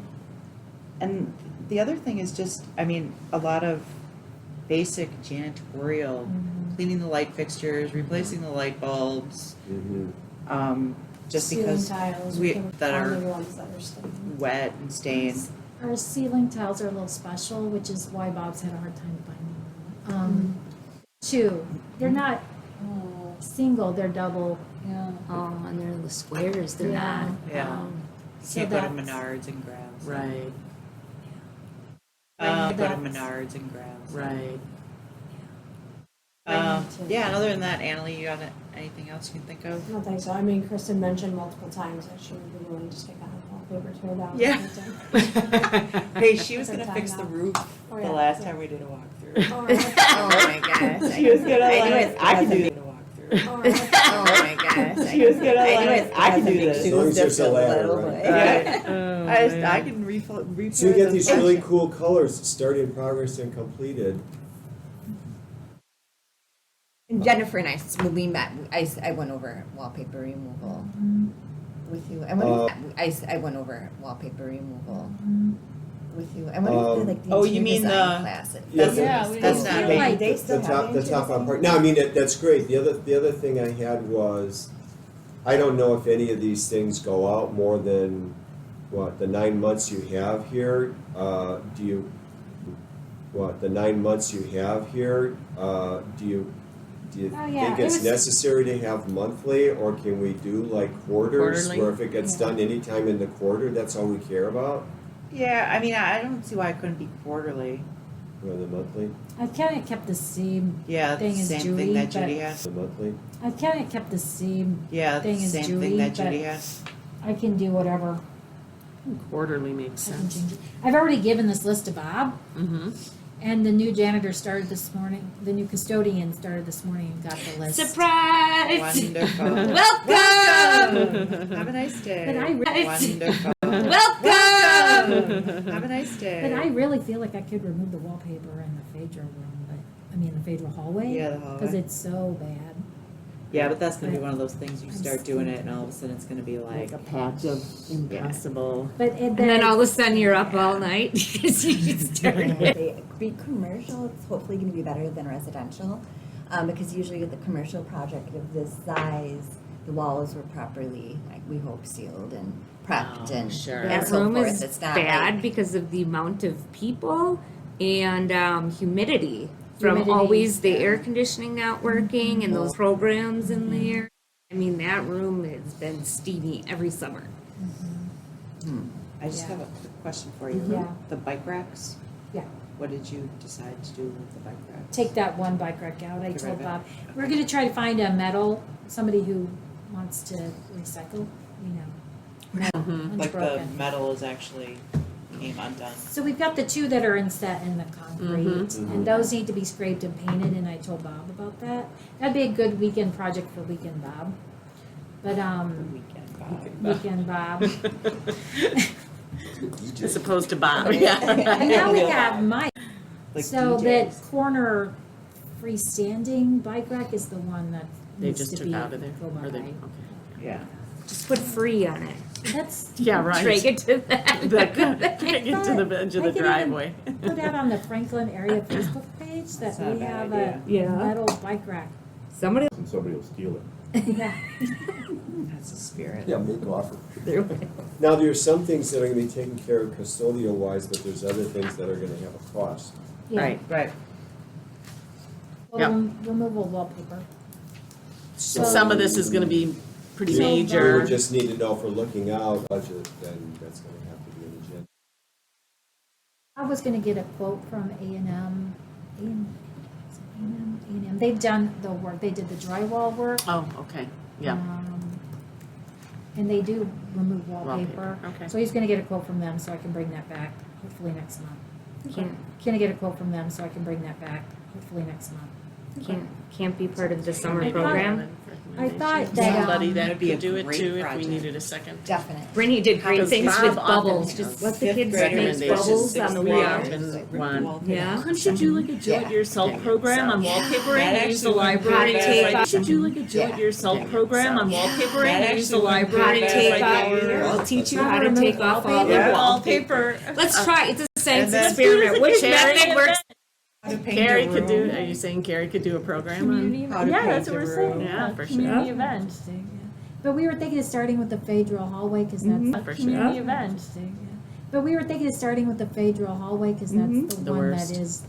Speaker 5: the other thing is just, I mean, a lot of basic janitorial, cleaning the light fixtures, replacing the light bulbs, just
Speaker 10: Ceiling
Speaker 5: because
Speaker 10: tiles,
Speaker 5: we-
Speaker 10: can
Speaker 5: that
Speaker 10: find
Speaker 5: are
Speaker 10: the ones that are staying.
Speaker 5: wet and stained.
Speaker 7: Our ceiling tiles are a little special, which is why Bob's had a hard time finding them. Two, they're not single, they're double.
Speaker 4: Yeah.
Speaker 9: Oh, and they're the squares, they're not.
Speaker 5: Yeah.
Speaker 7: So
Speaker 5: Can't go to
Speaker 7: that's-
Speaker 5: Menards and Grouse.
Speaker 1: Right.
Speaker 5: Go to
Speaker 7: That's-
Speaker 5: Menards and Grouse.
Speaker 1: Right.
Speaker 5: Yeah, and other than that, Annalee, you got anything else you can think of?
Speaker 10: I don't think so. I mean, Kristen mentioned multiple times that she would be willing to stick on wallpaper tear down.
Speaker 5: Yeah. Hey, she was
Speaker 10: It's
Speaker 5: gonna
Speaker 10: our
Speaker 5: fix
Speaker 10: time
Speaker 5: the
Speaker 10: now.
Speaker 5: roof
Speaker 10: Oh,
Speaker 5: the
Speaker 10: yeah.
Speaker 5: last time we did a walkthrough.
Speaker 10: All right.
Speaker 4: Oh my gosh.
Speaker 5: She was gonna
Speaker 4: I knew
Speaker 5: let
Speaker 4: it
Speaker 5: I can do
Speaker 4: wasn't-
Speaker 5: the walkthrough.
Speaker 10: All right.
Speaker 4: Oh my gosh.
Speaker 5: She was gonna
Speaker 4: I knew
Speaker 5: let
Speaker 4: it
Speaker 5: I can
Speaker 4: wasn't
Speaker 5: do
Speaker 4: big
Speaker 5: this.
Speaker 3: As long as
Speaker 4: shoes
Speaker 3: there's
Speaker 4: to
Speaker 3: a
Speaker 4: fill,
Speaker 3: ladder,
Speaker 4: little
Speaker 3: right?
Speaker 4: boy.
Speaker 5: Yeah. I can repair.
Speaker 8: So you get these
Speaker 5: the-
Speaker 8: really cool colors, start in progress and completed.
Speaker 4: And Jennifer and when we met, I went over wallpaper removal with you. I went over wallpaper removal with you. I wonder if they like the
Speaker 5: Oh, you
Speaker 4: interior
Speaker 5: mean
Speaker 4: design
Speaker 5: the-
Speaker 4: class.
Speaker 5: That's,
Speaker 2: Yeah, we
Speaker 5: that's
Speaker 2: don't
Speaker 5: not
Speaker 2: feel
Speaker 5: me.
Speaker 2: like-
Speaker 4: They still
Speaker 8: The
Speaker 4: have
Speaker 8: top, the
Speaker 4: interior
Speaker 8: top on part,
Speaker 4: design?
Speaker 8: no, I mean, that's great, the other thing I had was, I don't know if any of these things go out more than, the 9 months you have here, the 9 months you have here, do you
Speaker 7: Oh, yeah,
Speaker 8: think
Speaker 7: it
Speaker 8: it's
Speaker 7: was-
Speaker 8: necessary to have monthly, or can we do like quarters,
Speaker 1: Quarterly?
Speaker 8: where if it gets done anytime in the quarter, that's all we care about,
Speaker 5: Yeah, I mean, I don't see why it couldn't be quarterly.
Speaker 8: or the monthly,
Speaker 7: I kinda kept the same,
Speaker 5: Yeah,
Speaker 7: Thing
Speaker 5: the
Speaker 7: is
Speaker 5: same
Speaker 7: Judy,
Speaker 5: thing that
Speaker 7: but-
Speaker 5: Judy had.
Speaker 8: the monthly?
Speaker 7: I kinda kept the same,
Speaker 5: Yeah, the
Speaker 7: Thing is
Speaker 5: same
Speaker 7: Judy,
Speaker 5: thing that
Speaker 7: but-
Speaker 5: Judy had.
Speaker 7: I can do whatever,
Speaker 1: Quarterly makes
Speaker 7: I can
Speaker 1: sense.
Speaker 7: change it. I've already given this list to Bob,
Speaker 1: Mm-hmm.
Speaker 7: and the new janitor started this morning, the new custodian started this morning and got the list.
Speaker 9: Surprise!
Speaker 5: Wonderful.
Speaker 9: Welcome!
Speaker 5: Have a nice day.
Speaker 7: But I re-
Speaker 5: Wonderful.
Speaker 9: Welcome!
Speaker 5: Have a nice day.
Speaker 7: But I really feel like I could remove the wallpaper in the Phaedra room, but, I mean, the Phaedra hallway.
Speaker 5: Yeah, the hallway.
Speaker 7: Cause it's so bad.
Speaker 5: Yeah, but that's gonna be one of those things you
Speaker 7: I'm
Speaker 5: start doing it and
Speaker 7: stupid.
Speaker 5: all of a sudden it's gonna be like,
Speaker 1: Like a patch of impossible.
Speaker 7: But it,
Speaker 9: And then all of a sudden you're up all night because you started.
Speaker 4: They be commercial, it's hopefully gonna be better than residential, because usually with the commercial project of this size, the walls were properly, like, we hope sealed and prepped
Speaker 1: Oh,
Speaker 4: and
Speaker 1: sure.
Speaker 4: and
Speaker 9: That
Speaker 4: so
Speaker 9: room
Speaker 4: forth.
Speaker 9: is
Speaker 4: It's not
Speaker 9: bad
Speaker 4: like-
Speaker 9: because of the amount of people and humidity from
Speaker 7: Humidity,
Speaker 9: always the
Speaker 4: yeah.
Speaker 9: air conditioning not working and those programs in there. I mean, that room has been steamy every summer.
Speaker 5: I just
Speaker 7: Yeah.
Speaker 5: have a quick question for you.
Speaker 7: Yeah.
Speaker 5: The bike racks?
Speaker 7: Yeah.
Speaker 5: What did you decide to do with the bike racks?
Speaker 7: take that one bike rack out, I
Speaker 5: Get
Speaker 7: told
Speaker 5: rid of
Speaker 7: Bob, we're gonna try to find a metal, somebody who wants to recycle, one's
Speaker 5: Like the
Speaker 7: broken.
Speaker 5: metal is actually came undone.
Speaker 7: So we've got the two that are inset in the concrete,
Speaker 8: Mhm.
Speaker 7: and those need to be scraped and painted, and I told Bob about that. That'd be a good weekend project for Weekend Bob. But,
Speaker 5: Weekend Bob.
Speaker 7: Weekend Bob.
Speaker 1: As opposed to Bob, yeah.
Speaker 7: And now we have Mike,
Speaker 5: Like
Speaker 7: so that
Speaker 5: DJs.
Speaker 7: corner freestanding bike rack is the one that
Speaker 1: They
Speaker 7: needs
Speaker 1: just
Speaker 7: to
Speaker 1: took
Speaker 7: be
Speaker 1: out of there,
Speaker 7: go
Speaker 1: or they,
Speaker 7: by.
Speaker 1: okay.
Speaker 5: Yeah.
Speaker 9: Just put free on it.
Speaker 7: That's,
Speaker 1: Yeah, right.
Speaker 9: Drag it to that.
Speaker 1: Get to the edge of
Speaker 7: I
Speaker 1: the
Speaker 7: could even
Speaker 1: driveway.
Speaker 7: put out on the Franklin area Facebook page that
Speaker 5: That's not a
Speaker 7: we
Speaker 5: bad
Speaker 7: have
Speaker 5: idea.
Speaker 7: a
Speaker 9: Yeah.
Speaker 7: metal bike rack.
Speaker 9: Somebody.
Speaker 6: And somebody will steal it.
Speaker 7: Yeah.
Speaker 5: That's the spirit.
Speaker 3: Yeah, make offer.
Speaker 9: There.
Speaker 8: Now, there's some things that are gonna be taken care of custodial wise, but there's other things that are gonna have a cost.
Speaker 7: Yeah.
Speaker 1: Right.
Speaker 5: Right.
Speaker 7: Well, removal wallpaper.
Speaker 1: So some of this is gonna be pretty
Speaker 7: So,
Speaker 8: We
Speaker 1: major.
Speaker 8: would just need to know for looking out budget, then that's gonna have to be an agenda.
Speaker 7: I was gonna get a quote from A&M. They've done the work, they did the drywall work.
Speaker 1: Oh, okay, yeah.
Speaker 7: And they do remove wallpaper.
Speaker 1: Wallpaper, okay.
Speaker 7: So he's gonna get a quote from them so I can bring that back, hopefully next month.
Speaker 9: Can't,
Speaker 7: Can I get a quote from them so I can bring that back, hopefully next month?
Speaker 9: can't be part of the summer
Speaker 7: I thought-
Speaker 9: program.
Speaker 7: I thought that,
Speaker 1: Somebody that
Speaker 5: That'd be a
Speaker 1: could do it
Speaker 5: great
Speaker 1: too if we
Speaker 5: project.
Speaker 1: needed a second.
Speaker 4: Definitely.
Speaker 9: Brittany did great
Speaker 1: Because
Speaker 9: things
Speaker 1: Bob
Speaker 9: with
Speaker 1: often
Speaker 9: bubbles.
Speaker 1: has
Speaker 9: Just let the
Speaker 5: fifth
Speaker 9: kids
Speaker 5: grade
Speaker 9: make
Speaker 1: recommendations,
Speaker 9: bubbles on the
Speaker 1: we
Speaker 9: wall.
Speaker 1: often want.
Speaker 9: Yeah.
Speaker 11: Couldn't you do like a do-it-yourself program on wallpapering
Speaker 5: That
Speaker 11: and use the
Speaker 5: actually would be
Speaker 11: library?
Speaker 5: better.
Speaker 11: as like- You should do like a do-it-yourself program on wallpapering and use the
Speaker 5: actually would be
Speaker 11: library
Speaker 9: How to
Speaker 11: as
Speaker 9: take
Speaker 11: like
Speaker 9: off.
Speaker 11: our
Speaker 9: I'll teach you
Speaker 7: How
Speaker 9: how
Speaker 7: to
Speaker 9: to
Speaker 7: remove
Speaker 9: take off all the
Speaker 7: wallpaper.
Speaker 9: wallpaper.
Speaker 11: wallpaper.
Speaker 9: Let's try. It's a science
Speaker 5: then-
Speaker 9: experiment. Which method works?
Speaker 5: How to paint
Speaker 1: Carrie
Speaker 5: a
Speaker 1: could do,
Speaker 5: room.
Speaker 1: are you saying Carrie could do a program on?
Speaker 2: Community,
Speaker 5: How to
Speaker 2: yeah,
Speaker 5: paint
Speaker 2: that's what
Speaker 5: a
Speaker 2: we're saying,
Speaker 5: room.
Speaker 1: Yeah,
Speaker 2: yeah,
Speaker 1: for sure.
Speaker 2: community event.
Speaker 7: Interesting, yeah. But we were thinking of starting with the Phaedra hallway, cause that's.
Speaker 1: For
Speaker 2: Community
Speaker 1: sure.
Speaker 2: event.
Speaker 7: Interesting, yeah. But we were thinking of starting with the Phaedra hallway, cause that's the
Speaker 1: The
Speaker 7: one
Speaker 1: worst.
Speaker 7: that is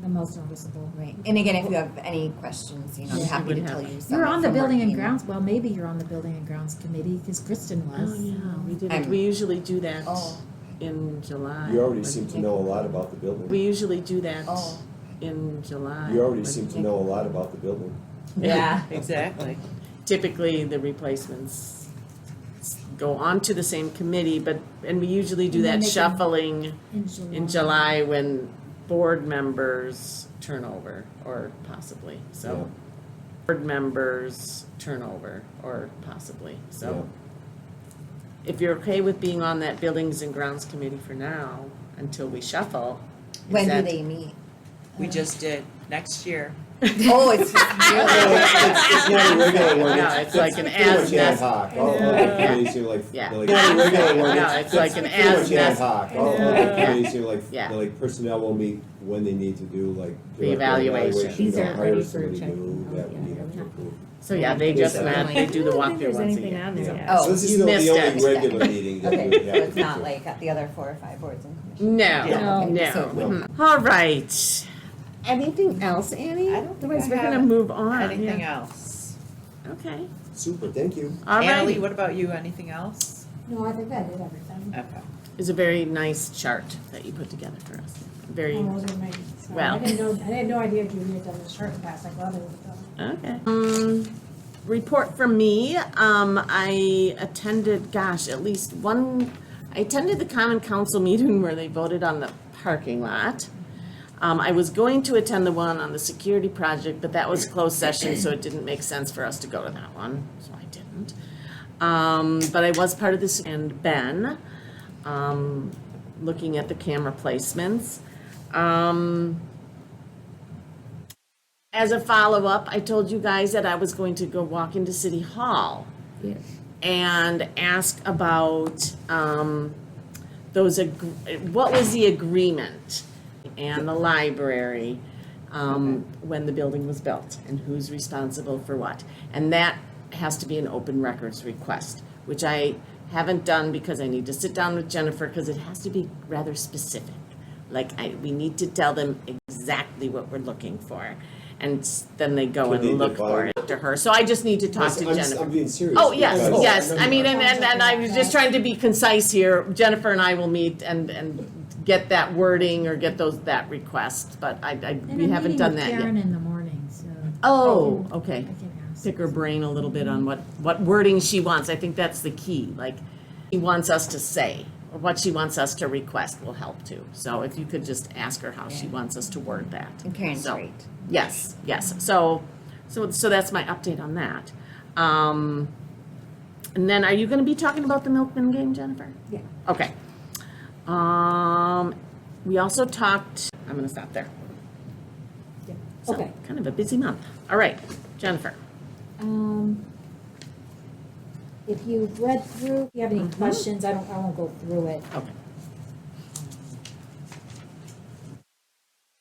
Speaker 7: the most noticeable.
Speaker 4: Right. And again, if you have any questions, I'm
Speaker 1: Yeah.
Speaker 4: happy to
Speaker 1: Would
Speaker 4: tell
Speaker 1: have-
Speaker 4: you some.
Speaker 7: You're on the
Speaker 4: from
Speaker 7: building and
Speaker 4: working.
Speaker 7: grounds, well, maybe you're on the building and grounds committee, cause Kristen
Speaker 1: Oh,
Speaker 7: was.
Speaker 1: yeah, we did,
Speaker 4: I'm-
Speaker 1: we usually do that
Speaker 4: Oh.
Speaker 1: in July.
Speaker 8: You already seem to know a lot about the building.
Speaker 1: We usually do that
Speaker 4: Oh.
Speaker 1: in July.
Speaker 8: You already seem to know a lot about the building.
Speaker 5: Yeah, exactly.
Speaker 1: Typically, the replacements go on to the same committee, and we usually do
Speaker 7: And then
Speaker 1: that
Speaker 7: they can-
Speaker 1: shuffling in July when board members turn over, or possibly, so. Board members turn over, or possibly, so. If you're okay with being on that Buildings and Grounds Committee for now, until we shuffle. is
Speaker 4: When do
Speaker 1: that-
Speaker 4: they meet?
Speaker 5: We just did, next year.
Speaker 4: Oh, it's just
Speaker 8: No,
Speaker 4: really.
Speaker 8: it's not a regular one.
Speaker 1: No, it's like an
Speaker 8: pretty much
Speaker 1: as
Speaker 8: ad
Speaker 1: nec-
Speaker 8: hoc. All the committees are like,
Speaker 1: Yeah.
Speaker 8: like, not a regular one.
Speaker 1: No, it's like an
Speaker 8: pretty
Speaker 1: as
Speaker 8: much ad
Speaker 1: nec-
Speaker 8: hoc. All the committees are like,
Speaker 1: Yeah.
Speaker 8: like personnel will meet when they need to do like.
Speaker 1: The
Speaker 8: direct
Speaker 1: evaluation.
Speaker 7: These
Speaker 8: they'll
Speaker 7: aren't
Speaker 8: hire
Speaker 7: ready for
Speaker 8: somebody
Speaker 7: checking.
Speaker 8: new that
Speaker 7: Oh,
Speaker 8: we
Speaker 7: yeah.
Speaker 8: have to approve.
Speaker 1: So, yeah, they just met, they do the walkthrough once a year.
Speaker 8: Yeah.
Speaker 4: Oh,
Speaker 8: So this is
Speaker 1: you
Speaker 8: still
Speaker 1: missed
Speaker 8: the
Speaker 1: it.
Speaker 8: only regular meeting that
Speaker 4: Okay,
Speaker 8: we
Speaker 4: so
Speaker 8: have.
Speaker 4: it's not like the other 4 or 5 boards and commissions?
Speaker 1: No,
Speaker 5: Yeah.
Speaker 1: no.
Speaker 4: So it wouldn't-
Speaker 1: All right. Anything else, Annie?
Speaker 5: I don't think
Speaker 1: Otherwise,
Speaker 5: I
Speaker 1: we're gonna
Speaker 5: have
Speaker 1: move on.
Speaker 5: Anything
Speaker 1: yeah.
Speaker 5: else?
Speaker 1: Okay.
Speaker 8: Super, thank you.
Speaker 1: All
Speaker 5: Annalee,
Speaker 1: right.
Speaker 5: what about you? Anything else?
Speaker 10: No, I think I did everything.
Speaker 5: Okay.
Speaker 1: It's a very nice chart that you put together for us. Very,
Speaker 10: Oh, those are mine. So
Speaker 1: Well.
Speaker 10: I had no idea Judy had done this chart in the past, like others have done.
Speaker 1: okay. Report from me. I attended, at least one, I attended the Common Council meeting where they voted on the parking lot. I was going to attend the one on the security project, but that was closed session, so it didn't make sense for us to go to that one, so I didn't. But I was part of this, and Ben, looking at the camera placements. As a follow-up, I told you guys that I was going to go walk into City Hall and ask about what was the agreement and the library when the building was built and who's responsible for what. And that has to be an open records request, which I haven't done because I need to sit down with Jennifer because it has to be rather specific. We need to tell them exactly what we're looking for. And then they go
Speaker 8: Could they
Speaker 1: and look for
Speaker 8: divide
Speaker 1: it to her. So I just need to talk to
Speaker 8: I'm
Speaker 1: Jennifer.
Speaker 8: being serious.
Speaker 1: Oh, yes,
Speaker 8: because-
Speaker 1: yes. I mean, and I was just trying to be concise here. Jennifer and I will meet and get that wording or get that request, but we haven't done that
Speaker 7: Karen
Speaker 1: yet.
Speaker 7: in the morning, so.
Speaker 1: Oh,
Speaker 7: I
Speaker 1: okay.
Speaker 7: can ask.
Speaker 1: Pick her brain a little bit on what wording she wants. I think that's the key. Like, she wants us to say, or what she wants us to request will help too. So if you could just ask her how she wants us to word that.
Speaker 4: And Karen's
Speaker 1: So-
Speaker 4: great.
Speaker 1: Yes, yes. So that's my update on that. And then, are you going to be talking about the Milkman game, Jennifer?
Speaker 10: Yeah.
Speaker 1: Okay. We also talked. I'm going to stop there.
Speaker 10: Yeah.
Speaker 1: So,
Speaker 10: Okay.
Speaker 1: Kind of a busy month. All right, Jennifer.
Speaker 7: If you've read through, if you have any questions, I won't go through it.
Speaker 1: Okay.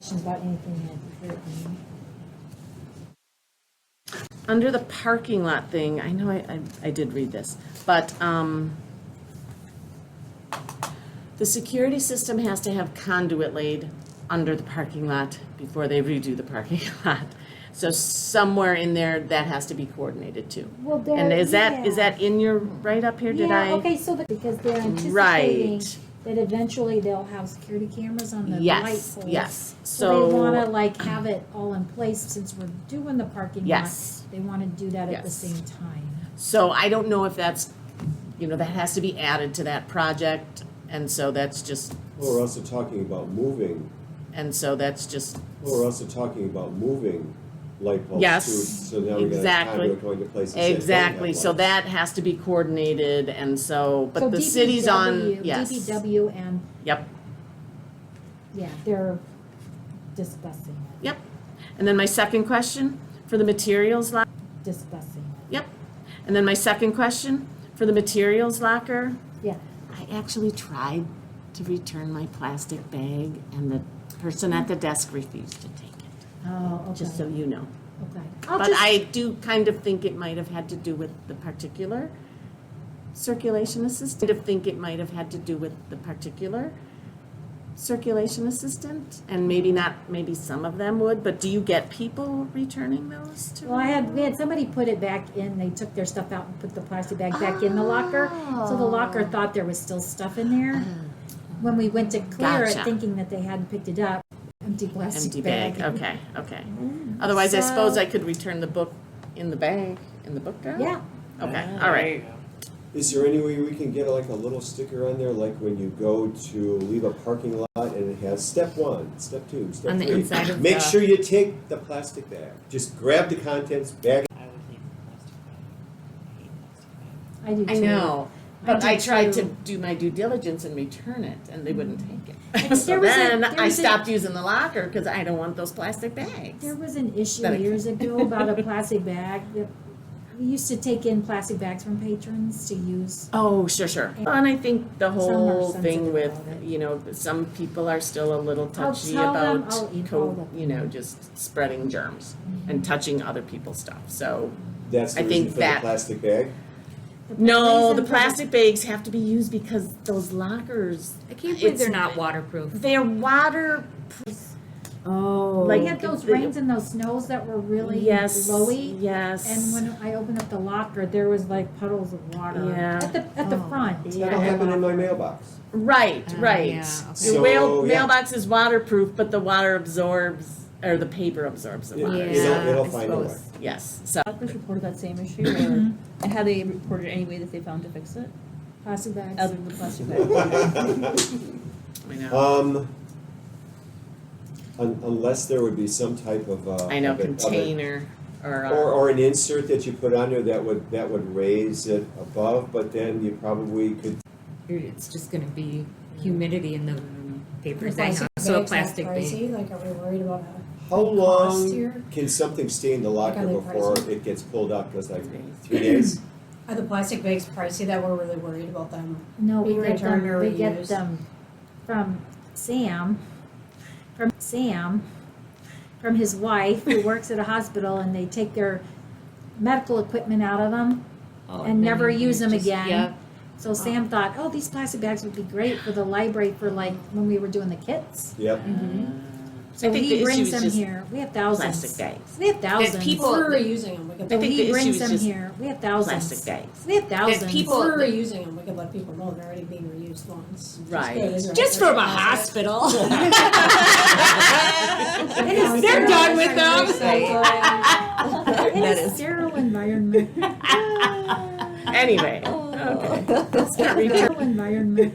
Speaker 7: Questions about anything that you've written.
Speaker 1: Under the parking lot thing, I know I did read this, but the security system has to have conduit laid under the parking lot before they redo the parking lot. So somewhere in there, that has to be coordinated too.
Speaker 7: Well, there,
Speaker 1: And is
Speaker 7: yeah.
Speaker 1: that in your write-up here? Did
Speaker 7: Yeah,
Speaker 1: I?
Speaker 7: okay, so because they're anticipating
Speaker 1: Right.
Speaker 7: that eventually they'll have security cameras on the light
Speaker 1: Yes,
Speaker 7: poles.
Speaker 1: yes.
Speaker 7: So they wanna have it all in place since we're doing the parking lot.
Speaker 1: Yes.
Speaker 7: They wanna do that at the
Speaker 1: Yes.
Speaker 7: same time.
Speaker 1: So I don't know if that's, that has to be added to that project, and so that's just,
Speaker 8: Well, we're also talking about moving, light bulbs
Speaker 1: Yes,
Speaker 8: too. So now we're gonna
Speaker 1: exactly.
Speaker 8: conduit going to places that don't have
Speaker 1: exactly, so
Speaker 8: lights.
Speaker 1: that has to be coordinated, and so,
Speaker 7: So
Speaker 1: but the city's on,
Speaker 7: DPW
Speaker 1: yes.
Speaker 7: DPW and,
Speaker 1: Yep,
Speaker 7: yeah, they're discussing it,
Speaker 1: yep. And then my second question, for the materials locker,
Speaker 7: discussing it,
Speaker 1: yep. And then my second question, for the materials locker,
Speaker 7: yeah.
Speaker 1: I actually tried to return my plastic bag, and the person at the desk refused to take it,
Speaker 7: Oh, okay.
Speaker 1: just so you know.
Speaker 7: Okay.
Speaker 1: But I do kind of think it might have had to do with the particular circulation assistant. And maybe some of them would, but do you get people returning those to?
Speaker 7: Well, we had somebody put it back in, they took their stuff out and put the plastic bag back in the locker. So the locker thought there was still stuff in there. When we went to clear it,
Speaker 1: Gotcha.
Speaker 7: thinking that they hadn't picked it up, empty plastic
Speaker 1: Empty
Speaker 7: bag.
Speaker 1: bag, okay, okay. Otherwise, I
Speaker 7: So-
Speaker 1: suppose I could return the book in the bag, in the book drop?
Speaker 7: Yeah,
Speaker 1: Okay, all right.
Speaker 8: Is there any way we can get like a little sticker on there, like when you go to leave a parking lot and it has step 1, step 2, step 3?
Speaker 9: On the inside of
Speaker 8: Make
Speaker 9: the-
Speaker 8: sure you take the plastic bag. Just grab the contents, bag.
Speaker 5: I would leave the plastic bag. I hate plastic bags.
Speaker 7: I do too.
Speaker 1: I know, but I
Speaker 7: do
Speaker 1: tried to
Speaker 7: too.
Speaker 1: do my due diligence and return it, and they wouldn't take it.
Speaker 7: And
Speaker 1: So
Speaker 7: there was a-
Speaker 1: then
Speaker 7: there
Speaker 1: I
Speaker 7: was a-
Speaker 1: stopped using the locker, because I don't want those plastic bags.
Speaker 7: There was an issue
Speaker 1: That I-
Speaker 7: years ago about a plastic bag that, we used to take in plastic bags from patrons to use.
Speaker 1: Oh, sure. And I think the
Speaker 7: Some are
Speaker 1: whole
Speaker 7: sensitive
Speaker 1: thing with,
Speaker 7: about it.
Speaker 1: you know, some people are still a little
Speaker 7: I'll
Speaker 1: touchy
Speaker 7: tell them,
Speaker 1: about
Speaker 7: I'll email them.
Speaker 1: you know, just spreading germs and touching other people's stuff, so.
Speaker 8: That's the
Speaker 1: I
Speaker 8: reason
Speaker 1: think
Speaker 8: for the
Speaker 1: that-
Speaker 8: plastic bag?
Speaker 1: No,
Speaker 7: reason
Speaker 1: the
Speaker 7: for
Speaker 1: plastic bags have to be used because those lockers,
Speaker 9: I can't believe
Speaker 1: It's-
Speaker 9: they're not waterproof.
Speaker 1: they're water. Oh.
Speaker 7: We had those rains and those snows that were really
Speaker 1: Yes,
Speaker 7: lowy.
Speaker 1: yes.
Speaker 7: And when I opened up the locker, there was like puddles of water.
Speaker 1: Yeah.
Speaker 7: At the front.
Speaker 1: Yeah.
Speaker 8: That'll happen in my mailbox.
Speaker 1: Right, right.
Speaker 9: yeah, okay.
Speaker 1: The
Speaker 8: So, yeah.
Speaker 1: mailbox is waterproof, but the water absorbs, or the paper absorbs the water.
Speaker 9: Yeah,
Speaker 8: It'll
Speaker 1: I
Speaker 8: find a way.
Speaker 1: suppose. Yes, so.
Speaker 2: Lockers reported that same issue, or, and have they reported any way that they found to fix it,
Speaker 7: Plastic bags.
Speaker 2: other than the plastic bag?
Speaker 1: I know.
Speaker 8: Unless there would be some type of,
Speaker 1: I know,
Speaker 8: of a-
Speaker 1: container or.
Speaker 8: Or an insert that you put on there that would raise it above, but then you probably could,
Speaker 9: It's just gonna be humidity in the papers
Speaker 10: The
Speaker 9: I
Speaker 10: plastic
Speaker 9: have, so a
Speaker 10: bags, that's
Speaker 9: plastic bag.
Speaker 10: pricey, like, are we worried about
Speaker 8: how
Speaker 10: cost
Speaker 8: long
Speaker 10: here?
Speaker 8: can something stay in the locker
Speaker 10: are they
Speaker 8: before
Speaker 10: pricey?
Speaker 8: it gets pulled out? Because like 3 days?
Speaker 10: Are the plastic bags pricey that we're really worried about them?
Speaker 7: No, we
Speaker 10: Being
Speaker 7: get them,
Speaker 10: returned or
Speaker 7: we get
Speaker 10: reused.
Speaker 7: them from Sam, from his wife, who works at a hospital, and they take their medical equipment out of them
Speaker 9: Oh,
Speaker 7: and never
Speaker 9: then you
Speaker 7: use them
Speaker 9: just-
Speaker 7: again.
Speaker 9: Yeah,
Speaker 7: So Sam thought, oh, these plastic bags would be great for the library for like when we were doing the kits.
Speaker 8: Yep.
Speaker 7: So
Speaker 1: think the
Speaker 7: he
Speaker 1: issue
Speaker 7: brings
Speaker 1: is
Speaker 7: them
Speaker 1: just
Speaker 7: here. We have thousands.
Speaker 1: Plastic bags.
Speaker 7: We have thousands.
Speaker 9: people-
Speaker 10: If we're reusing them, we could,
Speaker 1: I
Speaker 7: So
Speaker 1: think
Speaker 7: he
Speaker 1: the issue
Speaker 7: brings
Speaker 1: is
Speaker 7: them
Speaker 1: just
Speaker 7: here. We have thousands.
Speaker 1: Plastic bags.
Speaker 7: We have thousands.
Speaker 10: if
Speaker 9: people-
Speaker 10: we're reusing them, we could let people know they're already being reused once.
Speaker 1: Right.
Speaker 9: just from a hospital.
Speaker 7: It is
Speaker 9: They're
Speaker 7: sterile.
Speaker 9: done with them.
Speaker 7: It
Speaker 4: That
Speaker 7: is
Speaker 4: is-
Speaker 7: sterile environment.
Speaker 1: Anyway, okay. Let's start
Speaker 7: Sterile environment.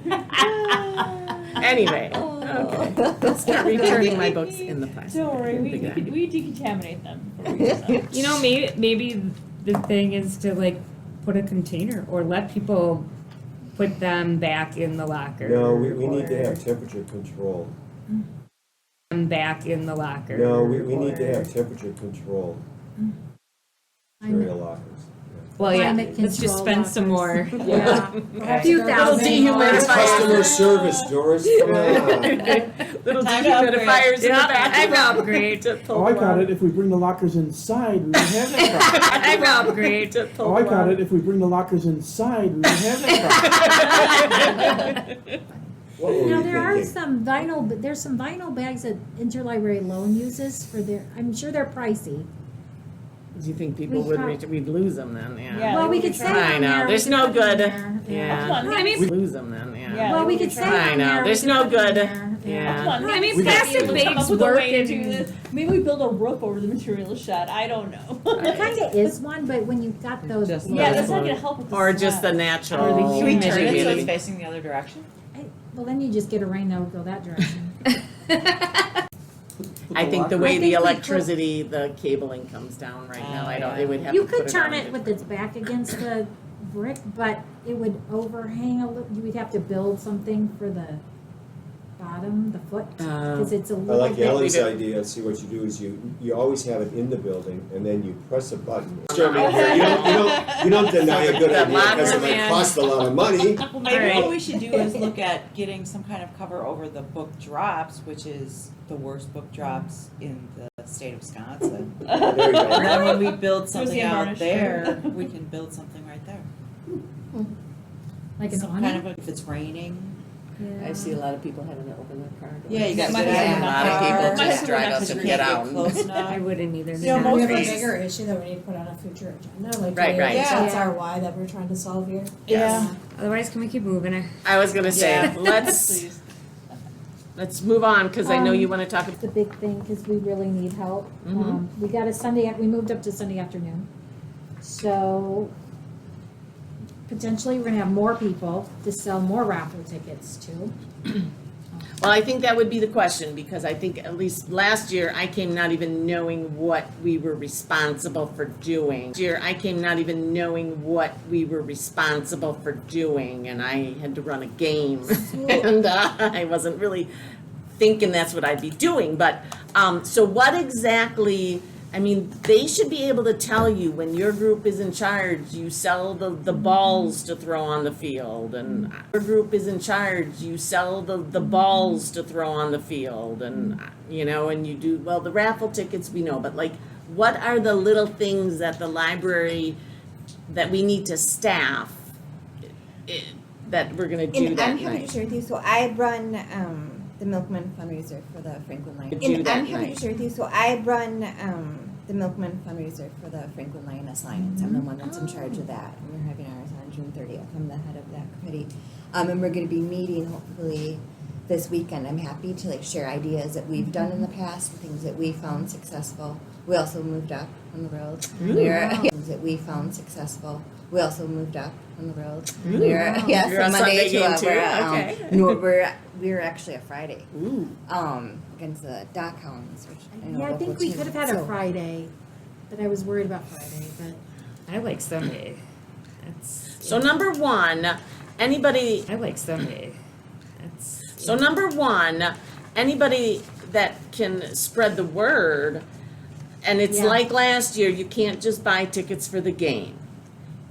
Speaker 1: Anyway, okay. Start returning my books in the plastic.
Speaker 2: Don't worry, we
Speaker 1: Big guy.
Speaker 2: we decontaminate them before we use them.
Speaker 9: You know, maybe the thing is to like put a container or let people put them back in the locker.
Speaker 8: No, we need to
Speaker 9: or
Speaker 8: have temperature control.
Speaker 9: them back in the locker.
Speaker 8: No, we need to
Speaker 9: or-
Speaker 8: have temperature control.
Speaker 7: I know.
Speaker 8: Area lockers.
Speaker 9: Well, yeah,
Speaker 7: Climate
Speaker 9: let's just
Speaker 7: control
Speaker 9: spend some more.
Speaker 7: lockers. Yeah.
Speaker 10: Perhaps
Speaker 7: Few
Speaker 10: they're
Speaker 7: thousand.
Speaker 10: using
Speaker 1: Little
Speaker 10: them.
Speaker 8: It's customer
Speaker 1: dehumidifier.
Speaker 8: service, Doris, come on.
Speaker 1: Little
Speaker 2: Time to upgrade.
Speaker 1: dehumidifiers in the
Speaker 9: Yeah,
Speaker 1: back.
Speaker 9: I'm upgrade.
Speaker 1: To pull
Speaker 12: Oh, I
Speaker 1: the
Speaker 12: got
Speaker 1: water.
Speaker 12: it. If we bring the lockers inside, we would have that problem.
Speaker 9: I'm upgrade.
Speaker 1: To pull
Speaker 12: Oh, I
Speaker 1: the
Speaker 12: got
Speaker 1: water.
Speaker 12: it. If we bring the lockers inside, we would have that problem.
Speaker 8: What were
Speaker 7: Now,
Speaker 8: you
Speaker 7: there are
Speaker 8: thinking?
Speaker 7: some there's some vinyl bags that Interlibrary Loan uses for their, I'm sure they're pricey.
Speaker 1: Do you think people
Speaker 7: We
Speaker 1: would,
Speaker 7: prob-
Speaker 1: we'd lose them then, yeah?
Speaker 2: Yeah,
Speaker 7: Well, we
Speaker 2: we
Speaker 7: could
Speaker 2: could
Speaker 7: say
Speaker 2: try.
Speaker 1: I
Speaker 7: on
Speaker 1: know,
Speaker 7: there.
Speaker 1: there's
Speaker 7: we
Speaker 1: no
Speaker 7: could put
Speaker 1: good.
Speaker 7: in there.
Speaker 1: Yeah.
Speaker 2: Come on,
Speaker 9: I mean,
Speaker 1: We'd lose them then, yeah.
Speaker 2: Yeah.
Speaker 7: Well, we
Speaker 2: we
Speaker 7: could
Speaker 2: could
Speaker 7: say
Speaker 2: try.
Speaker 1: I
Speaker 7: on
Speaker 1: know,
Speaker 7: there. we
Speaker 1: there's
Speaker 7: could
Speaker 1: no
Speaker 7: put in
Speaker 1: good.
Speaker 7: there.
Speaker 1: Yeah.
Speaker 2: Come on,
Speaker 9: I mean,
Speaker 2: maybe
Speaker 9: plastic
Speaker 2: we'll come up
Speaker 9: bags
Speaker 2: with a
Speaker 9: work
Speaker 2: way to
Speaker 9: in-
Speaker 2: do this. Maybe we build a roof over the material shed, I don't know.
Speaker 7: There kinda is one, but when you've got those.
Speaker 1: Just
Speaker 2: Yeah, that's
Speaker 1: Or
Speaker 2: not gonna help with the
Speaker 1: Or just the
Speaker 2: slab.
Speaker 1: natural.
Speaker 9: Or the
Speaker 5: Can we turn it so
Speaker 1: humidity.
Speaker 5: it's facing the other direction?
Speaker 7: Well, then you just get a rain that would go that direction.
Speaker 1: I think the
Speaker 7: I
Speaker 1: way
Speaker 7: think
Speaker 1: the
Speaker 7: we could-
Speaker 1: electricity, the cabling comes down right now, I don't, it would have to
Speaker 7: You
Speaker 1: put
Speaker 7: could
Speaker 1: it
Speaker 7: turn
Speaker 1: on
Speaker 7: it with its back against the brick, but it would overhang a little, we'd have to build something for the bottom, the foot, because it's a
Speaker 8: I
Speaker 7: little
Speaker 8: like
Speaker 7: bit.
Speaker 8: Ellen's idea, see what you do is you always have it in the building and then you press a button. You don't deny a good
Speaker 1: That
Speaker 8: idea because it
Speaker 1: locker
Speaker 8: might
Speaker 1: man.
Speaker 8: cost a lot of money.
Speaker 5: Well, maybe
Speaker 1: Alright.
Speaker 5: what we should do is look at getting some kind of cover over the book drops, which is the worst book drops in the state of Wisconsin.
Speaker 8: There you
Speaker 5: And
Speaker 8: go.
Speaker 5: then when we build something
Speaker 2: the
Speaker 5: out
Speaker 2: varnish.
Speaker 5: there, we can build something right there.
Speaker 7: Like an
Speaker 5: Some kind
Speaker 7: awning?
Speaker 5: of, if it's raining.
Speaker 1: I see a lot of people having to open their car doors.
Speaker 5: Yeah, you got
Speaker 2: My
Speaker 5: to
Speaker 2: husband
Speaker 5: get
Speaker 2: would
Speaker 5: out
Speaker 2: not
Speaker 5: of the
Speaker 2: like
Speaker 5: car.
Speaker 2: it. My husband would not
Speaker 5: You
Speaker 2: like
Speaker 5: can't
Speaker 2: it.
Speaker 5: get close
Speaker 9: I
Speaker 5: enough.
Speaker 9: wouldn't either.
Speaker 2: You know,
Speaker 10: We
Speaker 2: most
Speaker 10: have a
Speaker 2: places-
Speaker 10: bigger issue that we need to put on a future agenda, like
Speaker 1: Right, right.
Speaker 10: maybe that's
Speaker 7: Yeah.
Speaker 10: our why that we're trying to solve here.
Speaker 1: Yes.
Speaker 9: Otherwise, can we keep moving?
Speaker 1: I was gonna say,
Speaker 5: Yeah.
Speaker 1: let's,
Speaker 2: Please.
Speaker 1: let's move on, because I know you want to talk.
Speaker 7: It's a big thing, because we really need help.
Speaker 1: Mhm.
Speaker 7: We got a Sunday, we moved up to Sunday afternoon. So potentially, we're gonna have more people to sell more raffle tickets to.
Speaker 1: Well, I think that would be the question, because I think at least last year, I came not even knowing what we were responsible for doing. This year, I came not even knowing what we were responsible for doing, and I had to run a game. And I wasn't really thinking that's what I'd be doing, but, so what exactly, I mean, they should be able to tell you when your group is in charge, you sell the balls to throw on the field, and your group is in charge, you sell the balls to throw on the field, and, you know, and you do, well, the raffle tickets we know, but like, what are the little things that the library, that we need to staff, that we're gonna do
Speaker 4: And
Speaker 1: that
Speaker 4: I'm happy to
Speaker 1: night?
Speaker 4: share with you, so I run the Milkman fundraiser for the Franklin Lion.
Speaker 1: Do
Speaker 4: And
Speaker 1: that
Speaker 4: I'm happy
Speaker 1: night.
Speaker 4: to share with you, so I run the Milkman fundraiser for the Franklin Lioness Alliance. I'm the one that's in charge of that, and we're having ours on June 30th. I'm the head of that committee. And we're gonna be meeting hopefully this weekend. I'm happy to like share ideas that we've done in the past, things that we found successful. We also moved up on the road. Things that we found successful. We also moved up on the road. Yes,
Speaker 1: You're on
Speaker 4: from Monday
Speaker 1: Sunday game
Speaker 4: to
Speaker 1: too? Okay.
Speaker 4: no, we're actually a Friday.
Speaker 1: Ooh.
Speaker 4: Against the Dock Hounds, which I know
Speaker 7: Yeah, I
Speaker 4: local
Speaker 7: think we
Speaker 4: team.
Speaker 7: could have had a
Speaker 4: So-
Speaker 7: Friday, but I was worried about Friday, but.
Speaker 9: I like Sunday. That's,
Speaker 1: So number one, anybody,
Speaker 9: I like Sunday. That's.
Speaker 1: so number one, anybody that can spread the word, and it's
Speaker 7: Yeah.
Speaker 1: like last year, you can't just buy tickets for the game.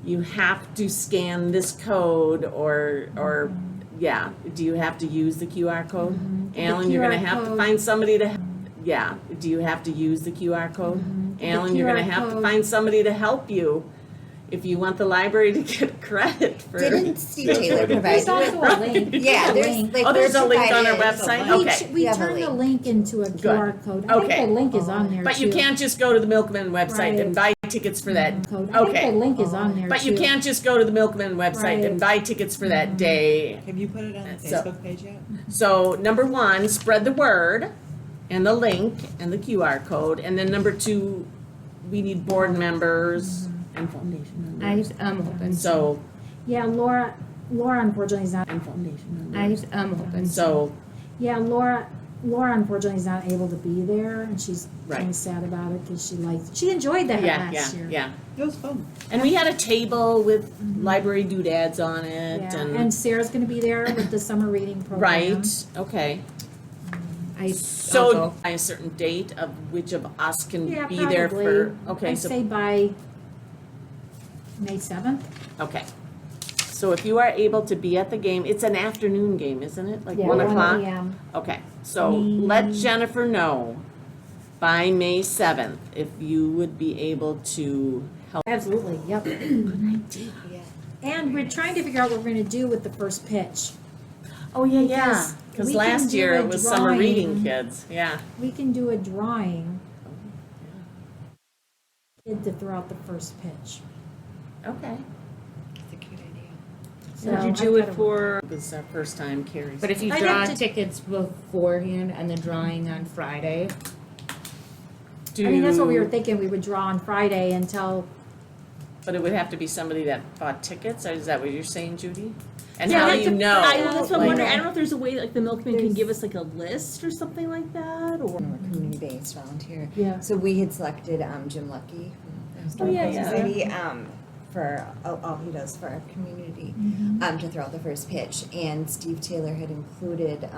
Speaker 1: You have to scan this code or, yeah, do you have to use the QR code? Alan, you're gonna
Speaker 7: QR
Speaker 1: have to
Speaker 7: code.
Speaker 1: find somebody to, yeah, do you have to use the QR code? Alan, you're gonna
Speaker 7: QR
Speaker 1: have to
Speaker 7: code.
Speaker 1: find somebody to help you if you want the library to get credit for.
Speaker 4: Didn't Steve
Speaker 6: That's
Speaker 4: Taylor
Speaker 6: what it
Speaker 4: provide
Speaker 7: There's
Speaker 4: you
Speaker 7: also
Speaker 4: with?
Speaker 7: a link.
Speaker 4: Yeah,
Speaker 7: There's a
Speaker 4: there's
Speaker 7: link.
Speaker 4: like.
Speaker 1: Oh, there's a link on our
Speaker 4: provided-
Speaker 1: website?
Speaker 7: We
Speaker 1: Okay.
Speaker 7: We
Speaker 4: You have a
Speaker 7: turned the
Speaker 4: link.
Speaker 7: link into a QR code. I
Speaker 1: Okay.
Speaker 7: think the link is on there too.
Speaker 1: But you can't just go to the Milkman website and buy tickets for that.
Speaker 7: Code. I think
Speaker 1: Okay.
Speaker 7: the link is on there too.
Speaker 1: But you can't just go to the Milkman website and buy tickets for that day.
Speaker 5: Have you put it on the
Speaker 1: So-
Speaker 5: Facebook page yet?
Speaker 1: So number one, spread the word and the link and the QR code. And then number two, we need board members and foundation members.
Speaker 9: I'm open.
Speaker 1: So,
Speaker 7: Yeah, Laura unfortunately is not,
Speaker 1: and foundation members.
Speaker 9: I'm open.
Speaker 1: So,
Speaker 7: yeah, Laura unfortunately is not able to be there, and she's kind
Speaker 1: Right.
Speaker 7: of sad about it, because she enjoyed that
Speaker 1: yeah, yeah,
Speaker 7: last year.
Speaker 1: yeah.
Speaker 5: It was fun.
Speaker 1: And we had a table with library doodads on it
Speaker 7: Yeah,
Speaker 1: and,
Speaker 7: and Sarah's gonna be there with the summer reading program.
Speaker 1: right, okay.
Speaker 9: I'll
Speaker 1: So,
Speaker 9: go.
Speaker 1: by a certain date of which of us can
Speaker 7: Yeah,
Speaker 1: be there
Speaker 7: probably.
Speaker 1: for, okay,
Speaker 7: I'd
Speaker 1: so,
Speaker 7: say by May 7th.
Speaker 1: okay. So if you are able to be at the game, it's an afternoon game, isn't it? Like
Speaker 7: Yeah,
Speaker 1: 1 o'clock?
Speaker 7: PM.
Speaker 1: Okay, so let Jennifer know by May 7th if you would be able to help.
Speaker 7: Absolutely, yep.
Speaker 4: Yeah.
Speaker 7: And we're trying to figure out what we're gonna do with the first pitch.
Speaker 1: Oh, yeah, yeah,
Speaker 7: Because
Speaker 1: because
Speaker 7: we can
Speaker 1: last
Speaker 7: do
Speaker 1: year
Speaker 7: a
Speaker 1: it was summer reading
Speaker 7: drawing.
Speaker 1: kids, yeah.
Speaker 7: We can do a drawing kid to throw out the first pitch.
Speaker 1: Okay.
Speaker 4: It's a cute idea.
Speaker 7: So
Speaker 11: Would you
Speaker 7: I've
Speaker 11: do
Speaker 7: gotta-
Speaker 11: it for,
Speaker 1: It was our first time Carrie's.
Speaker 9: But if you
Speaker 7: I'd
Speaker 9: draw
Speaker 7: have to-
Speaker 9: tickets beforehand and the drawing on Friday,
Speaker 7: I mean, that's what we were
Speaker 1: Do-
Speaker 7: thinking, we would draw on Friday until,
Speaker 1: But it would have to be somebody that bought tickets, or is that what you're saying, Judy? And
Speaker 11: Yeah,
Speaker 1: how
Speaker 11: like
Speaker 1: do you
Speaker 11: the-
Speaker 1: know?
Speaker 11: I, that's what I'm
Speaker 1: Like-
Speaker 11: wondering, I don't know if there's a way, like, the Milkman can
Speaker 7: There's-
Speaker 11: give us like a list or something like that, or.
Speaker 4: We're community-based volunteer.
Speaker 7: yeah.
Speaker 4: So we had selected Jim Lucky from the
Speaker 1: yeah,
Speaker 4: Historical
Speaker 1: yeah.
Speaker 4: Society for all he does for our community to throw out the first pitch. And Steve Taylor had included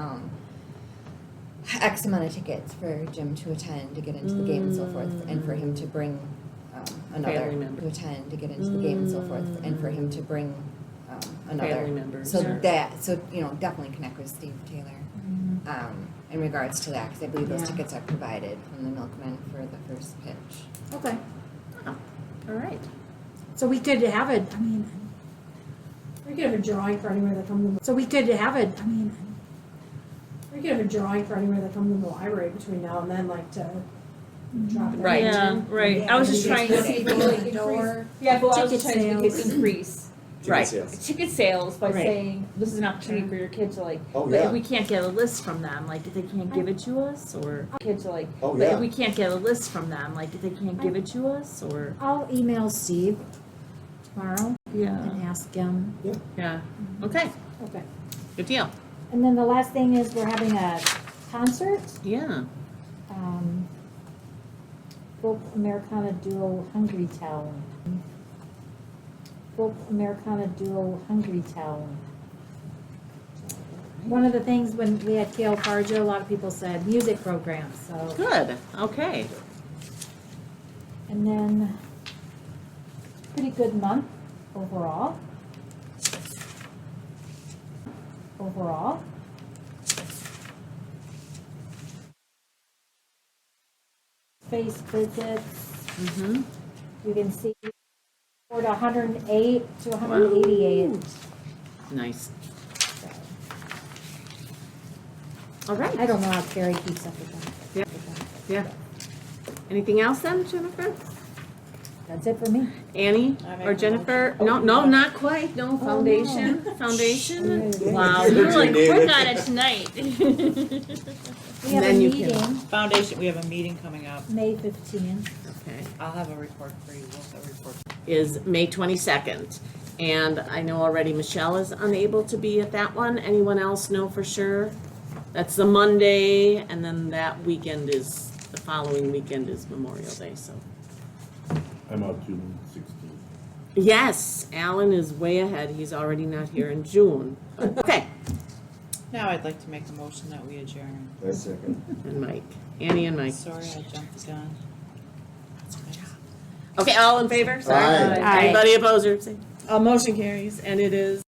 Speaker 4: X amount of tickets for Jim to attend to get into the game and so forth, and for him to bring another
Speaker 1: Family member.
Speaker 4: to attend to get into the game and so forth, and for him to bring another.
Speaker 1: Family members.
Speaker 4: So
Speaker 1: or-
Speaker 4: definitely connect with Steve Taylor in regards to that, because I believe those
Speaker 7: Yeah.
Speaker 4: tickets are provided from the Milkman for the first pitch.
Speaker 7: Okay,
Speaker 1: All right.
Speaker 7: so we could have it, I mean, we could have a drawing for anywhere that comes, so we could have it, I mean, we could have a drawing for anywhere that comes in the library between now and then, like to drop it.
Speaker 1: Right.
Speaker 11: Yeah, right, I was just trying to see if we could, like, increase. Yeah, but I was just
Speaker 7: Ticket
Speaker 11: trying to see if we
Speaker 7: sales.
Speaker 11: could increase.
Speaker 8: Ticket
Speaker 1: Right.
Speaker 8: sales.
Speaker 2: ticket sales by
Speaker 1: Right.
Speaker 2: saying, this is an opportunity for your kids to like,
Speaker 8: Oh,
Speaker 2: but
Speaker 8: yeah.
Speaker 2: if we can't get a list from them, like if they can't give it to us, or kids are like,
Speaker 8: Oh,
Speaker 2: but
Speaker 8: yeah.
Speaker 2: if we can't get a list from them, like if they can't give it to us, or.
Speaker 7: I'll email Steve tomorrow
Speaker 2: Yeah.
Speaker 7: and ask him.
Speaker 1: Yeah, okay,
Speaker 7: Okay.
Speaker 1: good deal.
Speaker 7: And then the last thing is we're having a concert.
Speaker 1: Yeah.
Speaker 7: Folk Americana duo Hungry Town. Folk Americana duo Hungry Town. One of the things when we had Kale Farja, a lot of people said music programs, so.
Speaker 1: Good, okay.
Speaker 7: And then, pretty good month overall. Overall. Face visits,
Speaker 1: Mm-hmm.
Speaker 7: you can see toward 108 to 188.
Speaker 1: Nice. All right.
Speaker 7: I don't know how Carrie keeps up with them.
Speaker 1: Yeah. Anything else then, Jennifer?
Speaker 7: That's it for me.
Speaker 1: Annie
Speaker 5: I make
Speaker 1: or
Speaker 5: a
Speaker 1: Jennifer?
Speaker 5: motion.
Speaker 1: No, not quite. No, foundation, foundation.
Speaker 2: Wow, you're like quick on it tonight.
Speaker 7: We have a
Speaker 1: Then you can-
Speaker 7: meeting,
Speaker 5: Foundation, we have a meeting coming up.
Speaker 7: May 15th.
Speaker 1: Okay.
Speaker 5: I'll have a report for you, we'll have a report.
Speaker 1: Is May 22nd. And I know already Michelle is unable to be at that one. Anyone else know for sure? That's the Monday, and then that weekend is, the following weekend is Memorial Day, so.
Speaker 6: I'm out June 16th.
Speaker 1: Yes, Alan is way ahead. He's already not here in June. But, okay,
Speaker 5: Now I'd like to make a motion that we adjourn.
Speaker 8: I second.
Speaker 1: and Mike, Annie and Mike.
Speaker 5: Sorry, I jumped the gun.
Speaker 1: Okay, all in favor? Sorry.
Speaker 8: Aye.
Speaker 1: Anybody opposed or abstained? Motion carries, and it is